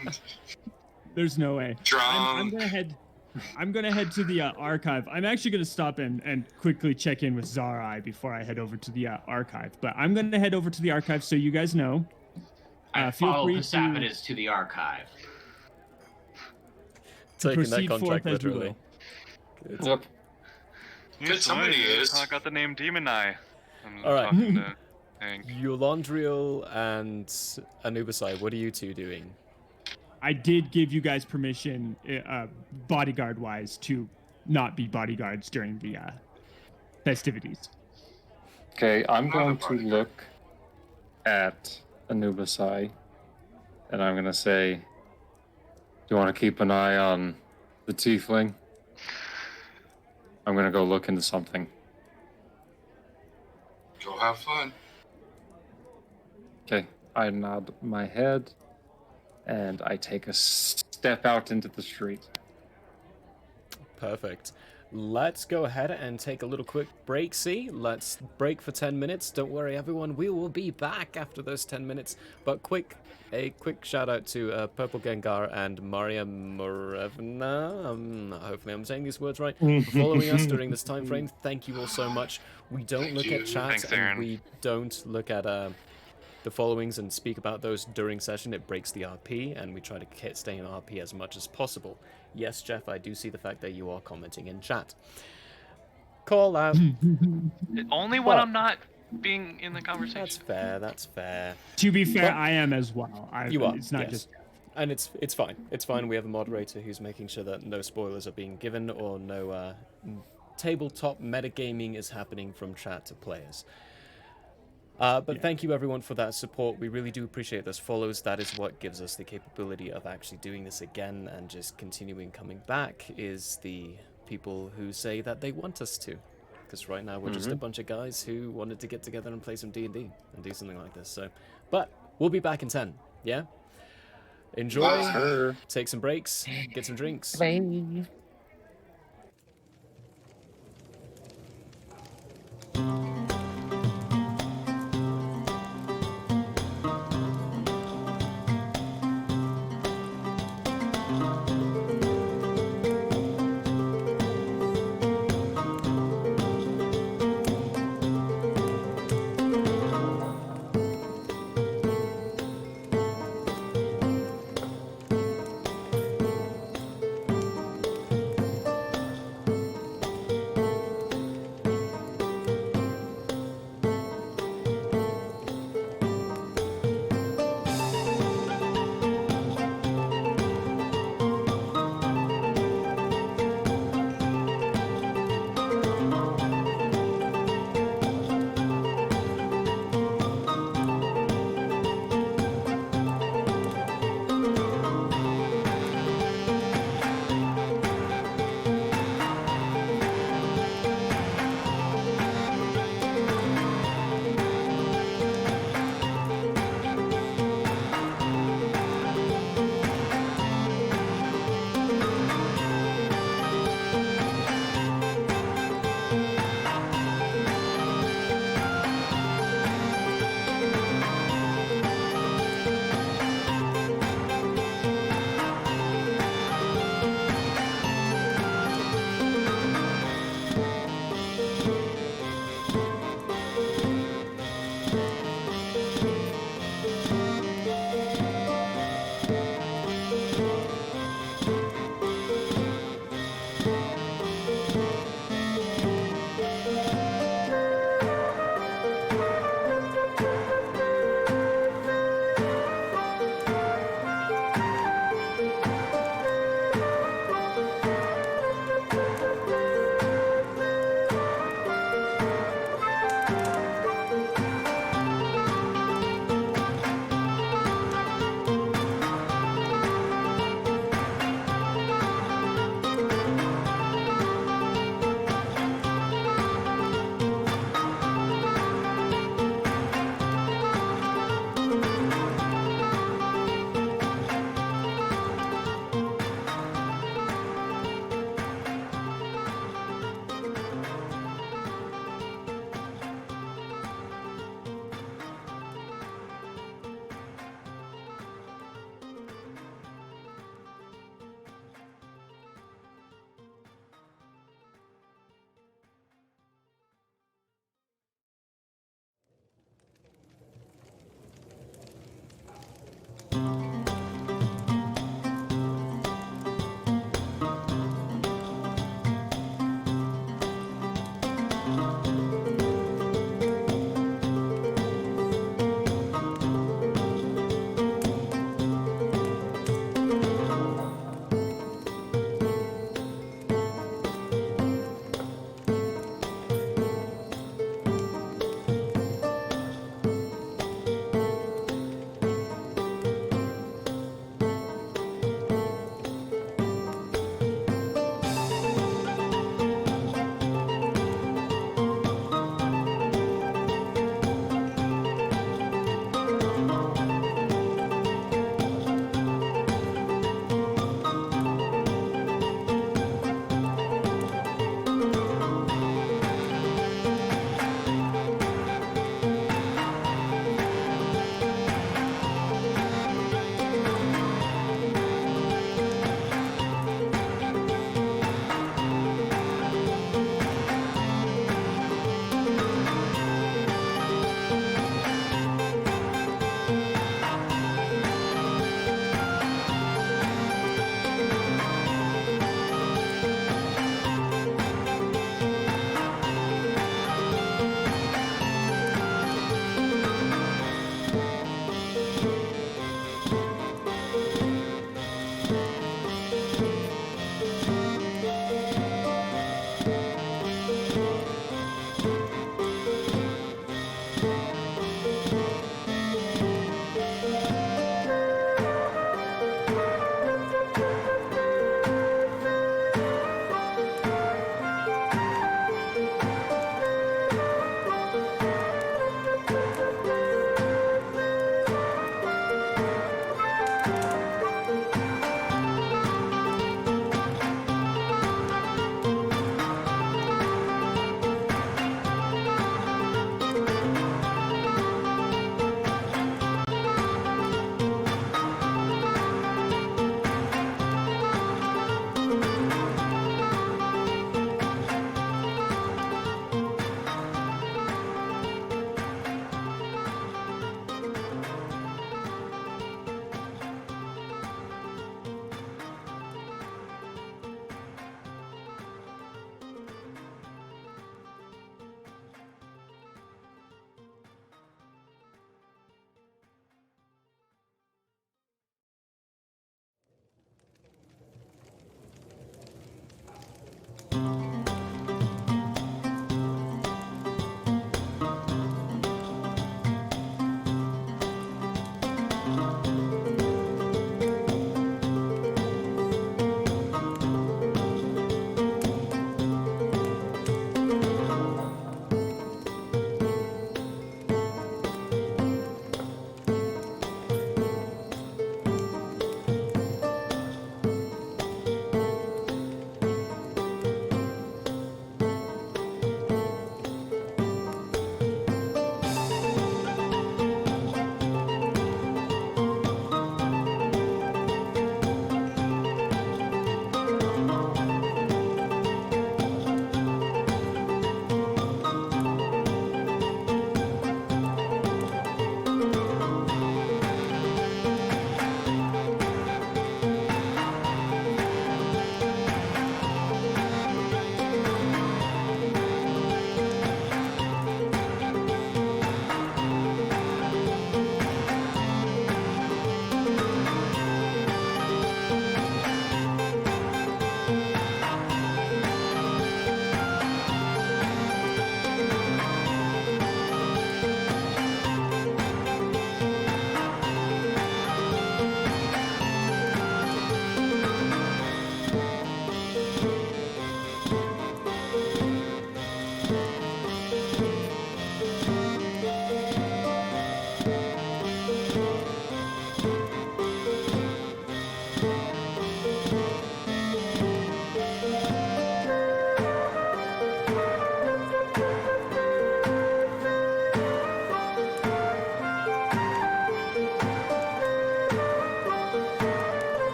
There's no way. I'm drunk. gonna head to the archive. I'm actually gonna stop and quickly check in with Zarai before I head over to the archive. But I'm gonna head over to the archive so you guys know. I Feel follow free Persepolis to the archive. Taking that proceed contract forth as you literally. will. Good. Yep. Good, somebody is. I got the name Demon Eye. I'm All right. talking to Hank. Eulandriel and Anubisai, what are you two doing? I did give you guys permission, bodyguard-wise, to not be bodyguards during the festivities. Okay, I'm Not a going to bodyguard. look at Anubisai, and I'm going to say, do you want to keep an eye on the tiefling? I'm going to go look into something. Go have fun. Okay, I nod my head, and I take a step out into the street. Perfect. Let's go ahead and take a little quick break, see? Let's break for 10 minutes. Don't worry, everyone. We will be back after those 10 minutes. But a quick shout out to Purple Gengar and Maria Morevna. Hopefully I'm saying these words right. For following us during this time frame. Thank you all so much. We don't Thank look you. at chat Thanks, and Aaron. we don't look at the followings and speak about those during session. It breaks the RP, and we try to stay in RP as much as possible. Yes, Jeff, I do see the fact that you are commenting in chat. Call out. Only when But- I'm not being in the conversation. That's fair. That's fair. To be fair, But- I am as well. You are. It's not yes. just. And it's fine. It's fine. We have a moderator who's making sure that no spoilers are being given or no tabletop metagaming is happening from chat to players. But thank you everyone for that support. We really do appreciate those follows. That is what gives us the capability of actually doing this again and just continuing coming back, is the people who say that they want us to. Because right now we're just a bunch of guys who wanted to get together and play some D&D and do something like this. So, but we'll be back in 10, yeah? Enjoy, Sure. take some breaks, get some drinks.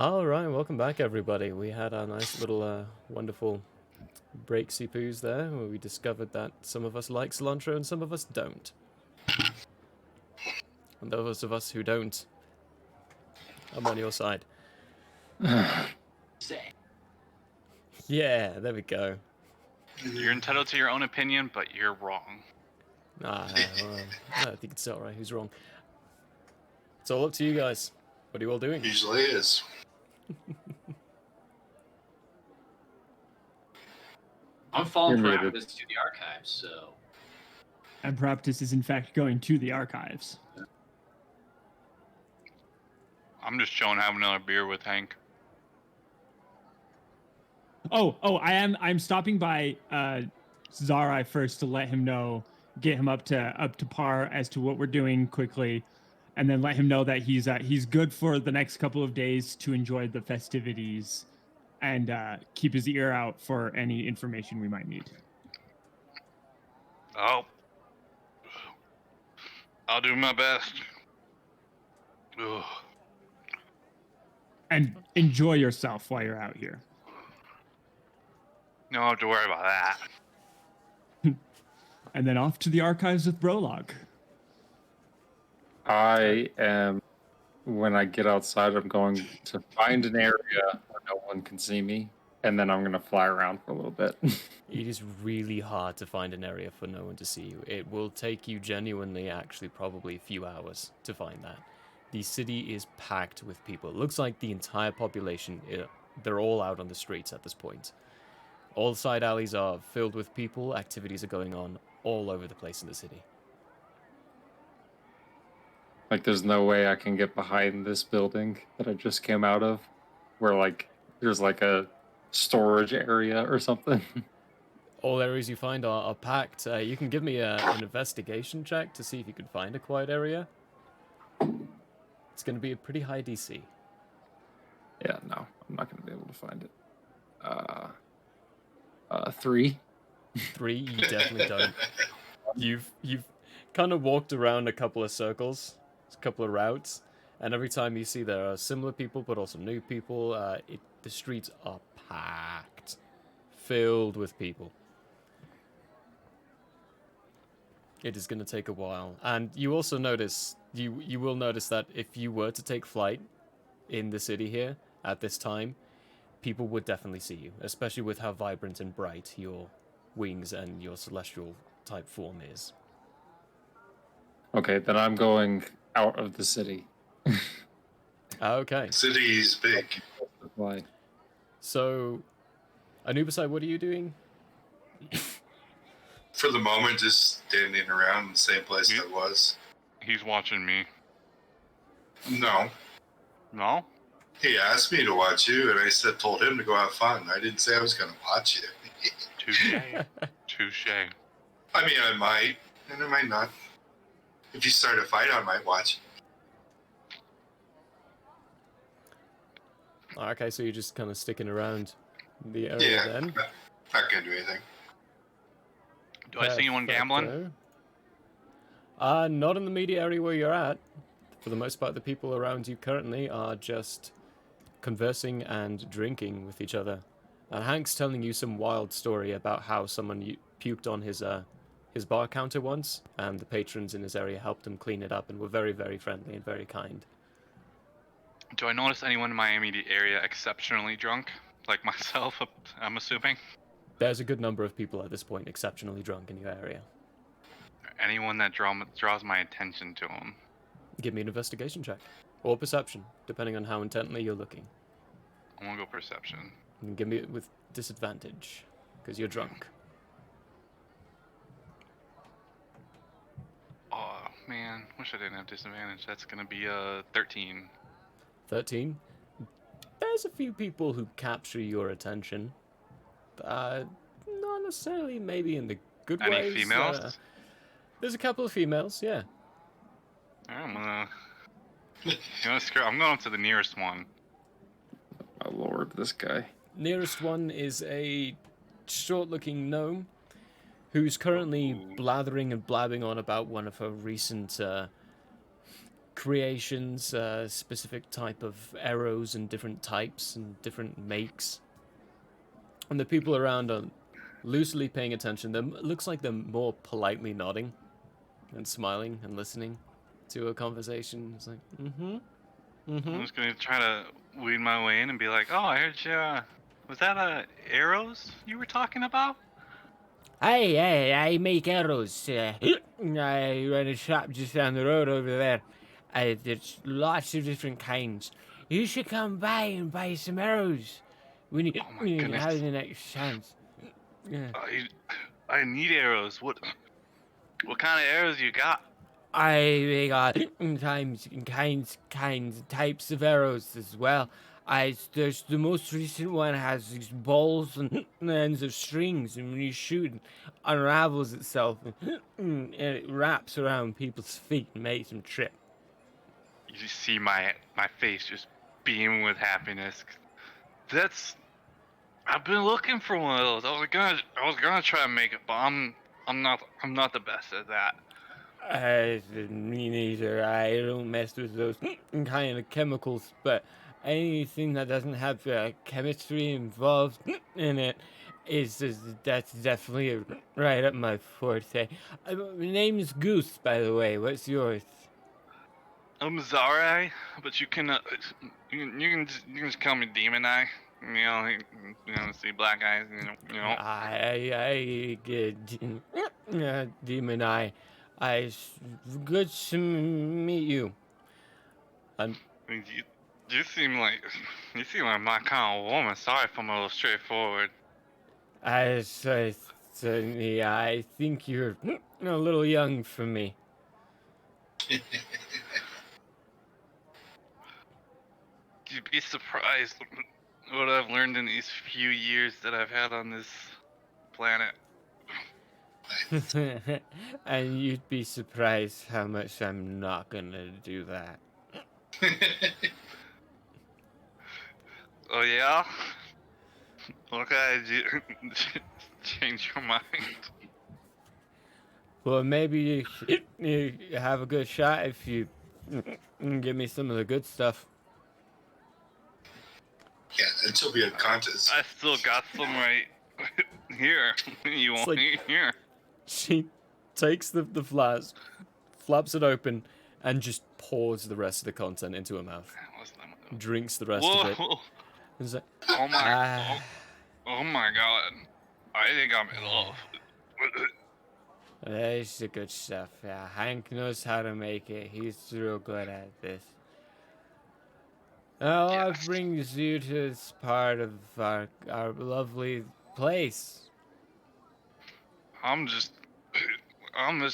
All right, welcome back, everybody. We had our nice little wonderful breaksy poos there, where we discovered that some of us like cilantro and some of us don't. And those of us who don't, I'm on your side. Say. Yeah, there we go. You're entitled to your own opinion, but you're wrong. Well, I think it's alright. Who's wrong? It's all up to you guys. What are you all doing? Usually is. I'm following You're muted. parameters to the archives, so. And Proptus is in fact going to the archives. I'm just chilling, having another beer with Hank. I'm stopping by Zarai first to let him know, get him up to par as to what we're doing quickly, and then let him know that he's good for the next couple of days to enjoy the festivities, and keep his ear out for any information we might need. Oh. I'll do my best. Ugh. And enjoy yourself while you're out here. No, I don't have to worry about that. And then off to the archives with Brolog. When I get outside, I'm going to find an area where no one can see me, and then I'm going to fly around for a little bit. It is really hard to find an area for no one to see you. It will take you genuinely, actually, probably a few hours to find that. The city is packed with people. It looks like the entire population, they're all out on the streets at this point. All side alleys are filled with people. Activities are going on all over the place in the city. Like, there's no way I can get behind this building that I just came out of, where, like, there's, like, a storage area or something. All areas you find are packed. You can give me an investigation check to see if you can find a quiet area. It's going to be a pretty high DC. Yeah, no, I'm not going to be able to find it. 3. 3, you definitely don't. You've kind of walked around a couple of circles, a couple of routes, and every time you see there are similar people, but also new people. The streets are packed, filled with people. It is going to take a while, and you also notice you will notice that if you were to take flight in the city here at this time, people would definitely see you, especially with how vibrant and bright your wings and your celestial type form is. Okay, then I'm going out of the city. Okay. City's big. Why? So, Anubisai, what are you doing? For the moment, just standing around in the same place Yeah. I was. He's watching me. No. No? He asked me to watch you, and I told him to go have fun. I didn't say I was going to watch you. Touche. Touche. I mean, I might, and I might not. If you start a fight, I might watch. Okay, so you're just kind of sticking around the area Yeah, then? not going to do anything. Do I see anyone gambling? Not in the media area where you're at. For the most part, the people around you currently are just conversing and drinking with each other. And Hank's telling you some wild story about how someone puked on his bar counter once, and the patrons in his area helped him clean it up and were very, very friendly and very kind. Do I notice anyone in my immediate area exceptionally drunk? Like myself, I'm assuming? There's a good number of people at this point exceptionally drunk in your area. Anyone that draws my attention to them? Give me an investigation check. Or perception, depending on how intently you're looking. I'm gonna go perception. And give me it with disadvantage, because you're drunk. Oh, man. Wish I didn't have disadvantage. That's gonna be 13. 13. There's a few people who capture your attention. Not necessarily maybe in the good Any ways. females? There's a couple of females, yeah. I'm gonna... I'm going up to the nearest one. Oh, Lord, this guy. Nearest one is a short-looking gnome who's currently blathering and blabbing on about one of her recent creations, specific type of arrows and different types and different makes. And the people around are loosely paying attention. It looks like they're more politely nodding and smiling and listening to a conversation. It's like, I'm just gonna try to weed my way in and be like, "Oh, I heard you. Was that arrows you were talking about?" I make arrows. I run a shop just down the road over there. There's lots of different kinds. You should come by and buy some arrows when you, Oh my when you goodness. have the next chance. Yeah. I need arrows. What kind of arrows you got? I got types of arrows as well. There's the most recent one has these balls and ends of strings, and when you shoot, it unravels itself and it wraps around people's feet and makes them trip. You just see my face just beam with happiness. I've been looking for one of those. I was gonna try to make it, but I'm not the best at that. Me neither. I don't mess with those kind of chemicals, but anything that doesn't have chemistry involved in it that's definitely right up my forte. My name's Goose, by the way. What's yours? I'm Zarai, but you can just call me Demon Eye. See black eyes. I get Demon Eye. Good to meet you. You seem like my kind of woman. Sorry if I'm a little straightforward. I think you're a little young for me. You'd be surprised what I've learned in these few years that I've had on this planet. And you'd be surprised how much I'm not gonna do that. Oh yeah? Okay, change your mind. Well, maybe you have a good shot if you give me some of the good stuff. Yeah, until we have contest. I still got some right here. You want like- here? She takes the flask, flaps it open, and just pours the rest of the content into her mouth. Drinks the rest of it. Whoa! It's like, Oh my! Oh my God! I think I'm in love. That's the good stuff. Yeah, Hank knows how to make it. He's real good at this. What Yes. brings you to this part of our lovely place? I'm just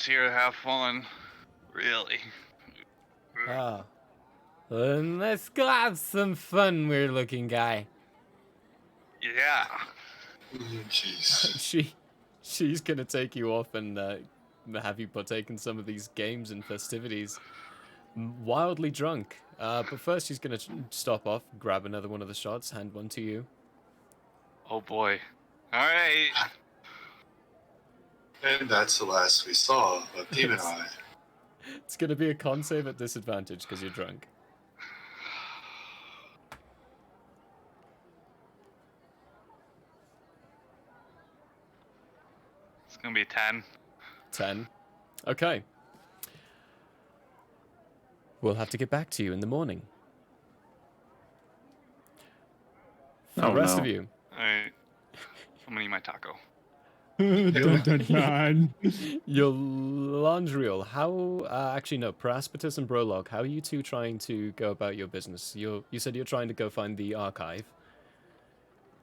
here to have fun, really. Oh. Then let's go have some fun, weird looking guy. Yeah. Jeez. she's gonna take you off and have you partake in some of these games and festivities, wildly drunk. But first, she's gonna stop off, grab another one of the shots, hand one to you. Oh boy. All right. And that's the last we saw of Demon Eye. It's gonna be a con save at disadvantage because you're drunk. It's gonna be 10. 10. Okay. We'll have to get back to you in the morning. For the rest of you, All right. I'm gonna eat my taco. Dun, dun, dun. Landriel, how... actually, no, Paraspatus and Brolog, how are you two trying to go about your business? You said you're trying to go find the archive.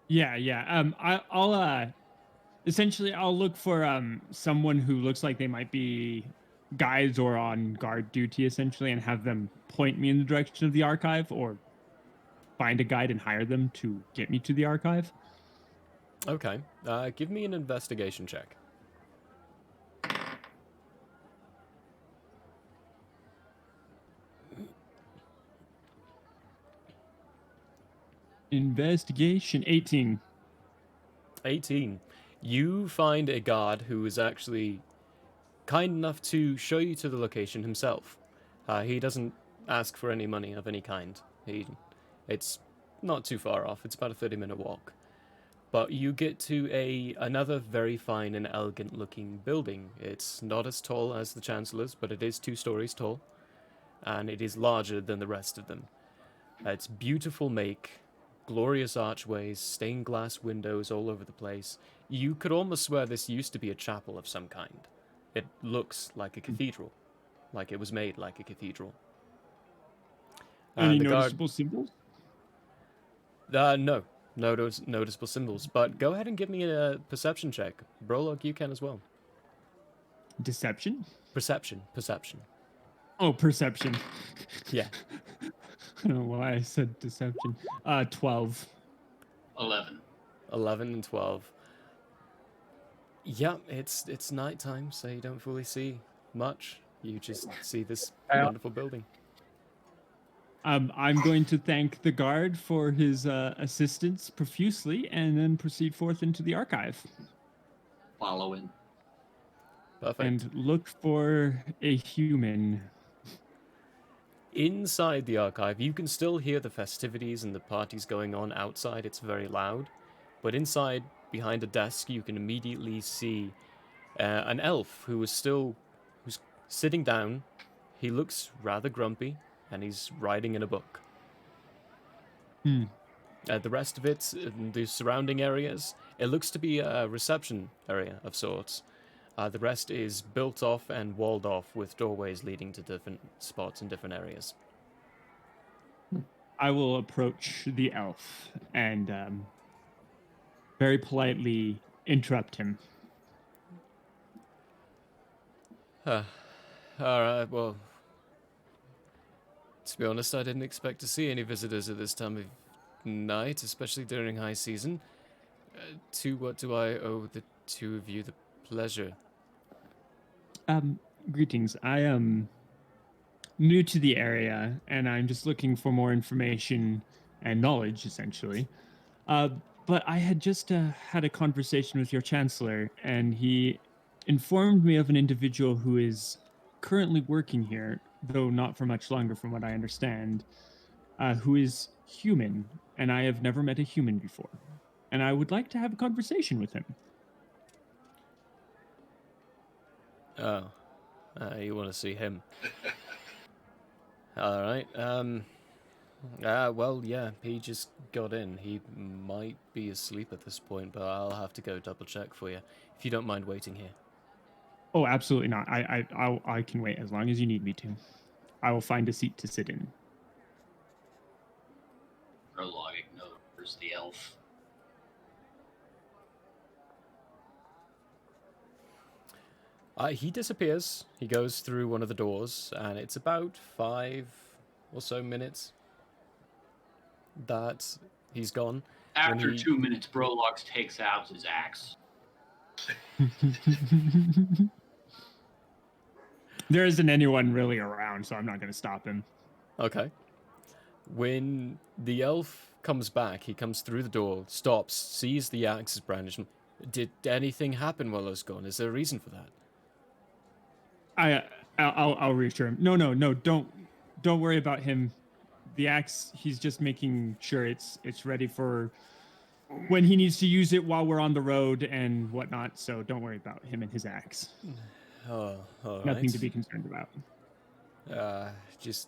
Yeah. I'll essentially I'll look for someone who looks like they might be guides or on guard duty essentially, and have them point me in the direction of the archive, or find a guide and hire them to get me to the archive. Okay. Give me an investigation check. Investigation 18. 18. You find a guard who is actually kind enough to show you to the location himself. He doesn't ask for any money of any kind. It's not too far off. It's about a 30-minute walk. But you get to another very fine and elegant looking building. It's not as tall as the Chancellor's, but it is 2 stories tall, and it is larger than the rest of them. It's beautiful make, glorious archways, stained glass windows all over the place. You could almost swear this used to be a chapel of some kind. It looks like a cathedral, like it was made like a cathedral. Any The noticeable symbols? No noticeable symbols. But go ahead and give me a perception check. Brolog, you can as well. Deception? Perception. Oh, perception. Yeah. I don't know why I said deception. 12. 11. 11 and 12. Yeah, it's nighttime, so you don't fully see much. You just see this wonderful building. I'm going to thank the guard for his assistance profusely and then proceed forth into the archive. Following. Perfect. And look for a human. Inside the archive, you can still hear the festivities and the parties going on outside. It's very loud. But inside, behind a desk, you can immediately see an elf who's sitting down. He looks rather grumpy, and he's writing in a book. The rest of it, the surrounding areas, it looks to be a reception area of sorts. The rest is built off and walled off with doorways leading to different spots in different areas. I will approach the elf and very politely interrupt him. Alright, well, to be honest, I didn't expect to see any visitors at this time of night, especially during high season. To what do I owe the two of you the pleasure? Greetings. I am new to the area, and I'm just looking for more information and knowledge, essentially. But I had just had a conversation with your chancellor, and he informed me of an individual who is currently working here, though not for much longer, from what I understand, who is human, and I have never met a human before. And I would like to have a conversation with him. Oh, you want to see him? Alright, well, yeah, he just got in. He might be asleep at this point, but I'll have to go double check for you, if you don't mind waiting here. Oh, absolutely not. I can wait as long as you need me to. I will find a seat to sit in. Prologue ignores the elf. He disappears. He goes through one of the doors, and it's about 5 or so minutes that he's gone. After 2 minutes, Brolox takes out his axe. There isn't anyone really around, so I'm not going to stop him. Okay. When the elf comes back, he comes through the door, stops, sees the axe is brandished. Did anything happen while I was gone? Is there a reason for that? I'll reassure him. No, don't worry about him. The axe, he's just making sure it's ready for when he needs to use it while we're on the road and whatnot. So don't worry about him and his axe. Oh, all right. Nothing to be concerned about. Just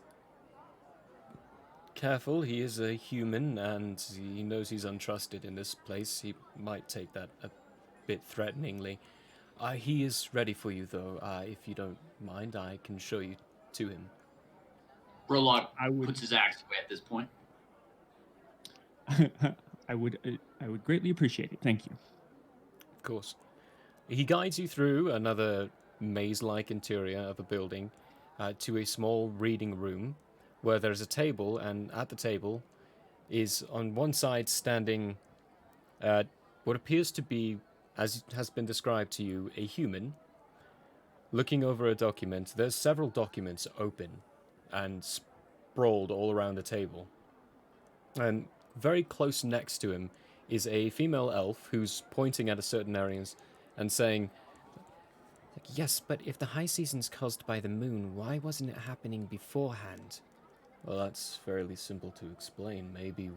careful. He is a human, and he knows he's untrusted in this place. He might take that a bit threateningly. He is ready for you, though. If you don't mind, I can show you to him. Brolock puts his axe away at this point. I would greatly appreciate it. Thank you. Of course. He guides you through another maze-like interior of a building to a small reading room where there's a table, and at the table is on one side standing what appears to be, as has been described to you, a human looking over a document. There's several documents open and sprawled all around the table. And very close next to him is a female elf who's pointing at a certain areas and saying, Yes, but if the high season's caused by the moon, why wasn't it happening beforehand? Well, that's fairly simple to explain. Maybe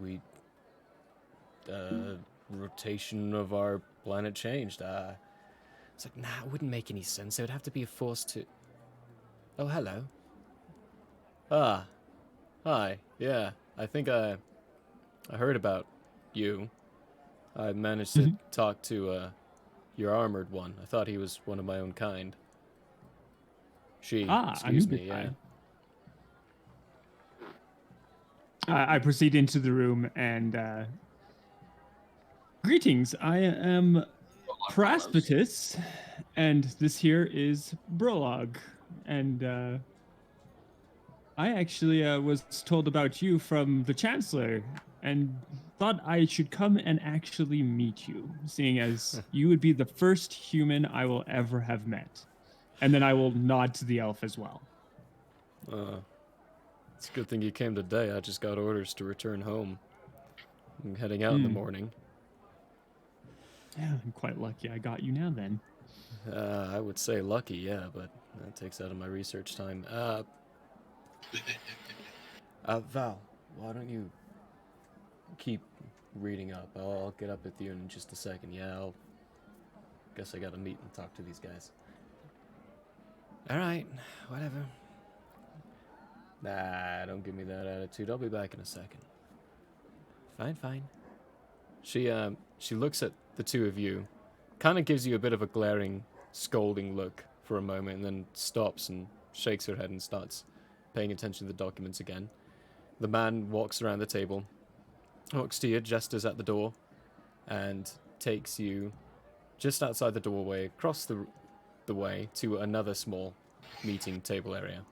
rotation of our planet changed. It's like, nah, it wouldn't make any sense. It would have to be a force to... Oh, hello. Ah, hi. Yeah, I think I heard about you. I managed to talk to your armored one. I thought he was one of my own kind. Excuse me, yeah. I proceed into the room and greetings. I am Praspetus, and this here is Brolog. And I actually was told about you from the Chancellor and thought I should come and actually meet you, seeing as you would be the first human I will ever have met. And then I will nod to the elf as well. It's a good thing you came today. I just got orders to return home. I'm heading out in the morning. Yeah, I'm quite lucky I got you now then. I would say lucky, yeah, but that takes out of my research time. Val, why don't you keep reading up? I'll get up with you in just a second. Yeah, guess I gotta meet and talk to these guys. Alright, whatever. Nah, don't give me that attitude. I'll be back in a second. Fine. She looks at the two of you, kind of gives you a bit of a glaring, scolding look for a moment, and then stops and shakes her head and starts paying attention to the documents again. The man walks around the table, walks to you, gestures at the door, and takes you just outside the doorway, across the way to another small meeting table area.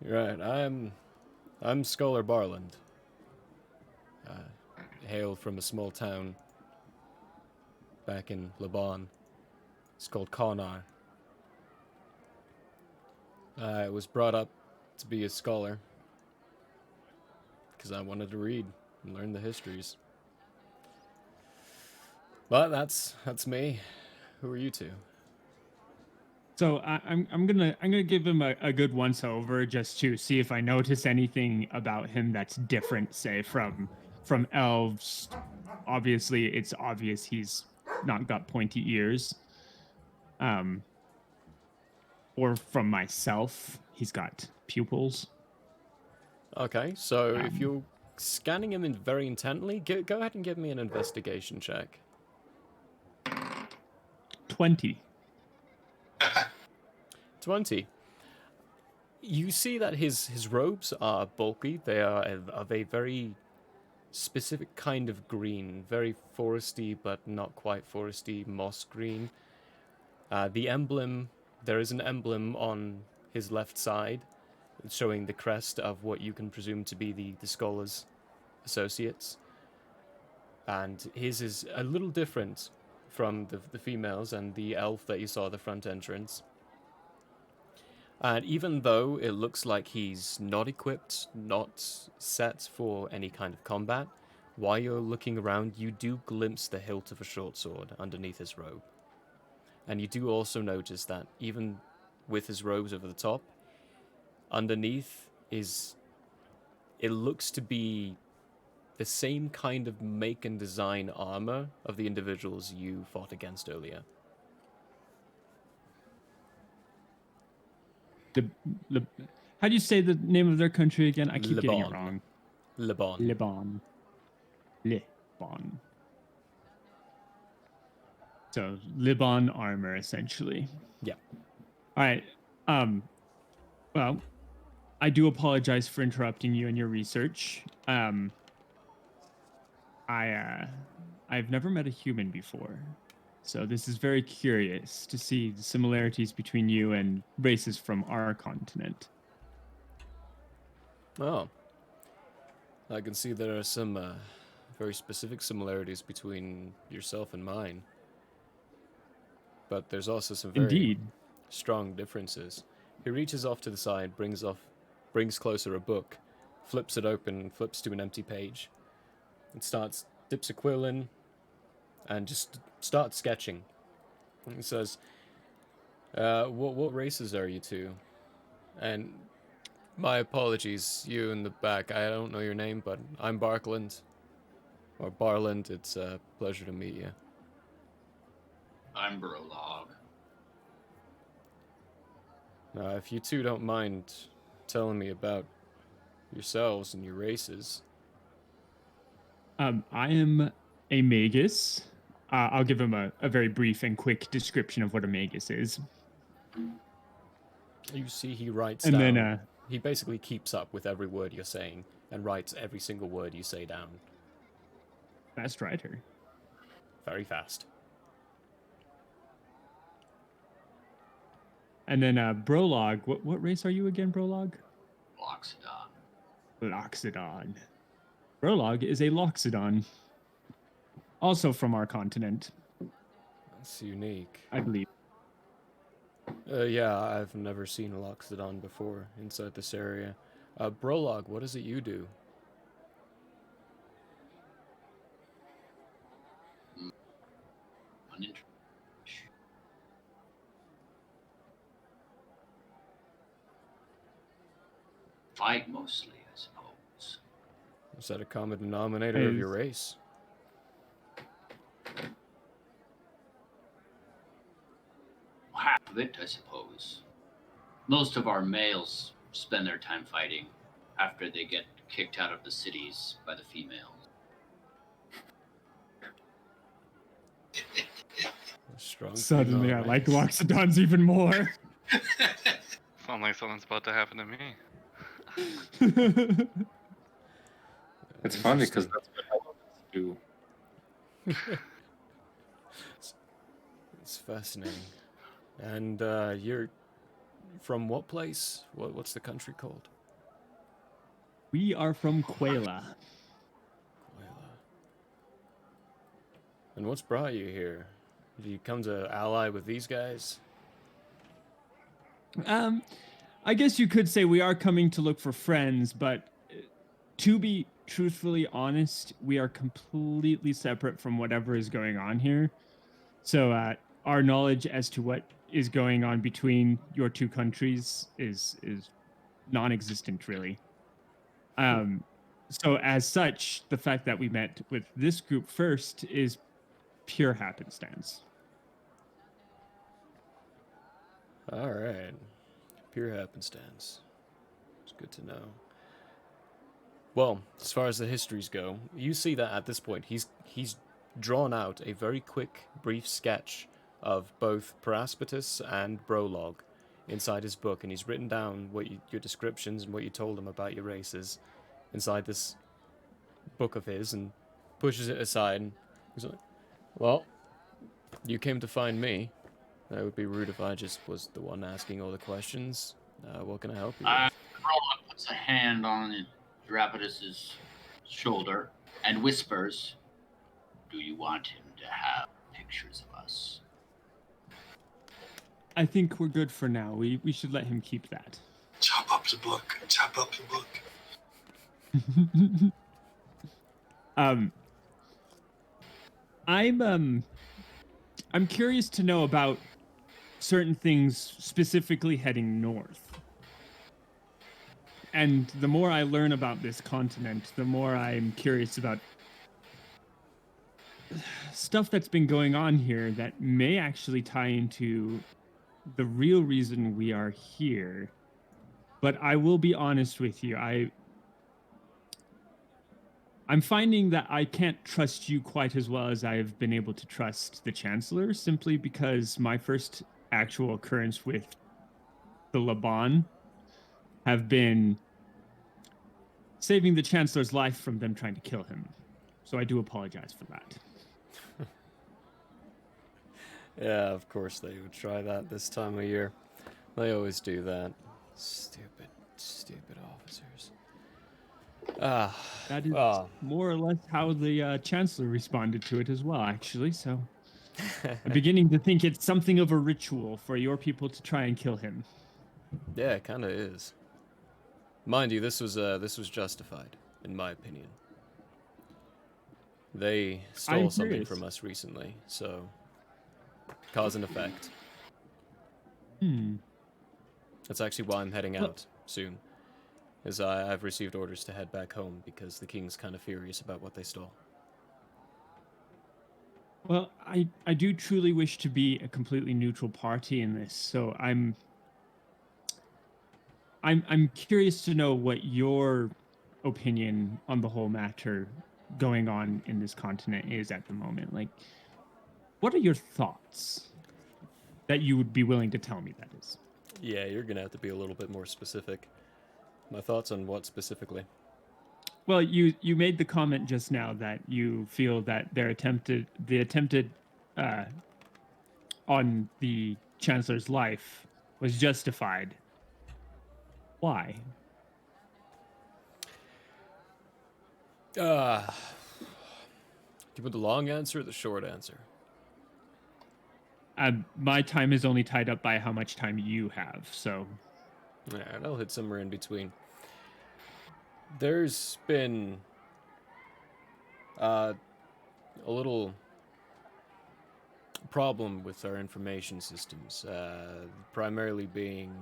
Right, I'm Scholar Barland. Hail from a small town back in Lebanon. It's called Karnar. I was brought up to be a scholar because I wanted to read and learn the histories. But that's me. Who are you two? So I'm gonna give him a good once over just to see if I notice anything about him that's different, say from elves. Obviously, it's obvious he's not got pointy ears. Or from myself, he's got pupils. Okay, so if you're scanning him in very intently, go ahead and give me an investigation check. 20. 20. You see that his robes are bulky. They are of a very specific kind of green, very foresty but not quite foresty, moss green. The emblem, there is an emblem on his left side showing the crest of what you can presume to be the scholar's associates. And his is a little different from the females and the elf that you saw at the front entrance. And even though it looks like he's not equipped, not set for any kind of combat, while you're looking around, you do glimpse the hilt of a short sword underneath his robe. And you do also notice that even with his robes over the top, underneath it looks to be the same kind of make and design armor of the individuals you fought against earlier. How do you say the name of their country again? I keep getting it wrong. Lebanon. So Liban armor, essentially. Yeah. All right. Well, I do apologize for interrupting you in your research. I've never met a human before, so this is very curious to see the similarities between you and races from our continent. Oh. I can see there are some very specific similarities between yourself and mine. But there's also some very strong differences. He reaches off to the side, brings closer a book, flips it open, flips to an empty page, and dips a quill in, and just starts sketching. And he says, what races are you two? And My apologies, you in the back. I don't know your name, but I'm Barkland. Or Barland. It's a pleasure to meet you. I'm Brolog. If you two don't mind telling me about yourselves and your races. I am a magus. I'll give him a very brief and quick description of what a magus is. You see, he writes And down. then, he basically keeps up with every word you're saying and writes every single word you say down. fast writer. Very fast. And then Brolog. What race are you again, Brolog? Loxodon. Loxodon. Brolog is a Loxodon. Also from our continent, That's unique. I believe. Yeah, I've never seen a Loxodon before inside this area. Brolog, what is it you do? Fight mostly, I suppose. Is that a common denominator of your race? Half of it, I suppose. Most of our males spend their time fighting after they get kicked out of the cities by the females. Strong Suddenly, female I like race. Loxodons even more. Sounds like something's about to happen to me. It's funny because that's what elephants do. It's fascinating. And you're from what place? What's the country called? We are from Quela. And what's brought you here? Did you come to ally with these guys? I guess you could say we are coming to look for friends, but to be truthfully honest, we are completely separate from whatever is going on here. So our knowledge as to what is going on between your two countries is non-existent, really. So as such, the fact that we met with this group first is pure happenstance. All right. Pure happenstance. It's good to know. Well, as far as the histories go, you see that at this point he's drawn out a very quick, brief sketch of both Paraspatus and Brolog inside his book, and he's written down your descriptions and what you told him about your races inside this book of his, and pushes it aside. And he's like, "Well, you came to find me. That would be rude if I just was the one asking all the questions. What can I help you with?" Brolog puts a hand on Drapetus's shoulder and whispers, "Do you want him to have pictures of us?" I think we're good for now. We should let him keep that. Chop up the book. Chop up the book. I'm curious to know about certain things specifically heading north. And the more I learn about this continent, the more I'm curious about stuff that's been going on here that may actually tie into the real reason we are here. But I will be honest with you, I'm finding that I can't trust you quite as well as I've been able to trust the Chancellor, simply because my first actual occurrence with the Laban have been saving the Chancellor's life from them trying to kill him. So I do apologize for that. Yeah, of course they would try that this time of year. They always do that. Stupid officers. That is more or less how the Chancellor responded to it as well, actually. So I'm beginning to think it's something of a ritual for your people to try and kill him. Yeah, it kind of is. Mind you, this was justified, in my opinion. They stole something from us recently, so cause and effect. That's actually why I'm heading out soon. as I've received orders to head back home because the king's kind of furious about what they stole. Well, I do truly wish to be a completely neutral party in this, so I'm curious to know what your opinion on the whole matter going on in this continent is at the moment. Like, what are your thoughts that you would be willing to tell me, that is? Yeah, you're gonna have to be a little bit more specific. My thoughts on what specifically? Well, you made the comment just now that you feel that the attempted on the Chancellor's life was justified. Why? Do you want the long answer or the short answer? My time is only tied up by how much time you have, so. Alright, I'll hit somewhere in between. There's been a little problem with our information systems, primarily being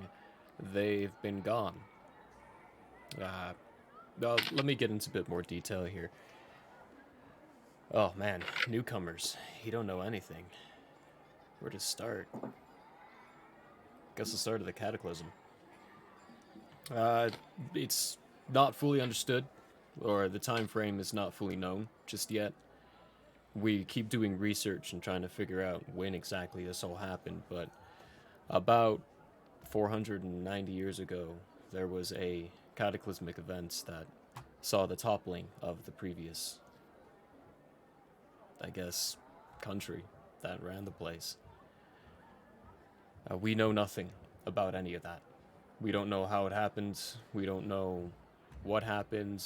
they've been gone. Let me get into a bit more detail here. Oh man, newcomers. You don't know anything. Where to start? Guess the start of the cataclysm. It's not fully understood, or the time frame is not fully known just yet. We keep doing research and trying to figure out when exactly this all happened, but about 490 years ago, there was a cataclysmic event that saw the toppling of the previous, I guess, country that ran the place. We know nothing about any of that. We don't know how it happened. We don't know what happened.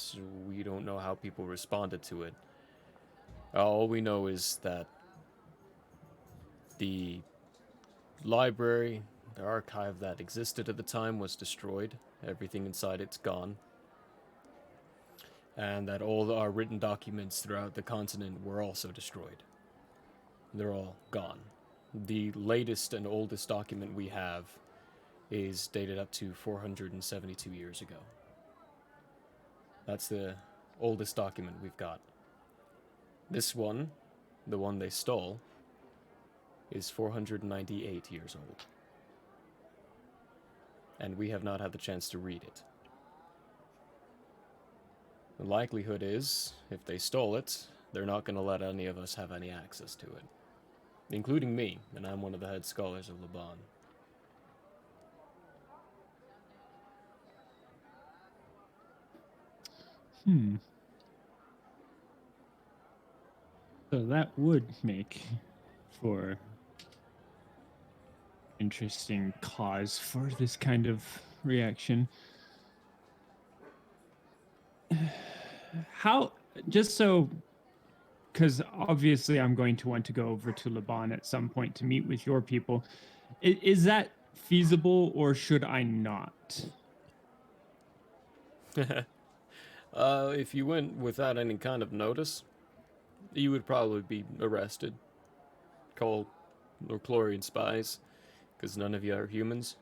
We don't know how people responded to it. All we know is that the library, the archive that existed at the time, was destroyed. Everything inside it's gone. And that all our written documents throughout the continent were also destroyed. They're all gone. The latest and oldest document we have is dated up to 472 years ago. That's the oldest document we've got. This one, the one they stole, is 498 years old. And we have not had the chance to read it. The likelihood is, if they stole it, they're not going to let any of us have any access to it. Including me, and I'm one of the head scholars of Laban. So that would make for interesting cause for this kind of reaction. How, just so, because obviously I'm going to want to go over to Laban at some point to meet with your people. Is that feasible, or should I not? If you went without any kind of notice, you would probably be arrested, called Lorchlorian spies, because none of you are humans.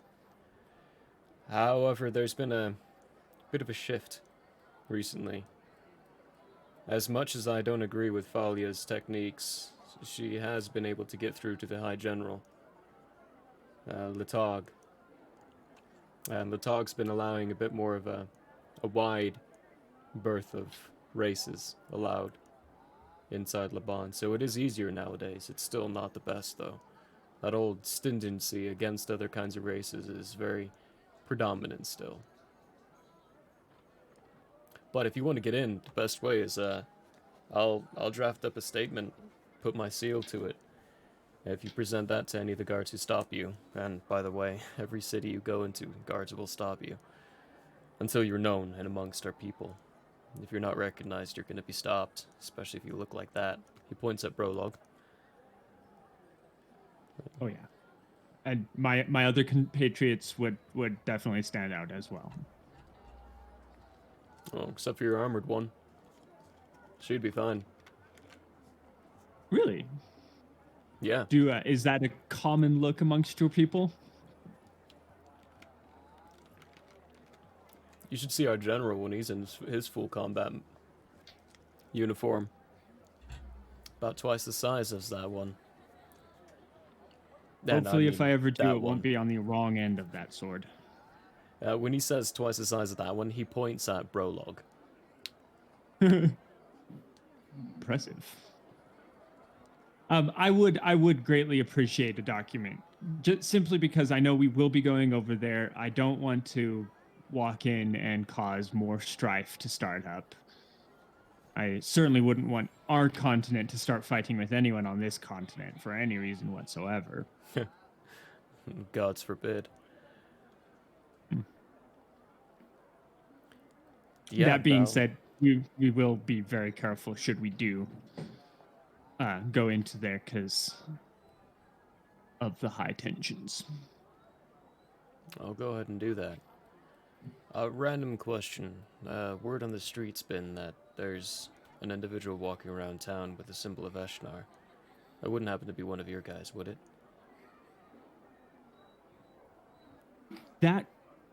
However, there's been a bit of a shift recently. As much as I don't agree with Falia's techniques, she has been able to get through to the High General, Latog. And Latog's been allowing a bit more of a wide berth of races allowed inside Laban, so it is easier nowadays. It's still not the best, though. That old stringency against other kinds of races is very predominant still. But if you want to get in, the best way is I'll draft up a statement, put my seal to it. If you present that to any of the guards who stop you, and by the way, every city you go into, guards will stop you until you're known and amongst our people. If you're not recognized, you're going to be stopped, especially if you look like that. He points at Brolog. Oh yeah, and my other compatriots would definitely stand out as well. Oh, except for your armored one. She'd be fine. Really? Yeah. Is that a common look amongst your people? You should see our general when he's in his full combat uniform. About twice the size as that one. And Hopefully, if I ever do, that it won't one. be on the wrong end of that sword. When he says twice the size of that one, he points at Brolog. Impressive. I would greatly appreciate a document, just simply because I know we will be going over there. I don't want to walk in and cause more strife to start up. I certainly wouldn't want our continent to start fighting with anyone on this continent for any reason whatsoever. Gods forbid. Yeah, that being said, we will be very careful should we do go into there because of the high tensions. I'll go ahead and do that. Random question. Word on the street's been that there's an individual walking around town with the symbol of Eshnar. That wouldn't happen to be one of your guys, would it? That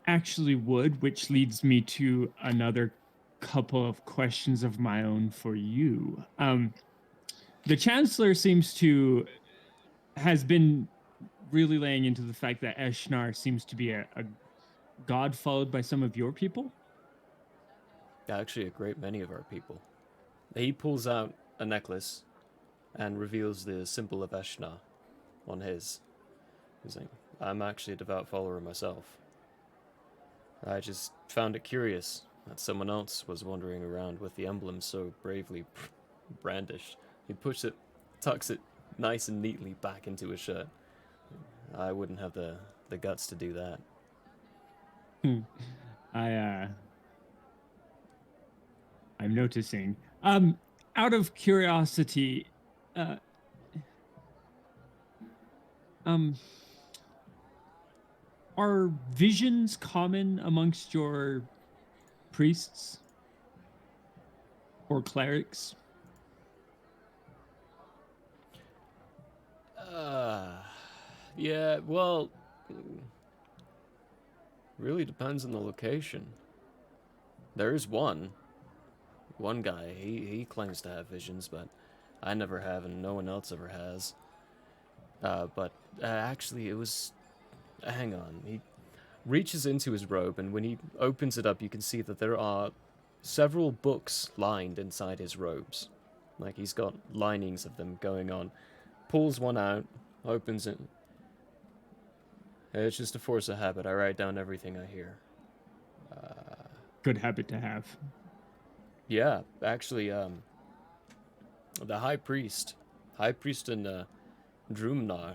actually would, which leads me to another couple of questions of my own for you. The Chancellor has been really laying into the fact that Eshnar seems to be a god followed by some of your people. Actually, a great many of our people. He pulls out a necklace and reveals the symbol of Eshnar on his. He's like, I'm actually a devout follower myself. I just found it curious that someone else was wandering around with the emblem so bravely brandished. He tucks it nice and neatly back into his shirt. I wouldn't have the guts to do that. I'm noticing. Out of curiosity, are visions common amongst your priests or clerics? Yeah, well, really depends on the location. There is one guy, he claims to have visions, but I never have and no one else ever has. But actually it was, hang on, he reaches into his robe and when he opens it up you can see that there are several books lined inside his robes. Like he's got linings of them going on. Pulls one out, opens it. It's just a force of habit. I write down everything I hear. Good habit to have. Yeah, actually, the High Priest in Drumnar,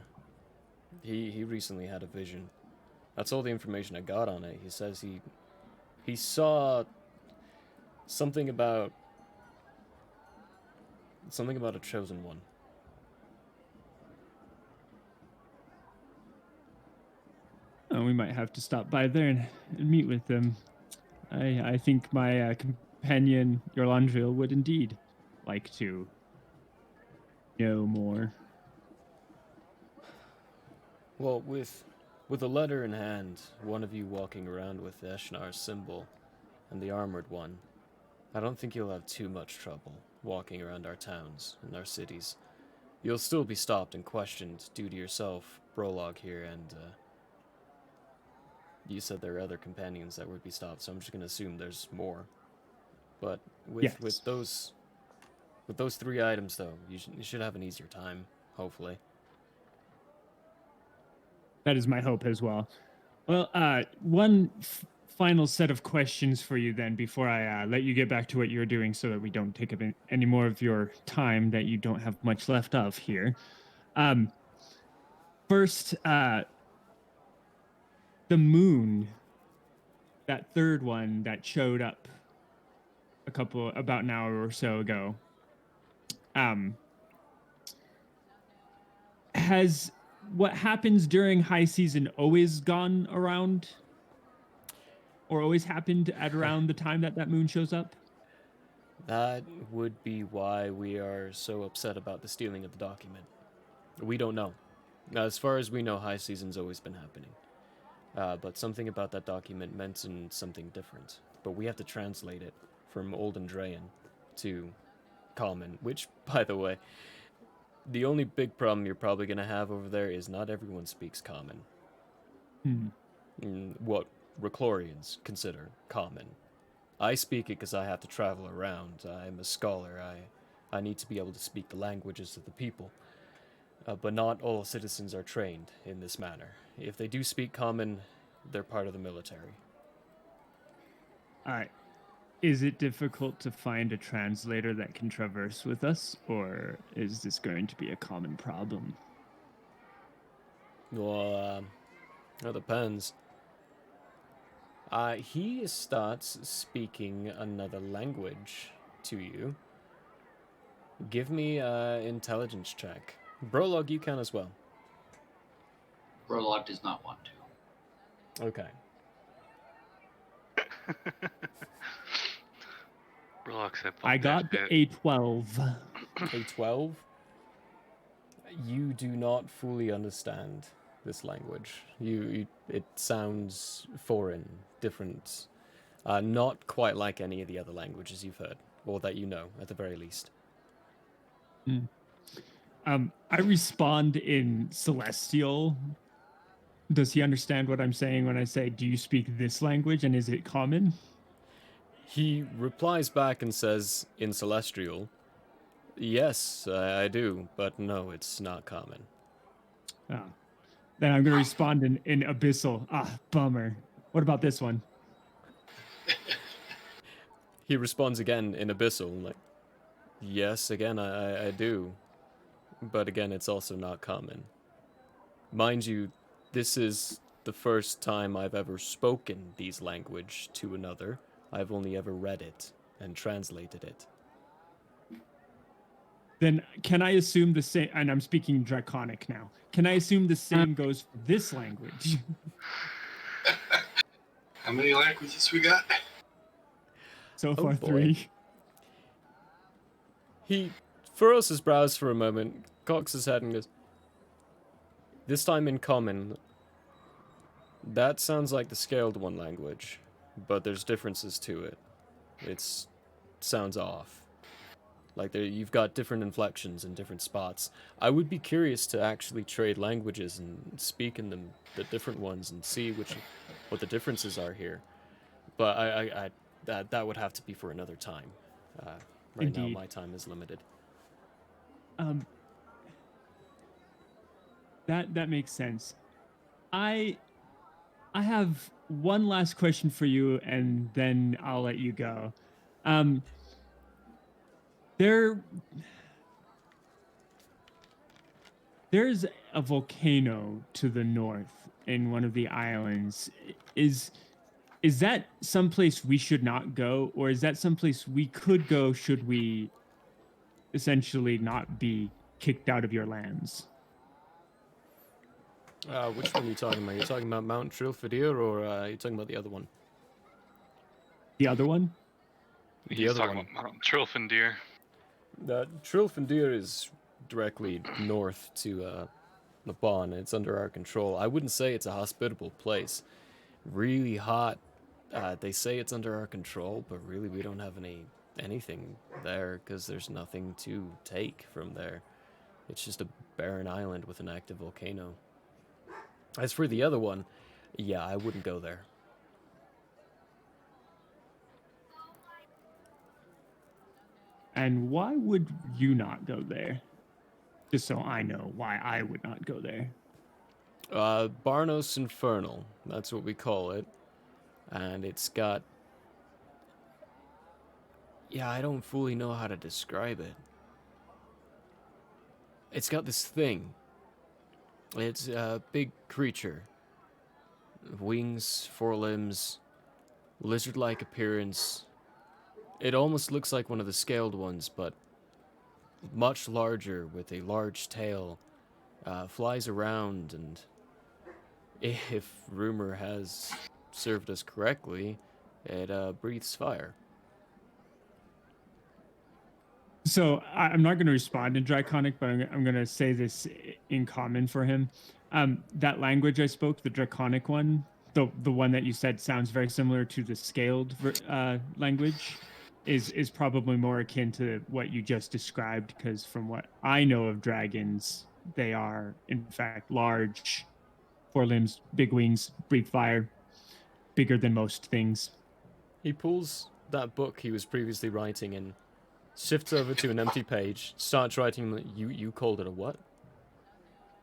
he recently had a vision. That's all the information I got on it. He says he saw something about a chosen one. We might have to stop by there and meet with them. I think my companion, Yorlandril, would indeed like to know more. Well, with a letter in hand, one of you walking around with the Eshnar's symbol and the armored one, I don't think you'll have too much trouble walking around our towns and our cities. You'll still be stopped and questioned due to yourself, Brolog here, and you said there are other companions that would be stopped, so I'm just gonna assume there's more. But with those three items, though, you should have an easier time, hopefully. That is my hope as well. Well, one final set of questions for you then before I let you get back to what you're doing so that we don't take up any more of your time that you don't have much left of here. First, the moon, that third one that showed up about an hour or so ago, has what happens during high season always gone around or always happened at around the time that moon shows up? That would be why we are so upset about the stealing of the document. We don't know. As far as we know, high season's always been happening. But something about that document mentioned something different. but we have to translate it from Old Andrean to Common, which, by the way, the only big problem you're probably going to have over there is not everyone speaks Common. What Reclorians consider Common. I speak it because I have to travel around. I'm a scholar. I need to be able to speak the languages of the people. But not all citizens are trained in this manner. If they do speak Common, they're part of the military. Is it difficult to find a translator that can traverse with us, or is this going to be a common problem? Well, it depends. He starts speaking another language to you. Give me an intelligence check. Brolog, you can as well. Brolog does not want to. Okay. Brolog said, I got a 12. A 12? You do not fully understand this language. It sounds foreign, different. Not quite like any of the other languages you've heard, or that you know, at the very least. I respond in Celestial. Does he understand what I'm saying when I say, do you speak this language, and is it common? He replies back and says, in Celestial, yes, I do, but no, it's not common. Then I'm going to respond in Abyssal. Bummer. What about this one? He responds again in Abyssal, like, yes, again, I do. But again, it's also not common. Mind you, this is the first time I've ever spoken these language to another. I've only ever read it and translated it. Then can I assume the same, and I'm speaking Draconic now, can I assume the same goes for this language? How many languages we got? So far, boy. 3. He furrows his brows for a moment, cocks his head and goes, this time in Common, that sounds like the Scaled One language, but there's differences to it. It sounds off. Like you've got different inflections in different spots. I would be curious to actually trade languages and speak in them, the different ones, and see what the differences are here. But that would have to be for another time. Right Indeed. now, my time is limited. That makes sense. I have one last question for you, and then I'll let you go. There's a volcano to the north in one of the islands. Is that someplace we should not go, or is that someplace we could go should we essentially not be kicked out of your lands? Which one are you talking about? You're talking about Mount Trilfidir, or are you talking about the other one? The other one? He's other talking one. about Mount Trilfindir. Trilfindir is directly north to Nabon. It's under our control. I wouldn't say it's a hospitable place. Really hot. They say it's under our control, but really we don't have anything there because there's nothing to take from there. It's just a barren island with an active volcano. As for the other one, yeah, I wouldn't go there. And why would you not go there? Just so I know why I would not go there. Barnos Infernal, that's what we call it. And it's got... Yeah, I don't fully know how to describe it. It's got this thing. It's a big creature. Wings, forelimbs, lizard-like appearance. It almost looks like one of the scaled ones, but much larger with a large tail. Flies around, and if rumor has served us correctly, it breathes fire. So I'm not going to respond in Draconic, but I'm going to say this in common for him. That language I spoke, the Draconic one, the one that you said sounds very similar to the scaled language is probably more akin to what you just described, because from what I know of dragons, they are in fact large, 4 limbs, big wings, breathe fire, bigger than most things. He pulls that book he was previously writing and shifts over to an empty page, starts writing. You called it a what?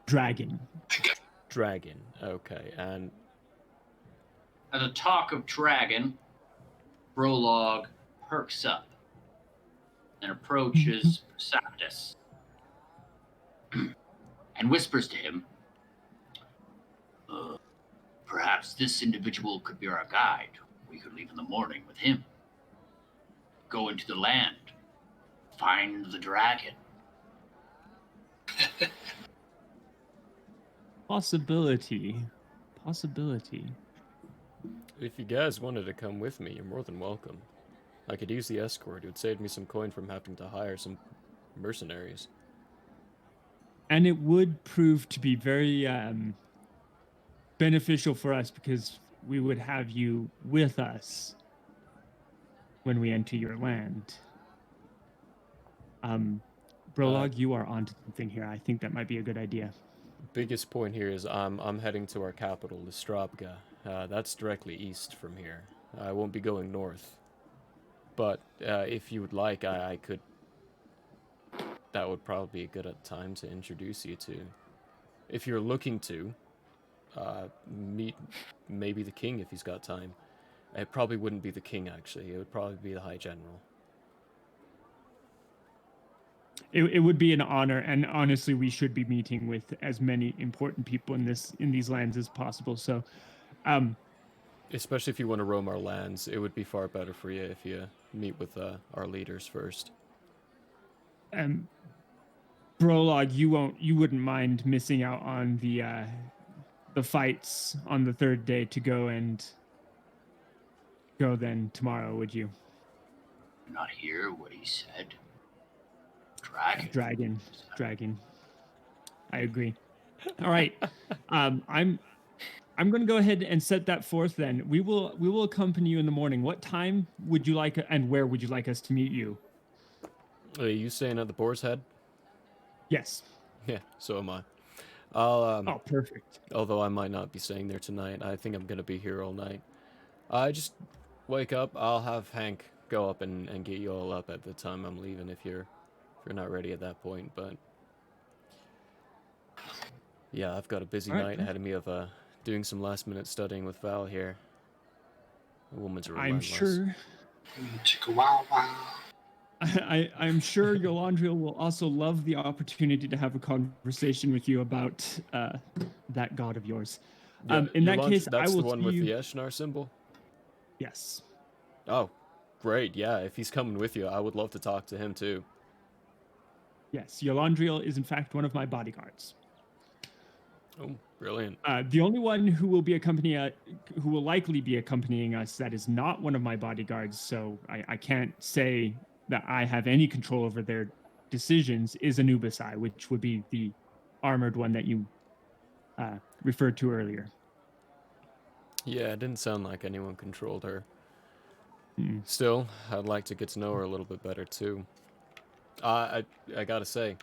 Dragon. Dragon. Okay, and At the talk of dragon, Brolog perks up and approaches Perceptus and whispers to him, perhaps this individual could be our guide. We could leave in the morning with him. Go into the land. Find the dragon. Possibility. if you guys wanted to come with me, you're more than welcome. I could use the escort. It would save me some coin from having to hire some mercenaries. And it would prove to be very beneficial for us, because we would have you with us when we enter your land. Brolog, you are onto something here. I think that might be a good idea. Biggest point here is I'm heading to our capital, Listrabga. That's directly east from here. I won't be going north. But if you would like, I could... That would probably be a good time to introduce you to. If you're looking to meet maybe the king if he's got time. It probably wouldn't be the king, actually. It would probably be the High General. It would be an honor, and honestly, we should be meeting with as many important people in these lands as possible. So, especially if you want to roam our lands, it would be far better for you if you meet with our leaders first. Brolog, you wouldn't mind missing out on the fights on the third day to go then tomorrow, would you? Not hear what he said. Dragon. I agree. All right. I'm going to go ahead and set that forth then. We will accompany you in the morning. What time would you like, and where would you like us to meet you? Are you staying at the Boar's Head? Yes. Yeah, so am I. I'll oh, perfect. Although I might not be staying there tonight. I think I'm going to be here all night. I just wake up. I'll have Hank go up and get you all up at the time I'm leaving if you're not ready at that point, but yeah, I've got a busy night ahead of me of doing some last-minute studying with Val here. The woman's relentless. I'm sure. Chicka wow wow. I'm sure Yolandria will also love the opportunity to have a conversation with you about that god of yours. Yeah, in that case, that's I will the one see with you... the Eshnar symbol? Yes. Oh, great. Yeah, if he's coming with you, I would love to talk to him too. Yes, Yolandriel is in fact one of my bodyguards. Oh, brilliant. The only one who will likely be accompanying us that is not one of my bodyguards, so I can't say that I have any control over their decisions, is Anubisai, which would be the armored one that you referred to earlier. Yeah, it didn't sound like anyone controlled her. Still, I'd like to get to know her a little bit better too. I gotta say,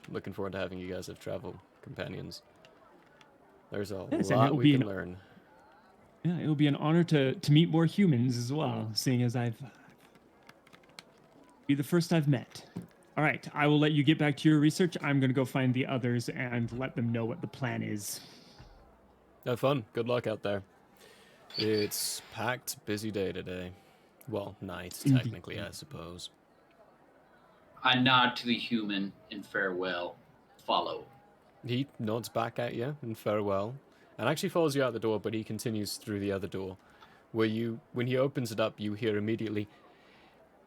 looking forward to having you guys as travel companions. There's a lot we can learn. Yeah, it'll be an honor to meet more humans as well, seeing as be the first I've met. All right, I will let you get back to your research. I'm going to go find the others and let them know what the plan is. Have fun. Good luck out there. It's packed, busy day today. Well, night, technically, I suppose. I nod to the human in farewell. Follow. He nods back at you in farewell, and actually follows you out the door, but he continues through the other door, where when he opens it up, you hear immediately,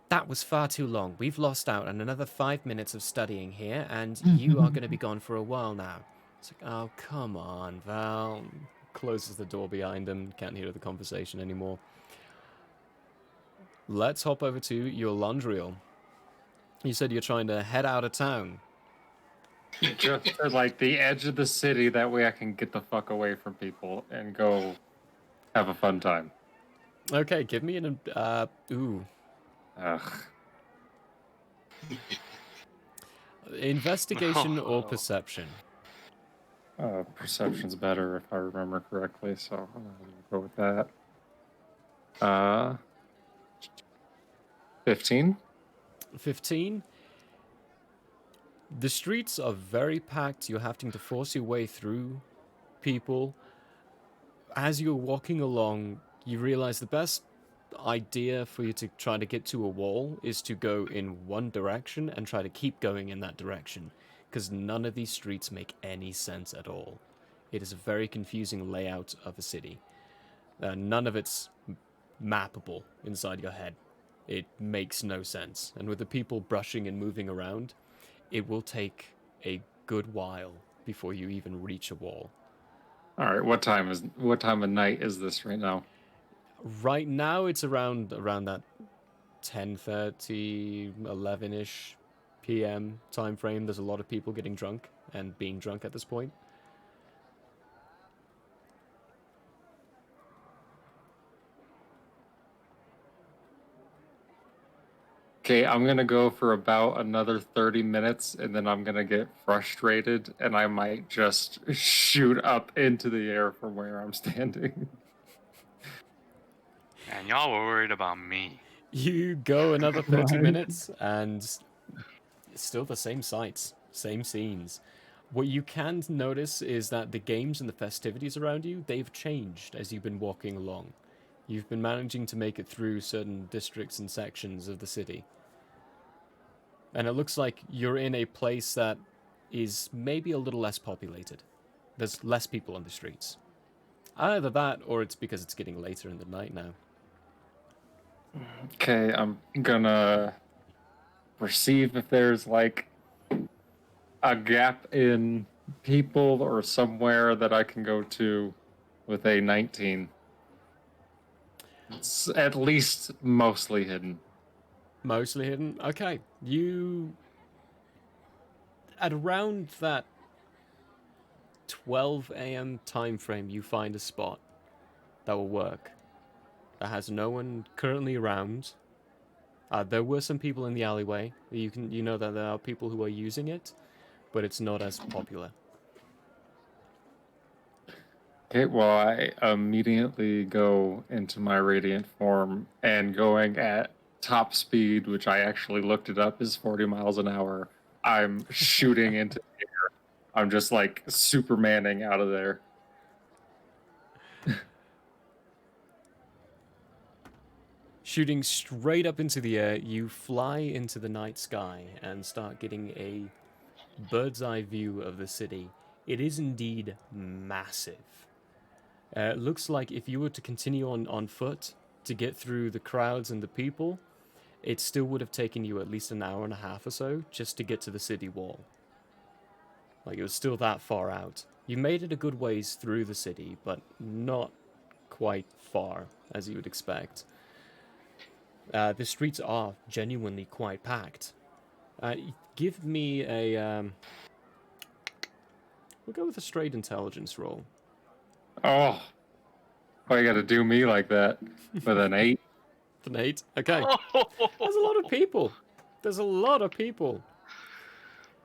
"That was far too long. We've lost out on another 5 minutes of studying here, and you are going to be gone for a while now." It's like, oh, come on, Val. Closes the door behind him, can't hear the conversation anymore. Let's hop over to Yolandriel. You said you're trying to head out of town. Just to, like, the edge of the city, that way I can get the fuck away from people and go have a fun time. Okay, give me an ooh. Ugh. Investigation or perception. Perception's better if I remember correctly, so I'm gonna go with that. 15. 15. The streets are very packed. You're having to force your way through people. As you're walking along, you realize the best idea for you to try to get to a wall is to go in one direction and try to keep going in that direction, because none of these streets make any sense at all. It is a very confusing layout of a city. None of it's mappable inside your head. It makes no sense. And with the people brushing and moving around, it will take a good while before you even reach a wall. All right, what time of night is this right now? Right now, it's around that 10:30, 11ish p.m. time frame. There's a lot of people getting drunk and being drunk at this point. Okay, I'm gonna go for about another 30 minutes, and then I'm gonna get frustrated, and I might just shoot up into the air from where I'm standing. And y'all were worried about me. You go another 30 Right. minutes, and it's still the same sights, same scenes. What you can notice is that the games and the festivities around you, they've changed as you've been walking along. You've been managing to make it through certain districts and sections of the city. And it looks like you're in a place that is maybe a little less populated. There's less people on the streets. Either that, or it's because it's getting later in the night now. Okay, I'm gonna perceive if there's like a gap in people or somewhere that I can go to with a 19. It's at least mostly hidden. Mostly hidden. Okay, you... At around that 12 a.m. time frame, you find a spot that will work. That has no one currently around. There were some people in the alleyway. You know that there are people who are using it, but it's not as popular. Okay, well, I immediately go into my radiant form, and going at top speed, which I actually looked it up, is 40 miles an hour. I'm shooting into the air. I'm just like Supermaning out of there. Shooting straight up into the air, you fly into the night sky and start getting a bird's eye view of the city. It is indeed massive. It looks like if you were to continue on foot to get through the crowds and the people, it still would have taken you at least an hour and a half or so just to get to the city wall. Like, it was still that far out. You made it a good ways through the city, but not quite far, as you would expect. The streets are genuinely quite packed. Give me a... we'll go with a straight intelligence roll. Oh, why you gotta do me like that? With an 8? An 8? Okay. There's a lot of people. There's a lot of people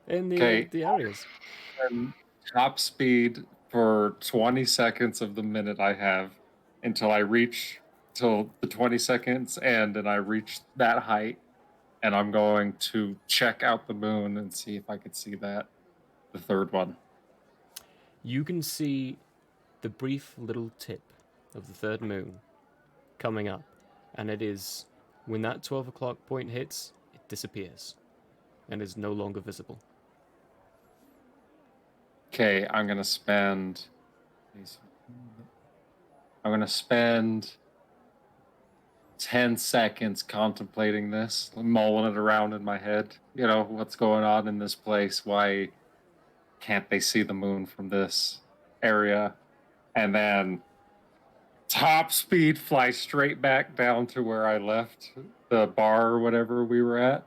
in the areas. And top speed for 20 seconds of the minute I have until I reach till the 20 seconds end and I reach that height, and I'm going to check out the moon and see if I could see that, the third one. You can see the brief little tip of the third moon coming up, and it is when that 12 o'clock point hits, it disappears and is no longer visible. Okay, I'm gonna spend 10 seconds contemplating this, mulling it around in my head. You know, what's going on in this place? Why can't they see the moon from this area? And then top speed fly straight back down to where I left the bar or whatever we were at.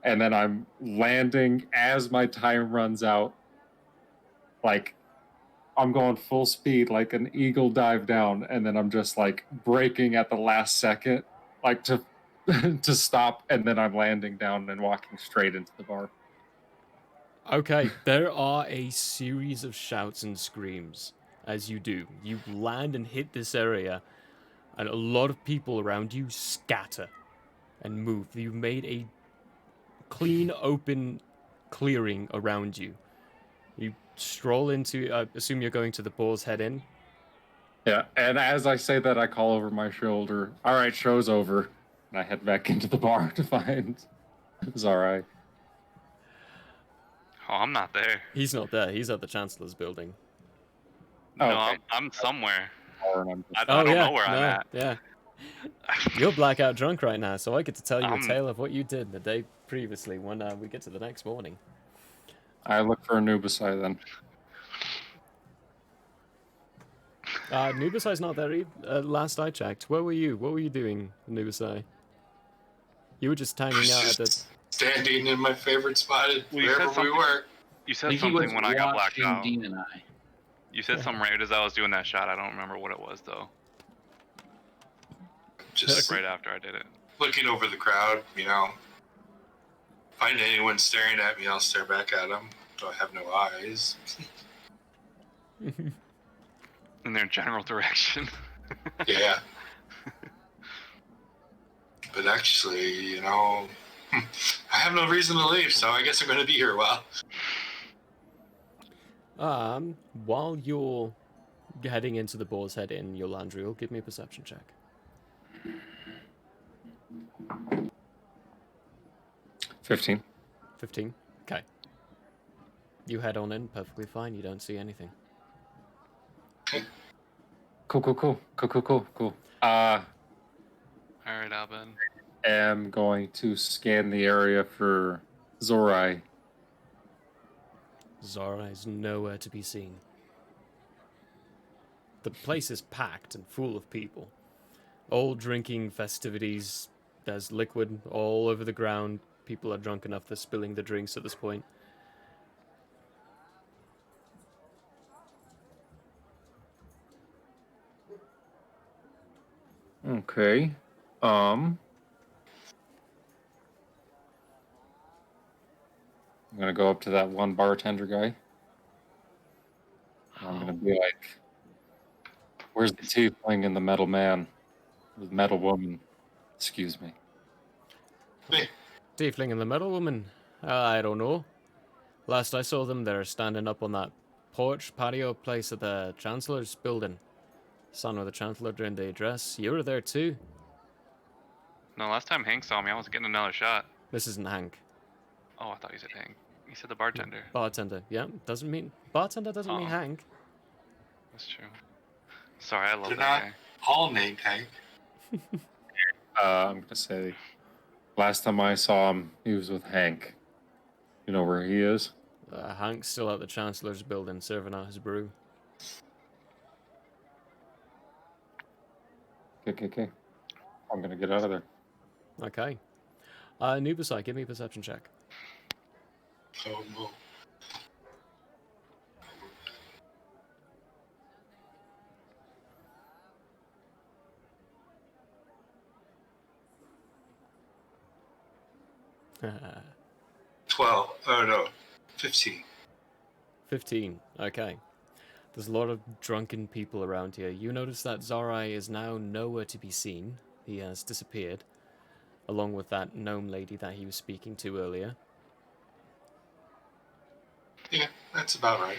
And then I'm landing as my time runs out, like I'm going full speed like an eagle dive down, and then I'm just like braking at the last second, like to to stop, and then I'm landing down and walking straight into the bar. Okay, there are a series of shouts and screams as you do. You land and hit this area, and a lot of people around you scatter and move. You've made a clean, open clearing around you. You stroll into, I assume you're going to the Boar's Head Inn. Yeah, and as I say that, I call over my shoulder, "All right, show's over," and I head back into the bar to find Zarai. Oh, I'm not there. He's not there. He's at the Chancellor's building. No, Okay. I'm somewhere. And I'm I just- don't know where I'm at. Yeah. You're blackout drunk right now, so I get to tell you a I'm- tale of what you did the day previously when we get to the next morning. I look for Anubisai then. Nubasai's not there last I checked. Where were you? What were you doing, Nubasai? You were just hanging out at the... Just standing in my favorite spot at Well, you said wherever we something- were. You said He was something when I got blacked watching out. Dean and I. You said something right as I was doing that shot. I don't remember what it was though. Just Right after I did it. looking over the crowd, you know. Find anyone staring at me, I'll stare back at them. Do I have no eyes? In their general direction. Yeah. But actually, you know, I have no reason to leave, so I guess I'm going to be here a while. While you're heading into the Boar's Head Inn, Andrea, give me a perception check. 15. 15? Okay. You head on in, perfectly fine. You don't see anything. Cool. Alright, Albin. Am going to scan the area for Zorai. Zara is nowhere to be seen. The place is packed and full of people. All drinking festivities. There's liquid all over the ground. People are drunk enough they're spilling the drinks at this point. Okay. I'm gonna go up to that one bartender guy. I'm gonna be like, "Where's the tiefling and the metal man? The metal woman? Excuse me." Tiefling and the Metal Woman? I don't know. Last I saw them, they're standing up on that patio place at the Chancellor's building. Son of the Chancellor during the address. You were there too. No, last time Hank saw me, I was getting another shot. This isn't Hank. Oh, I thought you said Hank. You said the bartender. Bartender. Yeah, doesn't mean... Bartender doesn't mean Oh. Hank. That's true. Sorry, I love They're that not guy. all named Hank. I'm gonna say, last time I saw him, he was with Hank. You know where he is? Hank's still at the Chancellor's building serving out his brew. Okay. I'm gonna get out of there. Okay. Nubasai, give me a perception check. Oh, no. Haha. 12. Oh, no. 15. 15. Okay. There's a lot of drunken people around here. You notice that Zarai is now nowhere to be seen. He has disappeared, along with that gnome lady that he was speaking to earlier. Yeah, that's about right.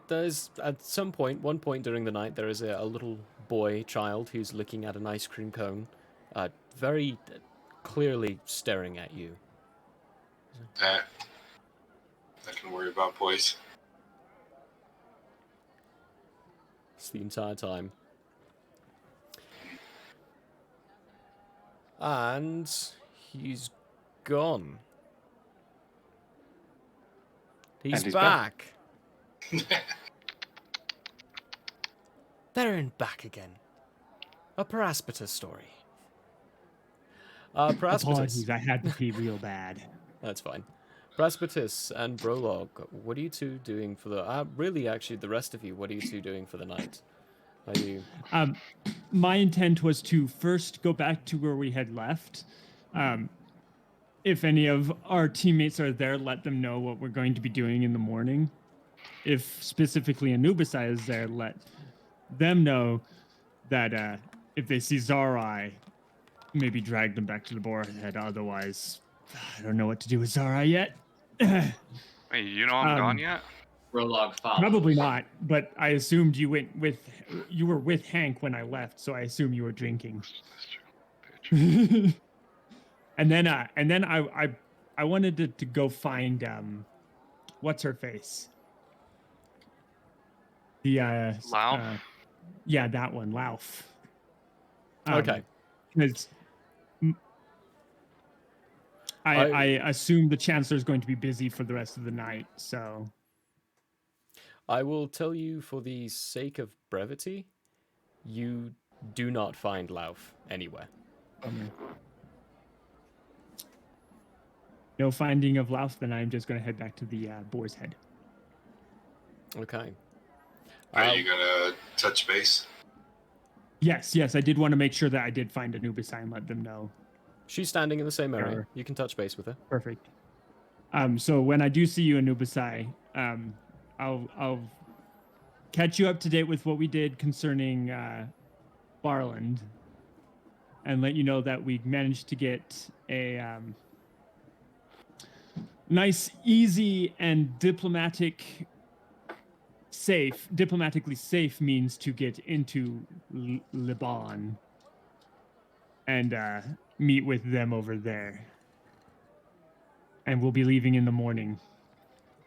There's at some point, one point during the night, there is a little child who's looking at an ice cream cone, very clearly staring at you. I can worry about boys. It's the entire time. And he's gone. He's back. There and back again. A Paraspita story. Paraspita. Apologies, I had to pee real bad. That's fine. Precipice and Brolog, what are you two doing for the... really, actually, the rest of you, what are you two doing for the night? Are you... My intent was to first go back to where we had left. If any of our teammates are there, let them know what we're going to be doing in the morning. If specifically Anubisai is there, let them know that if they see Zarai, maybe drag them back to the Boarhead. Otherwise, I don't know what to do with Zarai yet. Hey, you know I'm gone yet? Prologue follows. Probably not, but I assumed you were with Hank when I left, so I assume you were drinking. That's true. Very true. and then I wanted to go find what's her face? The Lauf? Yeah, that one, Lauf. Okay. Because I assume the Chancellor is going to be busy for the rest of the night, so I will tell you, for the sake of brevity, you do not find Lauf anywhere. No finding of Lauf, then I'm just going to head back to the Boar's Head. Okay. Are you gonna touch base? Yes, I did want to make sure that I did find Anubisai and let them know. She's standing in the same area. Sure. You can touch base with her. Perfect. So when I do see you, Anubisai, I'll catch you up to date with what we did concerning Barland, and let you know that we managed to get a nice, easy, and diplomatically safe means to get into Liban and meet with them over there. And we'll be leaving in the morning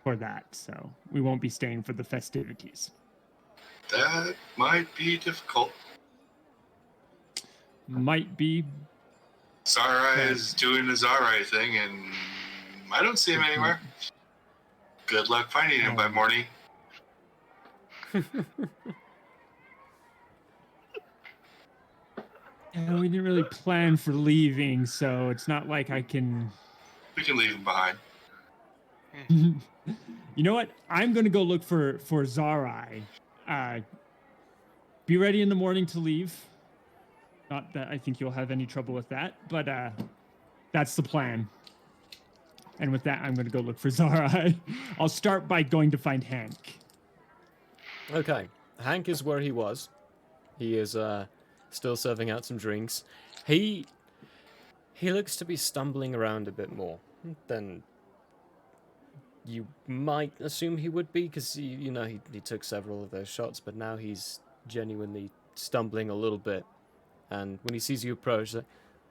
for that, so we won't be staying for the festivities. That might be difficult. Might be. Zarai is doing the Zarai thing, and I don't see him anywhere. Good luck finding him by morning. Yeah, we didn't really plan for leaving, so it's not like I can... We can leave him behind. You know what? I'm going to go look for Zarai. Be ready in the morning to leave. Not that I think you'll have any trouble with that, but that's the plan. And with that, I'm going to go look for Zarai. I'll start by going to find Hank. Okay. Hank is where he was. He is still serving out some drinks. He looks to be stumbling around a bit more than you might assume he would be, because he took several of those shots, but now he's genuinely stumbling a little bit. And when he sees you approach, he's like,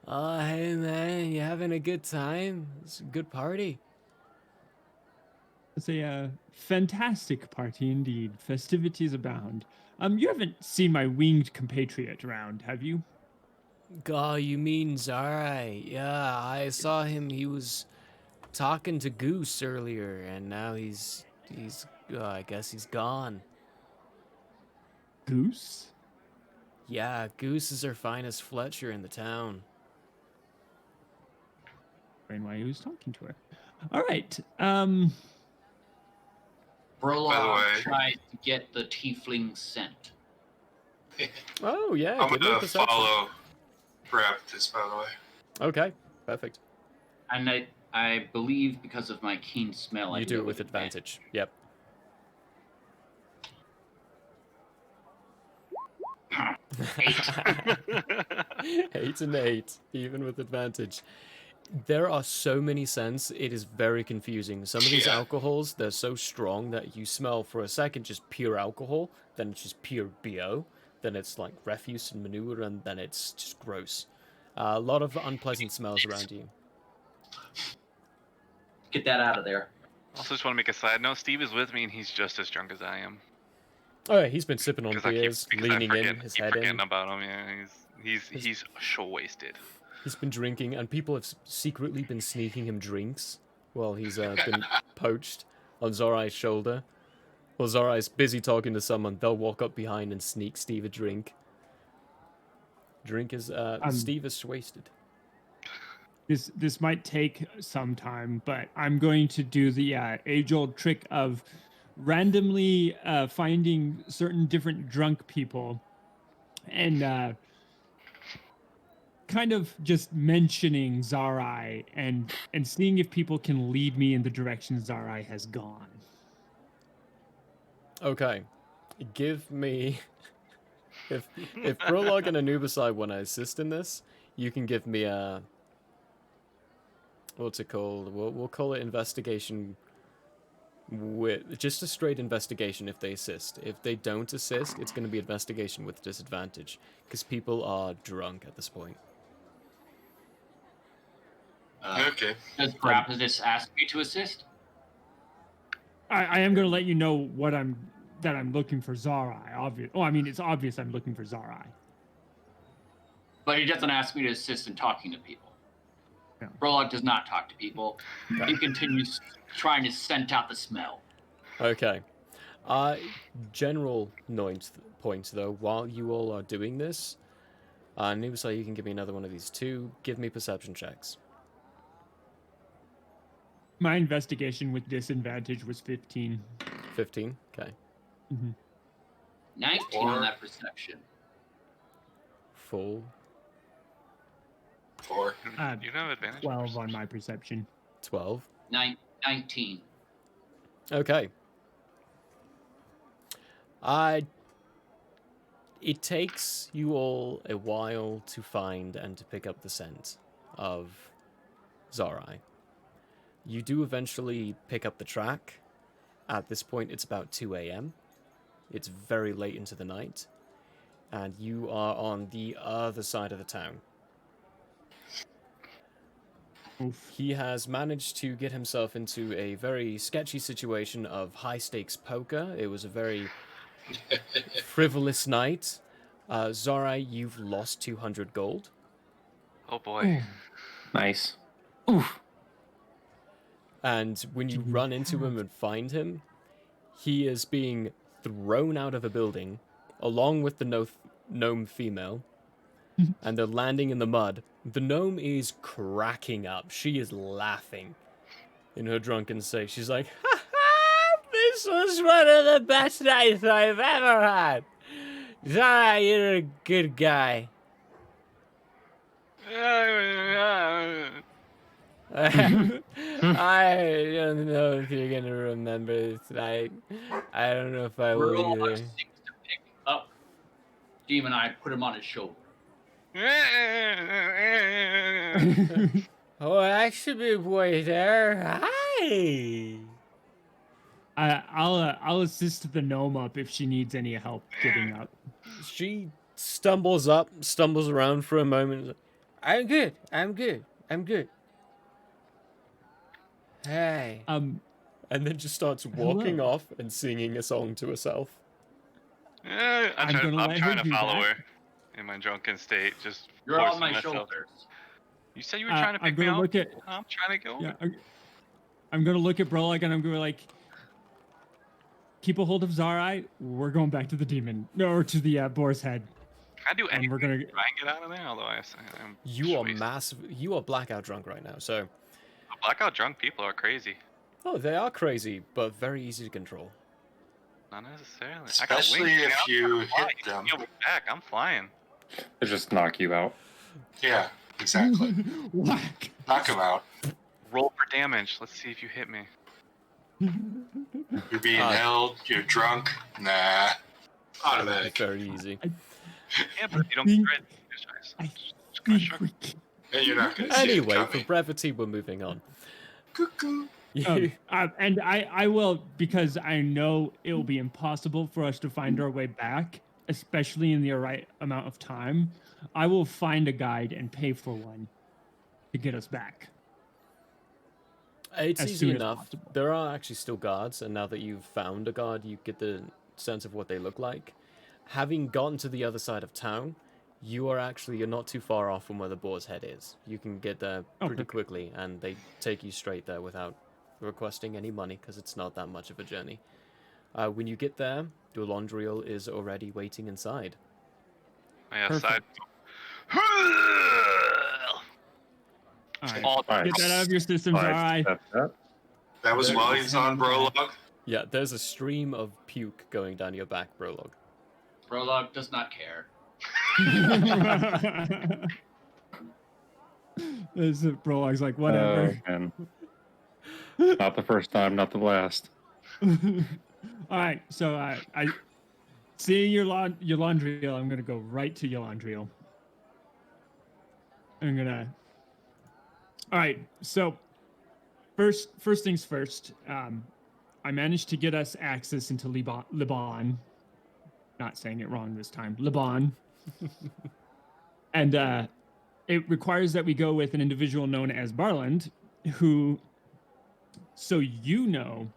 "Oh, hey man, you having a good time? It's a good party." It's a fantastic party indeed. Festivities abound. You haven't seen my winged compatriot around, have you? Oh, you mean Zarai? Yeah, I saw him. He was talking to Goose earlier, and now he's I guess he's gone. Goose? Yeah, Goose is our finest Fletcher in the town. Brain why he was talking to her. All right. Prologue tries to get the tiefling scent. Oh, yeah. I'm give me a gonna perception. follow Practice, by the way. Okay, perfect. And I believe because of my keen smell, I You can do go it with advantage. Yep. 8 and 8, even with advantage. There are so many scents, it is very confusing. Some of these alcohols, they're so strong that you smell for a second just pure alcohol, then it's just pure BO, then it's like refuse and manure, and then it's just gross. A lot of unpleasant smells around you. Get that out of there. Also, just want to make a side note. Steve is with me, and he's just as drunk as I am. Oh yeah, he's been sipping on Because beers, leaning in, his head in. Forgetting about him. Yeah, he's so wasted. He's been drinking, and people have secretly been sneaking him drinks while he's been poached on Zorai's shoulder. While Zorai's busy talking to someone, they'll walk up behind and sneak Steve a drink. Steve is wasted. This might take some time, but I'm going to do the age-old trick of randomly finding certain different drunk people and kind of just mentioning Zarai and seeing if people can lead me in the direction Zarai has gone. Okay. Give me if Prologue and Anubisai want to assist in this, you can give me a what's it called? We'll call it investigation with just a straight investigation if they assist. If they don't assist, it's going to be investigation with disadvantage because people are drunk at this point. Okay. Does Parapetous ask me to assist? I am going to let you know that I'm looking for Zarai. Obvious. Oh, I mean, it's obvious I'm looking for Zarai. But he doesn't ask me to assist in talking to people. No. Prologue does not talk to people. He continues trying to scent out the smell. Okay. General points though, while you all are doing this, Nubisai, you can give me another one of these two. Give me perception checks. My investigation with disadvantage was 15. 15? Okay. Mm-hmm. 19 on that perception. Full. 4. You have advantage. 12 on my perception. 12. 19. Okay. It takes you all a while to find and to pick up the scent of Zarai. You do eventually pick up the track. At this point, it's about 2 a.m. It's very late into the night. And you are on the other side of the town. Oof. He has managed to get himself into a very sketchy situation of high-stakes poker. It was a very frivolous night. Zarai, you've lost 200 gold. Oh boy. Nice. Oof. And when you run into him and find him, he is being thrown out of a building along with the gnome female, and they're landing in the mud. The gnome is cracking up. She is laughing in her drunken state. She's like, "Ha ha! This was one of the best nights I've ever had. Zara, you're a good guy." I don't know if you're gonna remember this night. I don't know if I will Prologue either. seems to pick up Demon Eye, put him on his shoulder. Oh, that should be boy there. Hi. I'll assist the gnome up if she needs any help getting up. She stumbles around for a moment. I'm good. Hey. And then just starts walking Hello. off and singing a song to herself. I'm trying to follow her in my drunken state. Just You're on forcing my myself. shoulders. You said you were trying to pick me up. I'm trying to go. Yeah, I'm gonna look at Brolog and I'm gonna like keep a hold of Zarai. We're going back to the demon, or to the boar's head. Can I do anything we're gonna to try and get out of there? Although I'm You are wasted. massive. You are blackout drunk right now. So. Blackout drunk people are crazy. Oh, they are crazy, but very easy to control. Not necessarily. Especially if you hit them. Back. I'm flying. They just knock you out. Yeah, exactly. Whack. Knock him out. Roll for damage. Let's see if you hit me. You're being held. You're drunk. Nah. Automatic. Very easy. Yeah, but if you don't get red. And you're not going to see it Anyway, for coming. brevity, we're moving on. Cuckoo. And I will, because I know it will be impossible for us to find our way back, especially in the right amount of time. I will find a guide and pay for one to get us back. It's as easy soon as enough. possible. There are actually still guards, and now that you've found a guard, you get the sense of what they look like. Having gotten to the other side of town, you're not too far off from where the boar's head is. You can get there pretty quickly, and they take you straight there without requesting any money, because it's not that much of a journey. When you get there, Dulondriel is already waiting inside. Yeah, Perfect. side. All right. All All right. Get that out of your systems, all right. That was There while is he was on Brolog. Yeah, there's a stream of puke going down your back, Brolog. Prologue does not care. This Prologue's like, whatever. Man. Not the first time, not the last. All right, so I seeing your Ylandriel, I'm gonna go right to Ylandriel. I'm gonna. All right, so first things first. I managed to get us access into Liban. Not saying it wrong this time. Liban. And it requires that we go with an individual known as Barland, who, so you know,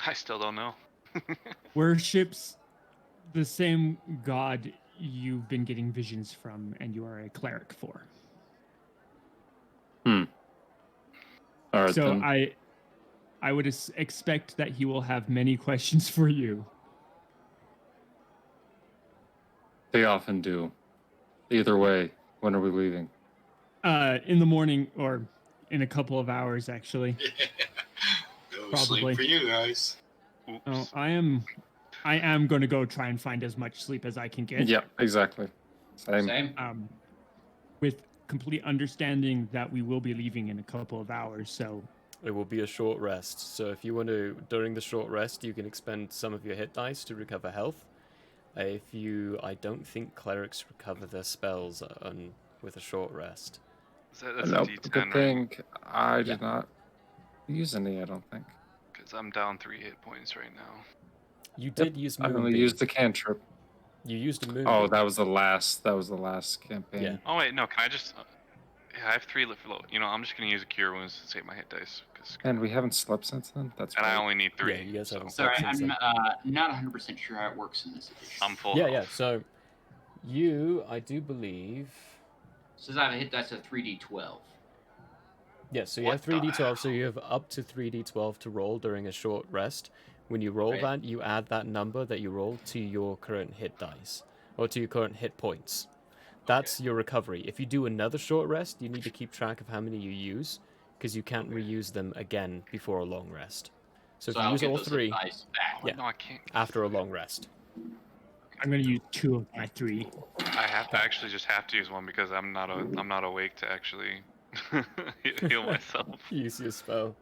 I still don't know. worships the same god you've been getting visions from, and you are a cleric for. All right, So then. I would expect that he will have many questions for you. They often do. Either way, when are we leaving? In the morning or in a couple of hours, actually. Go Probably. sleep for you guys. Oops. Oh, I am going to go try and find as much sleep as I can get. Yeah, exactly. Same. With complete understanding that we will be leaving in a couple of hours, so It will be a short rest. So if you want to, during the short rest, you can expend some of your hit dice to recover health. I don't think clerics recover their spells with a short rest. That's Nope. a D10, Good right? thing I did Yeah. not use any, I don't think. Because I'm down 3 hit points right now. You did use I only Moonbeam. used the cantrip. You used a Moonbeam. Oh, that was the last campaign. Yeah. Oh wait, no. Can I just? Yeah, I have 3 left. You know, I'm just gonna use a cure wounds to save my hit dice. And we haven't slept since then? That's And I right. only need 3. Yeah, you guys so haven't Sorry, Since I'm then. not 100% sure how it works in this edition. I'm full. Yeah, health. So you, I do believe. Says I have a hit dice of 3d12. Yeah, so you What have the 3d12, so you have up to 3d12 to roll during a short rest. When you roll Right. that, you add that number that you rolled to your current hit dice, or to your current hit points. That's your recovery. If you do another short rest, you need to keep track of how many you use, because you can't reuse them again before a long rest. So if you I'll use get all those 3 dice back. Yeah. No, I can't. after a long rest. I'm going to use 2 of my 3. I actually just have to use one because I'm not awake to actually heal myself. Use your spell.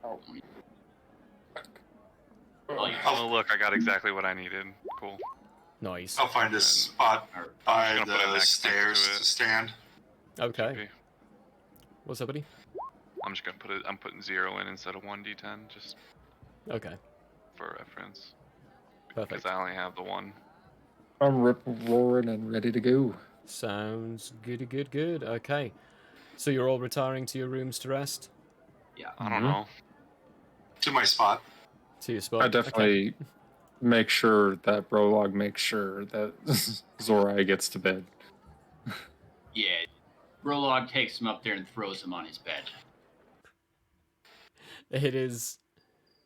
Oh look, I got exactly what I needed. Cool. Nice. I'll find a spot by just gonna put it the next to stairs it. to stand. Okay. Maybe. What's up, buddy? I'm just gonna I'm putting 0 in instead of 1d10 just Okay. for reference. Perfect. Because I only have the 1. I'm roaring and ready to go. Sounds good. Okay. So you're all retiring to your rooms to rest? Yeah. I don't know. To my spot. To your spot? I definitely make sure that Brolog makes sure that Zorai gets to bed. Yeah. Prologue takes him up there and throws him on his bed. It is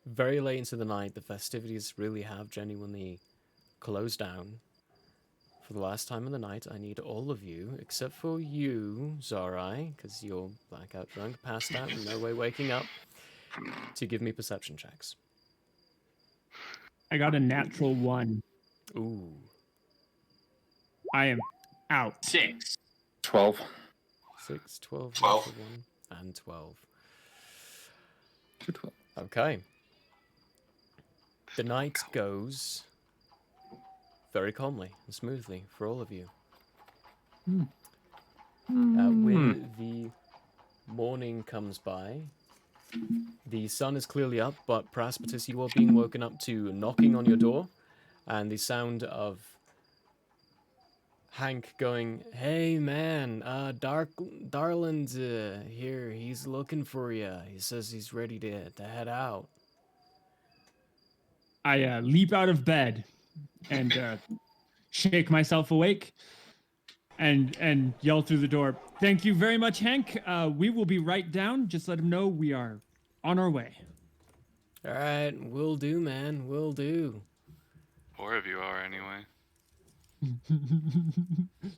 very late into the night. The festivities really have genuinely closed down. For the last time of the night, I need all of you, except for you, Zorai, because you're blackout drunk, passed out, and no way waking up, to give me perception checks. I got a natural 1. Ooh. I am out. 6. 12. 6, 12, 12. 1, and 12. 12. Okay. The night goes very calmly and smoothly for all of you. When the morning comes by, the sun is clearly up, but Praspetus, you are being woken up to knocking on your door, and the sound of Hank going, "Hey man, Darland's here. He's looking for you. He says he's ready to head out." I leap out of bed and shake myself awake and yell through the door, "Thank you very much, Hank. We will be right down. Just let him know we are on our way." All right, will do, man. Will do. 4 of you are anyway.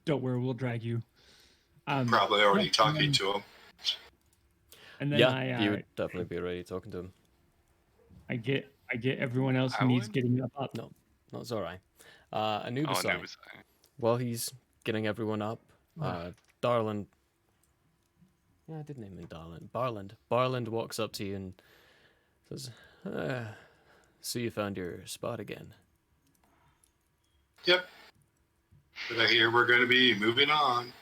Don't worry, we'll drag you. Probably already yeah, talking to him. And then Yeah, you would definitely be already talking to him. I get everyone else who I needs would? getting up. No, not Zorai. Oh, Anubisai. Anubis. While he's getting everyone up, Darland. Yeah, I did name him Darland. Barland. Barland walks up to you and says, "So you found your spot again." Yep. But I hear we're going to be moving on,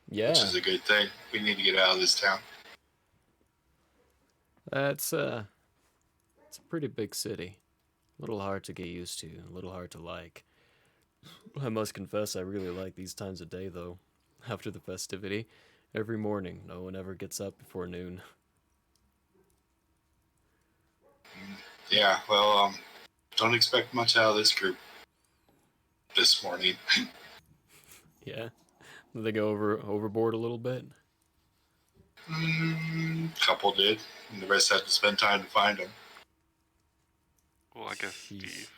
Yeah, which is a good thing. We need to get out of this town. it's a pretty big city. A little hard to get used to, a little hard to like. I must confess, I really like these times of day, though. After the festivity, every morning, no one ever gets up before noon. Yeah, well, don't expect much out of this group this morning. Yeah, they go overboard a little bit. Couple did, and the rest had to spend time to find them. Well, I guess Jeez. Steve.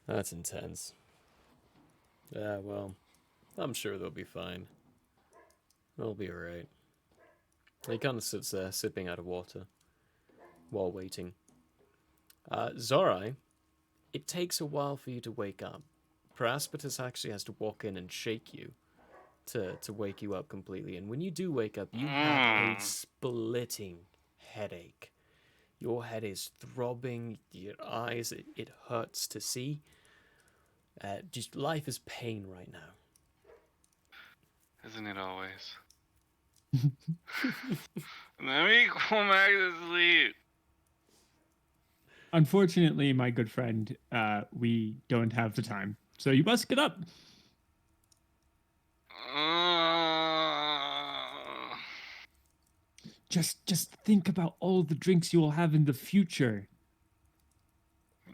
That's intense. Yeah, well, I'm sure they'll be fine. They'll be alright. He kind of sits there, sipping out of water, while waiting. Zorai, it takes a while for you to wake up. Paraspatus actually has to walk in and shake you to wake you up completely. And when you do wake up, you have a splitting headache. Your head is throbbing, your eyes, it hurts to see. Just life is pain right now. Isn't it always? Let me go back to sleep. Unfortunately, my good friend, we don't have the time. So you must get up. Just think about all the drinks you will have in the future.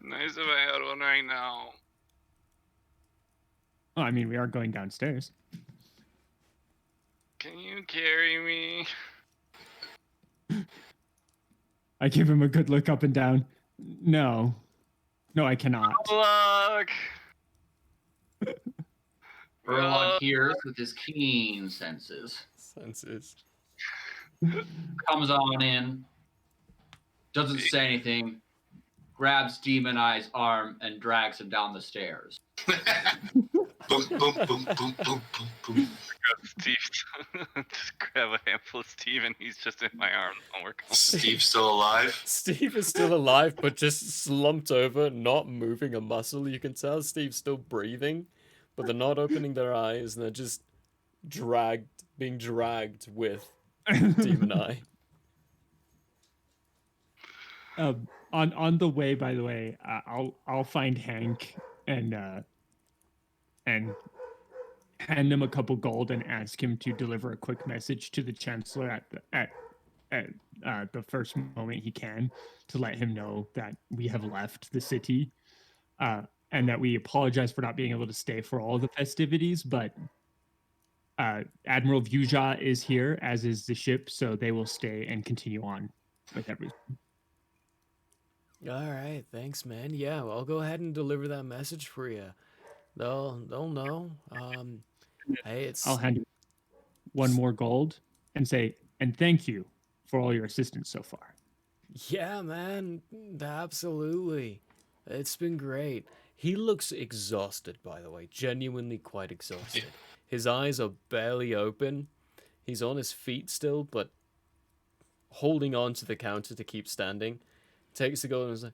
Nice if I had one right now. Oh, I mean, we are going downstairs. Can you carry me? I give him a good look up and down. No, I cannot. Look. Burlock hears with his keen senses. Comes on in, doesn't say anything, grabs Demon Eye's arm and drags him down the stairs. Boom, boom, boom, boom, boom, boom, boom. Steve, just grab a handful of Steve and he's just in my arms. Steve's still alive? Steve is still alive, but just slumped over, not moving a muscle. You can tell Steve's still breathing, but they're not opening their eyes, and they're just being dragged with Demon Eye. On the way, by the way, I'll find Hank and hand him a couple gold and ask him to deliver a quick message to the Chancellor at the first moment he can, to let him know that we have left the city, and that we apologize for not being able to stay for all the festivities, but Admiral Vuja is here, as is the ship, so they will stay and continue on with everything. All right, thanks, man. Yeah, well, I'll go ahead and deliver that message for you. They'll know. Hey, I'll hand him one more gold and say, and thank you for all your assistance so far. Yeah, man, absolutely. It's been great. He looks exhausted, by the way, genuinely quite exhausted. His eyes are barely open. He's on his feet still, but holding on to the counter to keep standing. Takes the gold and is like,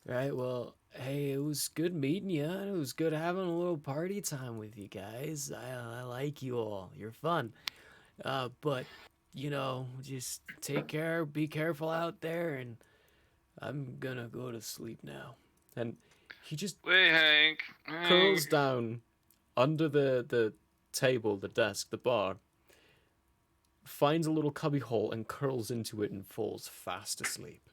right, well, hey, it was good meeting you. It was good having a little party time with you guys. I like you all. You're fun. But, just take care, be careful out there, and I'm gonna go to sleep now. And he just Wait, Hank. curls down under the table, the desk, the bar, finds a little cubby hole and curls into it and falls fast asleep.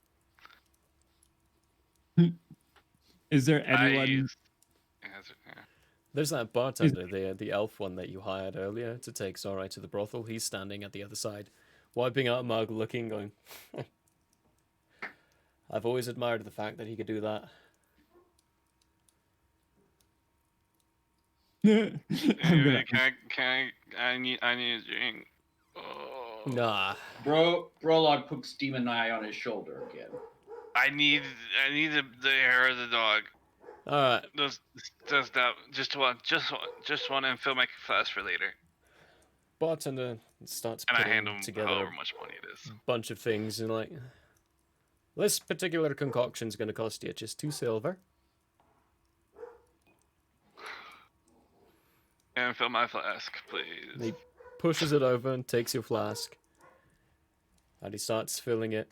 Is there anyone? There's that bartender, the elf one that you hired earlier to take Zorai to the brothel. He's standing at the other side, wiping out a mug, looking, going, I've always admired the fact that he could do that. I'm gonna. I need a drink. Oh. Nah. Brolog puts Demon Eye on his shoulder again. I need the hair of the dog. All right. Does that just one and fill my flask for later. Bartender starts And I hand putting him together however a much money it is. bunch of things and like, this particular concoction's going to cost you just 2 silver. And fill my flask, please. He pushes it over and takes your flask. And he starts filling it.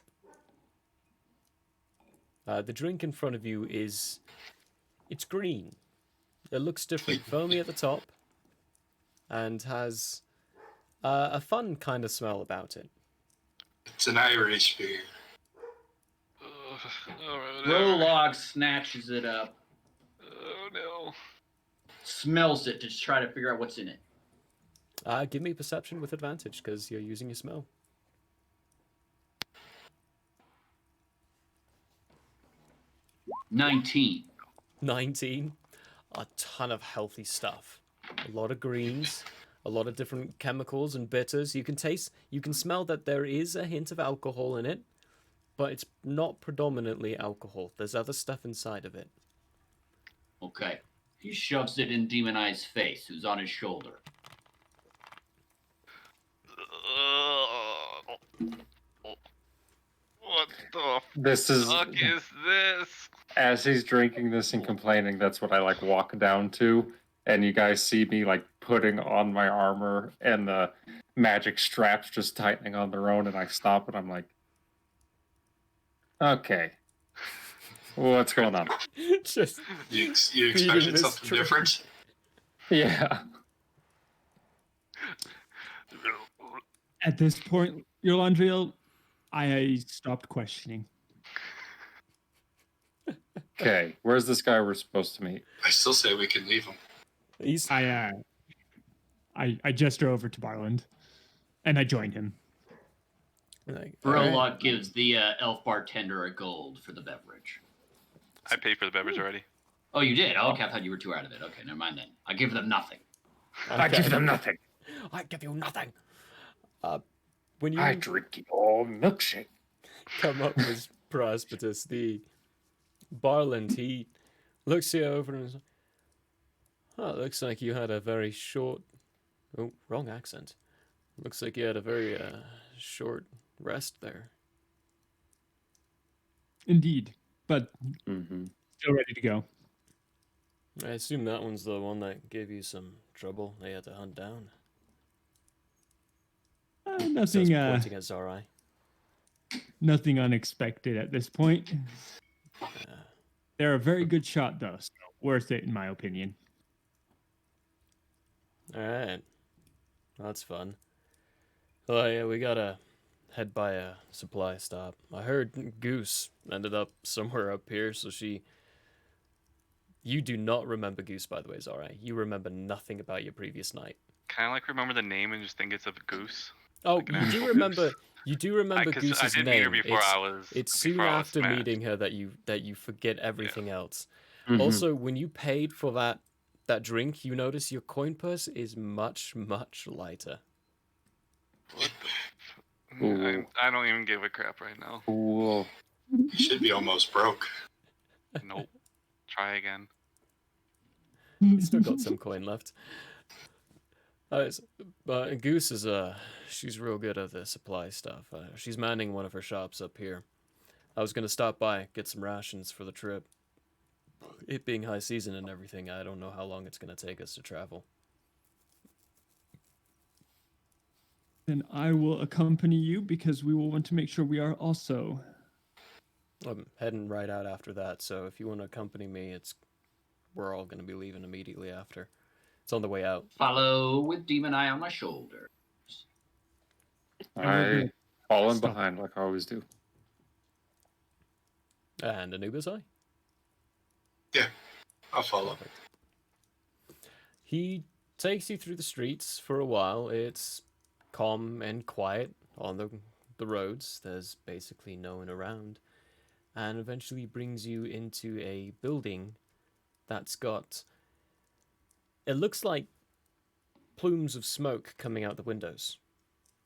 The drink in front of you it's green. It looks different, foamy at the top, and has a fun kind of smell about it. It's an Irish beer. Brolog snatches it up, Oh no. smells it to try to figure out what's in it. Give me perception with advantage, because you're using your smell. 19. 19. A ton of healthy stuff. A lot of greens, a lot of different chemicals and bitters. You can smell that there is a hint of alcohol in it, but it's not predominantly alcohol. There's other stuff inside of it. Okay. He shoves it in Demon Eye's face, who's on his shoulder. What the This is fuck is this? as he's drinking this and complaining. That's what I like walk down to, and you guys see me like putting on my armor and the magic straps just tightening on their own, and I stop and I'm like, okay, what's going on? Just You feeding expected this something drink. different? Yeah. At this point, Yolandriel, I stopped questioning. Okay, where's this guy we're supposed to meet? I still say we can leave him. He's I gesture over to Barland, and I join him. like, Brolog alright. gives the elf bartender a gold for the beverage. I paid for the beverage already. Oh, you did? Oh, okay, I thought you were 2 out of it. Okay, never mind then. I give them nothing. I give them nothing. I give you nothing. When you I drink your milkshake. come up with Prosperous, the Barland, he looks you over and is like, oh, it looks like you had a very short... Oh, wrong accent. Looks like you had a very short rest there. Indeed, but Mm-hmm. still ready to go. I assume that one's the one that gave you some trouble they had to hunt down. Starts Nothing, pointing at Zarai. nothing unexpected at this point. Yeah. They're a very good shot, though, so worth it in my opinion. Alright. That's fun. Oh yeah, we gotta head by a supply stop. I heard Goose ended up somewhere up here, so she... You do not remember Goose, by the way, Zarai. You remember nothing about your previous night. Kind of like remember the name and just think it's a goose. Oh, Like an you actual do remember... goose. You do remember 'Cause Goose's I did name. meet her before It's soon before I was after smashed. meeting her that you forget everything else. Mhm. Also, when you paid for that drink, you notice your coin purse is much, much lighter. Ooh. I don't even give a crap right now. Cool. You should be almost broke. Nope. Try again. You still got some coin left. But Goose is she's real good at the supply stuff. She's manning one of her shops up here. I was gonna stop by, get some rations for the trip. It being high season and everything, I don't know how long it's gonna take us to travel. Then I will accompany you because we will want to make sure we are also. I'm heading right out after that, so if you want to accompany me, we're all gonna be leaving immediately after. It's on the way out. Follow with Demon Eye on my shoulder. I fall in Stop. behind like I always do. And Anubis Eye. I'll follow. He takes you through the streets for a while. It's calm and quiet on the roads. There's basically no one around. And eventually brings you into a building that's got it looks like plumes of smoke coming out the windows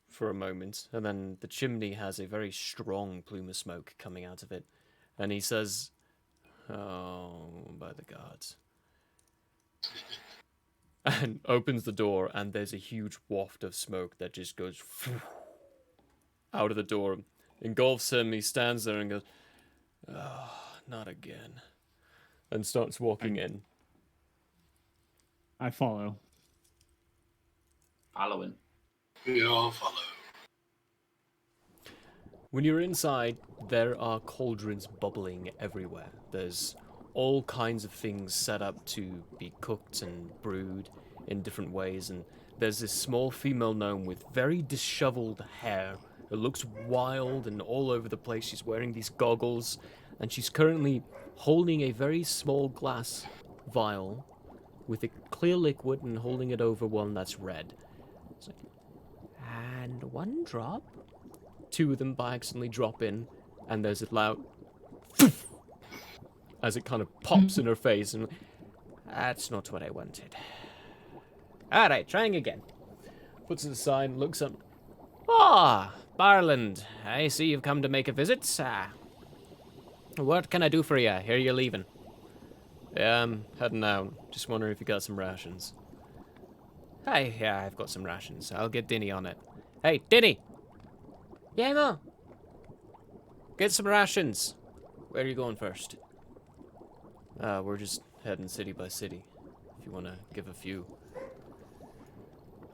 for a moment, and then the chimney has a very strong plume of smoke coming out of it. And he says, "Oh, by the gods." And opens the door, and there's a huge waft of smoke that just goes out of the door, engulfs him. He stands there and goes, "Oh, not again," and starts walking in. I follow. Following. We all follow. When you're inside, there are cauldrons bubbling everywhere. There's all kinds of things set up to be cooked and brewed in different ways, and there's this small female gnome with very disheveled hair. It looks wild and all over the place. She's wearing these goggles, and she's currently holding a very small glass vial with a clear liquid and holding it over one that's red. It's like, and one drop? Two of them by accidentally drop in, and there's a loud as it kind of pops in her face, and that's not what I wanted. Alright, trying again. Puts it aside, looks up. Ah, Barland, I see you've come to make a visit. What can I do for you? Here you're leaving. Yeah, I'm heading out. Just wondering if you got some rations. Hi, yeah, I've got some rations. I'll get Dinny on it. Hey, Dinny! Yeah, Ma? Get some rations. Where are you going first? We're just heading city by city. If you want to give a few.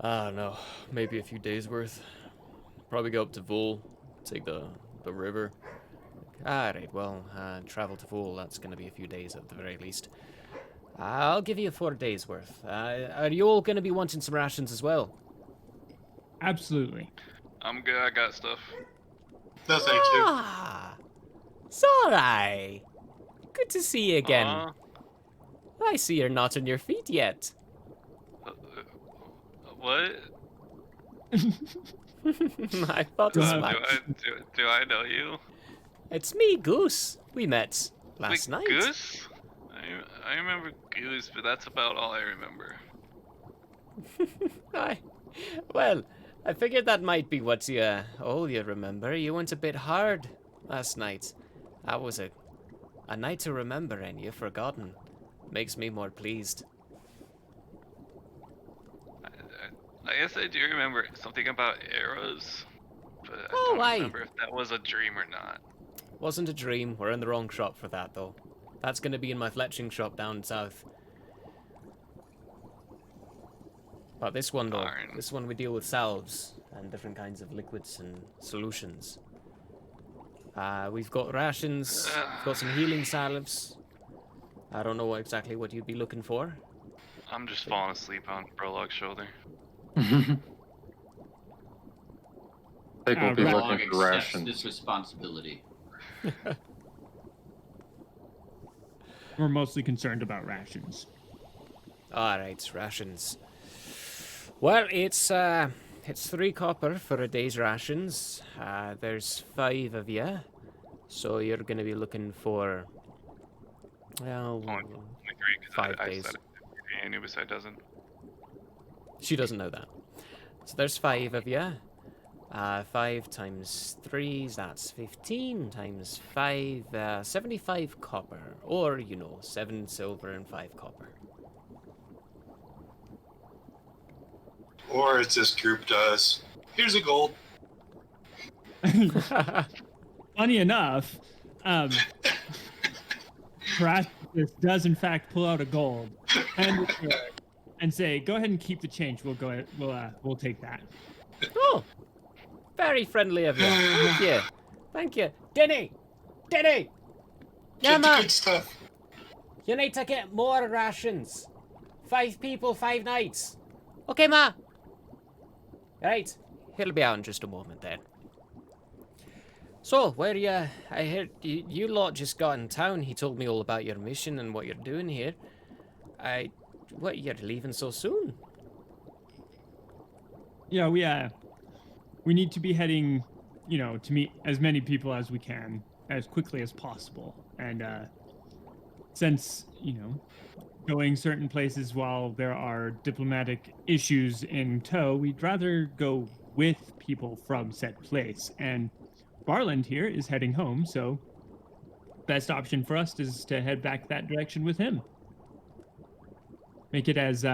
I don't know, maybe a few days worth. Probably go up to Vul, take the river. Alright, well, travel to Vul, that's going to be a few days at the very least. I'll give you 4 days worth. Are you all going to be wanting some rations as well? Absolutely. I'm good. I got stuff. No, thank you. Ah, Sorai. Good to see you again. I see you're not on your feet yet. What? I thought as Do much. Do I know you? It's me, Goose. We met last Wait, night. Goose? I remember Goose, but that's about all I remember. Well, I figured that might be what you remember. You went a bit hard last night. That was a night to remember, and you've forgotten. Makes me more pleased. I guess I do remember something about arrows, but I Oh, don't aye. remember if that was a dream or not. Wasn't a dream. We're in the wrong shop for that, though. That's going to be in my fletching shop down south. But this one, though, Darn. this one we deal with salves and different kinds of liquids and solutions. We've got rations, we've got some healing salves. I don't know exactly what you'd be looking for. I'm just falling asleep on Prologue's shoulder. I think we'll be Right. Dog looking for accepts rations. this responsibility. We're mostly concerned about rations. Alright, rations. Well, it's 3 copper for a day's rations. There's 5 of you. So you're going to be looking for, well, Only 3, 5 because I days. said it. And Anubis doesn't. She doesn't know that. So there's 5 of you. 5 times 3, that's 15 times 5, 75 copper. Or, 7 silver and 5 copper. Or as this group does. Here's a gold. Funny enough, Paratus does in fact pull out a gold and say, "Go ahead and keep the change. We'll take that." Oh, very friendly of you. Thank you. Thank you. Denny! Denny! Yeah, Get the man. good stuff. You need to get more rations. 5 people, 5 nights. Okay, ma. Right. He'll be out in just a moment then. So, I heard you lot just got in town. He told me all about your mission and what you're doing here. What, you're leaving so soon? Yeah, we need to be heading, to meet as many people as we can as quickly as possible. And since, going certain places while there are diplomatic issues in tow. We'd rather go with people from said place. And Barland here is heading home, so best option for us is to head back that direction with him. Make it as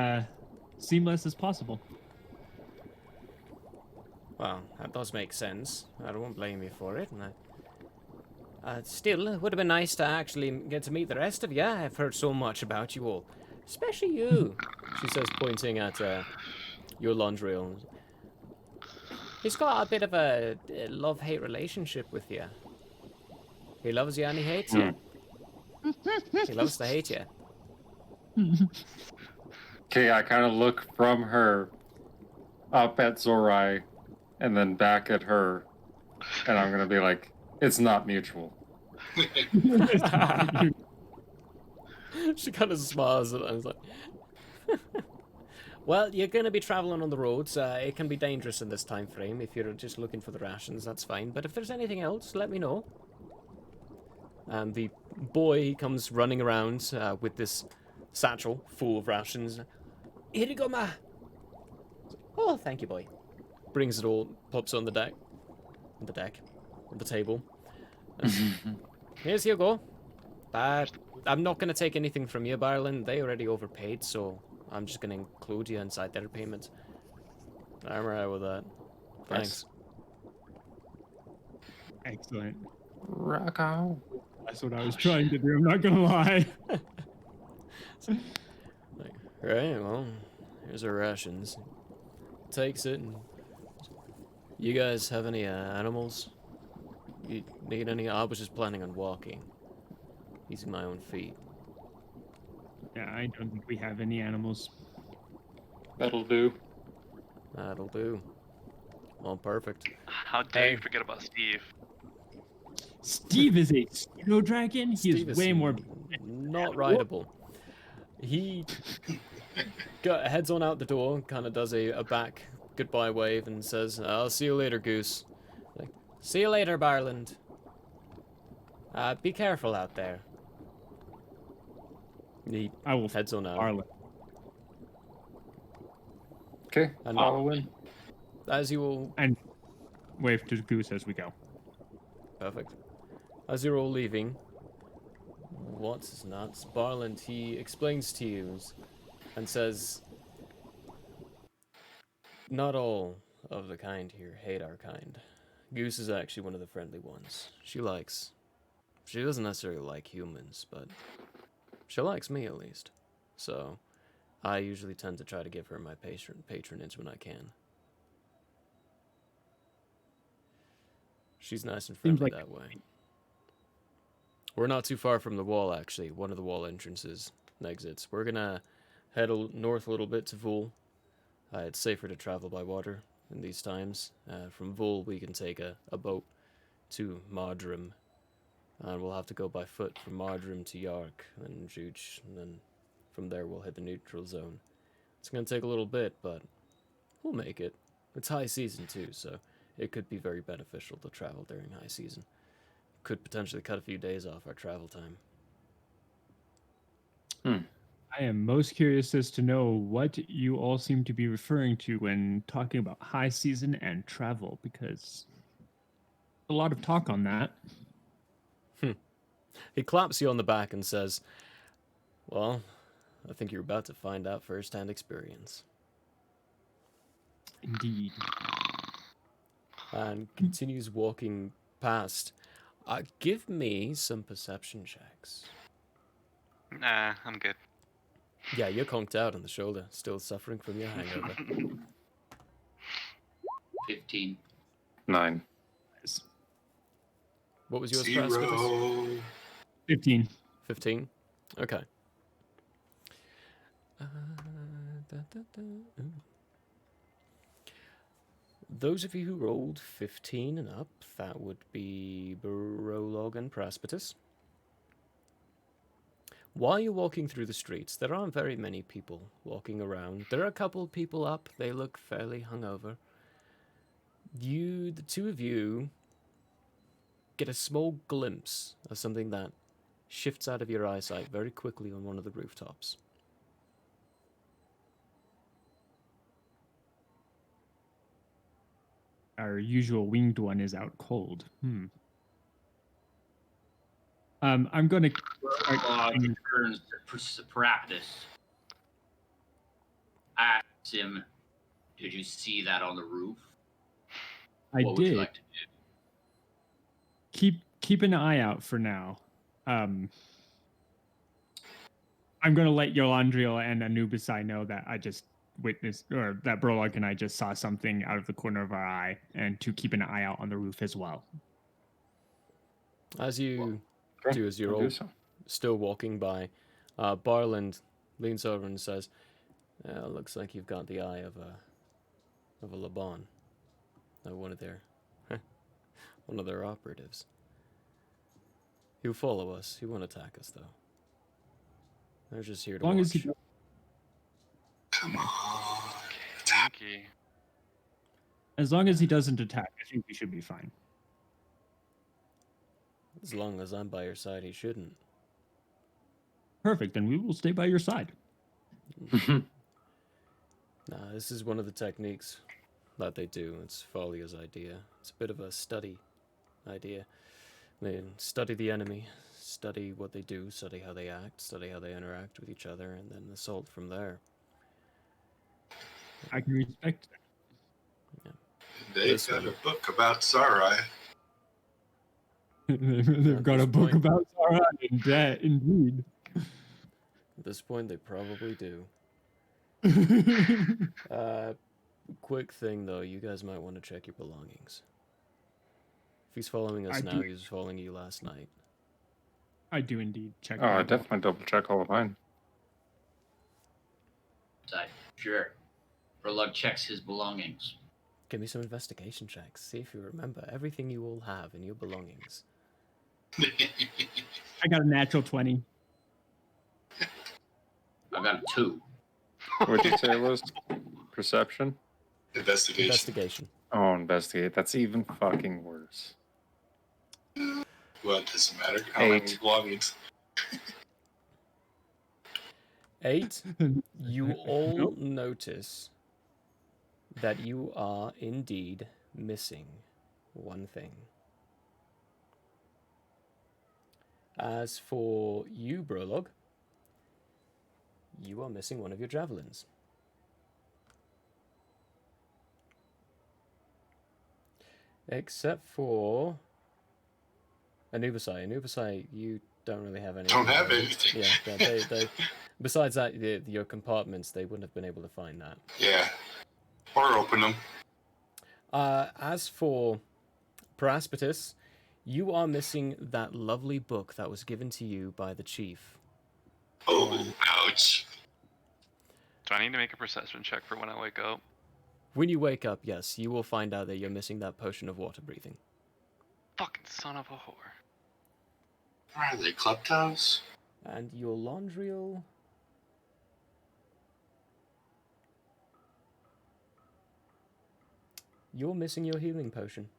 seamless as possible. Well, that does make sense. I won't blame you for it. And still, it would have been nice to actually get to meet the rest of you. I've heard so much about you all. Especially you, she says, pointing at your lingerie. He's got a bit of a love-hate relationship with you. He loves you and he hates you. He loves to hate you. Okay, I kind of look from her up at Zorai and then back at her, and I'm gonna be like, it's not mutual. She kind of smiles at it and is like, well, you're going to be traveling on the roads. It can be dangerous in this time frame. If you're just looking for the rations, that's fine. But if there's anything else, let me know. And the boy comes running around with this satchel full of rations. Here you go, ma. Oh, thank you, boy. Brings it all, pops on the deck. On the table. Here's you go. I'm not going to take anything from you, Barlin. They already overpaid, so I'm just going to include you inside their payment. I'm alright with that. Thanks. Excellent. Rock on. That's what I was trying to do, I'm not gonna lie. Like, right, well, here's our rations. Takes it. And you guys have any animals? You need any? I was just planning on walking. Using my own feet. Yeah, I don't think we have any animals. That'll do. That'll do. Well, perfect. How dare you forget about Steve? Steve is a pseudo dragon. He Steve is way more. not rideable. He heads on out the door, kind of does a back goodbye wave, and says, "I'll see you later, Goose." Like, see you later, Barland. Be careful out there. He I will heads on out. Barland. Okay, And follow in. as you all And wave to Goose as we go. perfect. As you're all leaving, what's his nuts? Barland, he explains to you and says, not all of the kind here hate our kind. Goose is actually one of the friendly ones. She doesn't necessarily like humans, but she likes me at least. So I usually tend to try to give her my patronage when I can. She's nice and friendly that way. We're not too far from the wall, actually. One of the wall entrances and exits. We're gonna head north a little bit to Vul. It's safer to travel by water in these times. From Vul, we can take a boat to Mardrim. And we'll have to go by foot from Mardrim to Yark, and Juch, and then from there we'll hit the neutral zone. It's gonna take a little bit, but we'll make it. It's high season too, so it could be very beneficial to travel during high season. Could potentially cut a few days off our travel time. I am most curious as to know what you all seem to be referring to when talking about high season and travel, because a lot of talk on that. He claps you on the back and says, well, I think you're about to find out firsthand experience. Indeed. And continues walking past. Give me some perception checks. Nah, I'm good. Yeah, you're conked out on the shoulder, still suffering from your hangover. 15. 9. What was yours, Prascottus? 0. 15. 15? Okay. Those of you who rolled 15 and up, that would be Brolog and Praspetus. While you're walking through the streets, there aren't very many people walking around. There are a couple of people up. They look fairly hungover. The two of you, get a small glimpse of something that shifts out of your eyesight very quickly on one of the rooftops. our usual winged one is out cold. I'm going to Returns to Serapis. Asks him, "Did you see that on the roof? What would you like to do?" keep an eye out for now. I'm going to let Yolandriel and Anubisai know that I just witnessed, or that Brolog and I just saw something out of the corner of our eye, and to keep an eye out on the roof as well. As you Okay, do, as you're I'll do all so. still walking by, Barland leans over and says, "Looks like you've got the eye of a Laban, one of their operatives. He'll follow us. He won't attack us, though. They're just here to watch." Come on. Sneaky. As long as he doesn't attack, I think we should be fine. As long as I'm by your side, he shouldn't. Perfect, then we will stay by your side. Nah, this is one of the techniques that they do. It's Falia's idea. It's a bit of a study idea. They study the enemy, study what they do, study how they act, study how they interact with each other, and then assault from there. I can respect that. They've got a book about Sarai. They've got a book about Sarai, indeed. At this point, they probably do. Quick thing, though. You guys might want to check your belongings. If he's following us now, he was following you last night. I do indeed check. Oh, I definitely double check all of mine. Sure. Brolog checks his belongings. Give me some investigation checks. See if you remember everything you all have in your belongings. I got a natural 20. I got a 2. What'd you say it was? Perception? Investigation. Oh, investigate. That's even fucking worse. Well, it doesn't matter. How many belongings? 8. You all notice that you are indeed missing one thing. As for you, Brolog, you are missing one of your javelins. Except for Anubisai. Anubisai, you don't really have anything. Don't have anything. Yeah, they besides that, your compartments, they wouldn't have been able to find that. Yeah. Or open them. As for Paraspatus, you are missing that lovely book that was given to you by the chief. Oh, ouch. Do I need to make a perception check for when I wake up? When you wake up, yes, you will find out that you're missing that potion of water breathing. Fucking son of a whore. Are they kleptos? And your Laundriel... You're missing your healing potion.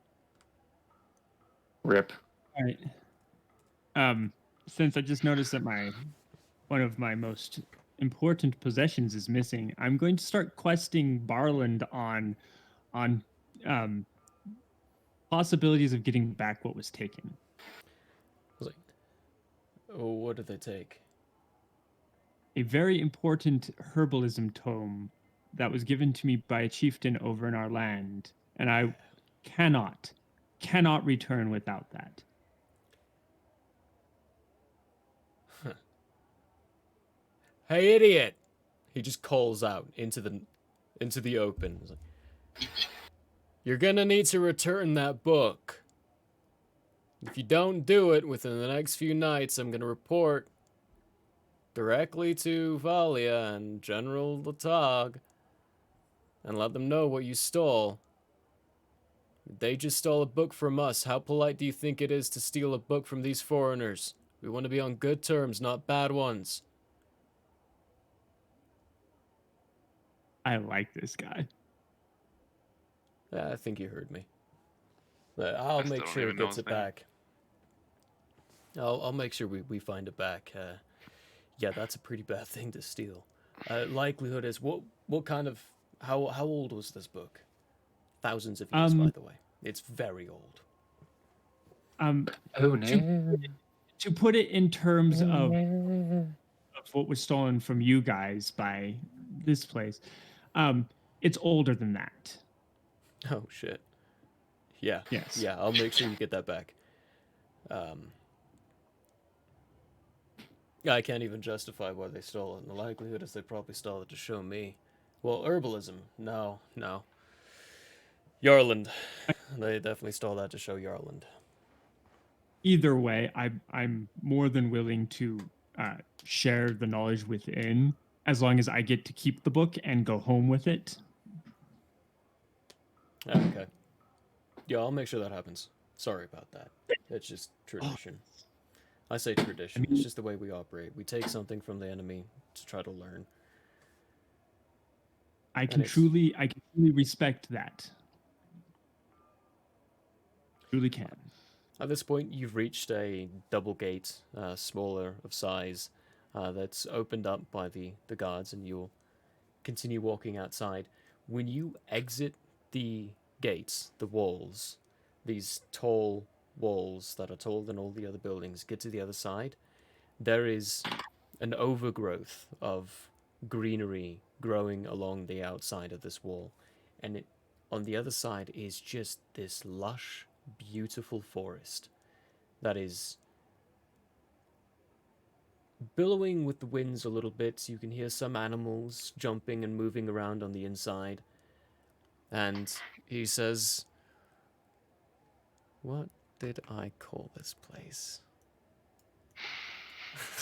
Rip. All right. Since I just noticed that one of my most important possessions is missing, I'm going to start questing Barland on possibilities of getting back what was taken. Oh, what did they take? A very important herbalism tome that was given to me by a chieftain over in our land, and I cannot return without that. Huh. Hey, idiot! He just calls out into the open. He's like, "You're gonna need to return that book. If you don't do it within the next few nights, I'm gonna report directly to Valia and General Latag and let them know what you stole. They just stole a book from us. How polite do you think it is to steal a book from these foreigners? We want to be on good terms, not bad ones." I like this guy. I think you heard me. I'll make sure he gets it back. I'll make sure we find it back. Yeah, that's a pretty bad thing to steal. Likelihood is, what kind of, how old was this book? thousands of years, by the way. It's very old. Oh no. To put it in terms of what was stolen from you guys by this place, it's older than that. Oh shit. Yeah. Yes. Yeah, I'll make sure you get that back. I can't even justify why they stole it. And the likelihood is they probably stole it to show me. Well, herbalism. No. Yarland. They definitely stole that to show Yarland. Either way, I'm more than willing to share the knowledge within, as long as I get to keep the book and go home with it. Okay. Yeah, I'll make sure that happens. Sorry about that. It's just tradition. I say tradition. It's just the way we operate. We take something from the enemy to try to learn. I can truly respect that. Truly can. At this point, you've reached a double gate, smaller of size, that's opened up by the guards, and you'll continue walking outside. When you exit the gates, the walls, these tall walls that are taller than all the other buildings, get to the other side, there is an overgrowth of greenery growing along the outside of this wall, and on the other side is just this lush, beautiful forest that is billowing with the winds a little bit, so you can hear some animals jumping and moving around on the inside. And he says, what did I call this place?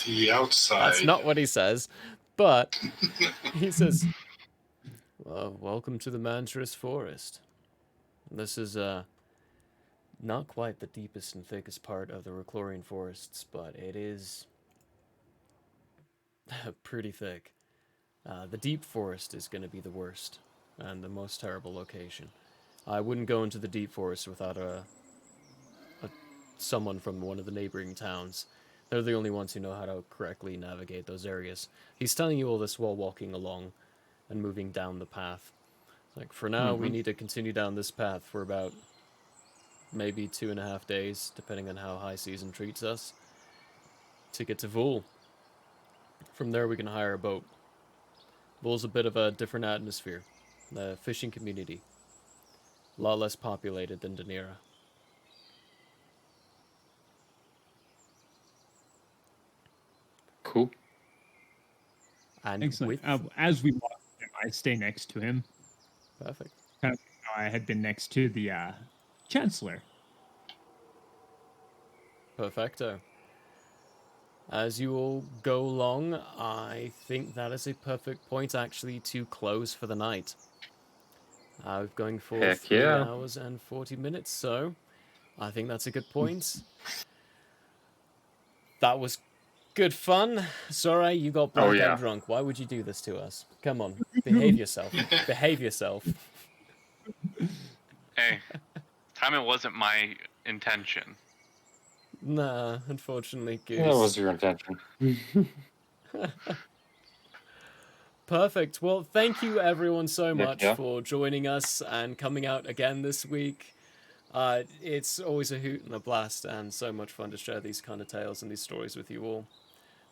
The outside. That's not what he says, but he says, well, welcome to the Mantress Forest. This is not quite the deepest and thickest part of the Reclorian forests, but it is pretty thick. The deep forest is going to be the worst and the most terrible location. I wouldn't go into the deep forest without someone from one of the neighboring towns. They're the only ones who know how to correctly navigate those areas. He's telling you all this while walking along and moving down the path. Like, for now, we need to continue down this path for about maybe 2.5 days, depending on how high season treats us, to get to Vul. From there, we can hire a boat. Vul's a bit of a different atmosphere. The fishing community. A lot less populated than Danira. Cool. And Excellent. with... As we walk, I stay next to him. Perfect. Kind of how I had been next to the Chancellor. Perfecto. As you all go along, I think that is a perfect point, actually, to close for the night. We're going for Heck 3 yeah. hours and 40 minutes, so I think that's a good point. That was good fun. Sorry, you got blackout drunk. Why would you do this to us? Come on, behave yourself. Behave yourself. Hey, time it wasn't my intention. Nah, unfortunately, Goose. That was your intention. Perfect. Well, thank you everyone so much for joining us and coming out again this week. It's always a hoot and a blast and so much fun to share these kind of tales and these stories with you all.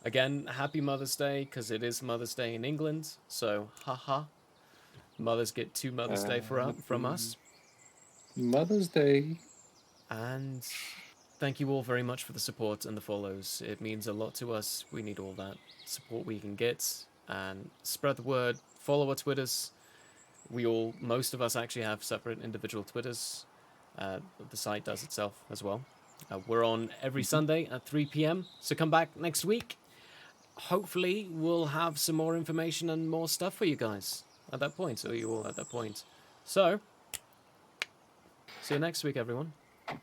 Again, happy Mother's Day, because it is Mother's Day in England, so haha. Mothers get 2 Mother's Day from us. Mother's Day. And thank you all very much for the support and the follows. It means a lot to us. We need all that support we can get. And spread the word. Follow our Twitters. Most of us actually have separate individual Twitters. The site does itself as well. We're on every Sunday at 3 p.m. So come back next week. Hopefully we'll have some more information and more stuff for you guys at that point. Or you all at that point. So, see you next week, everyone.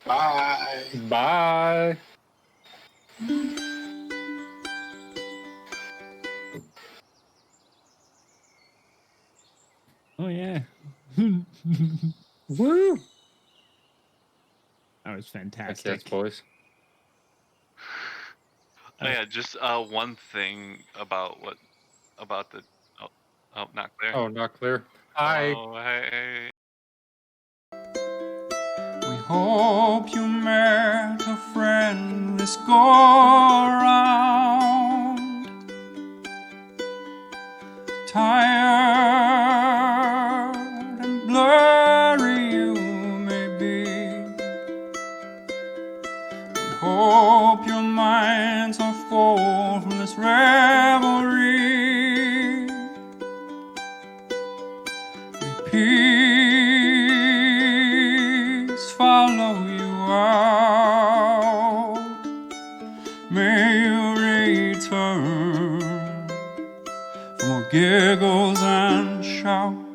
Bye. Bye. Oh, yeah. Woo! That was I fantastic. guess, boys. Oh yeah, just one thing about the not clear. Oh, not clear. Hi. Oh, hey. this go around. Tired and blurry you may be, but hope your minds are full from this revelry. May peace follow you out. May you return for more giggles and shouts.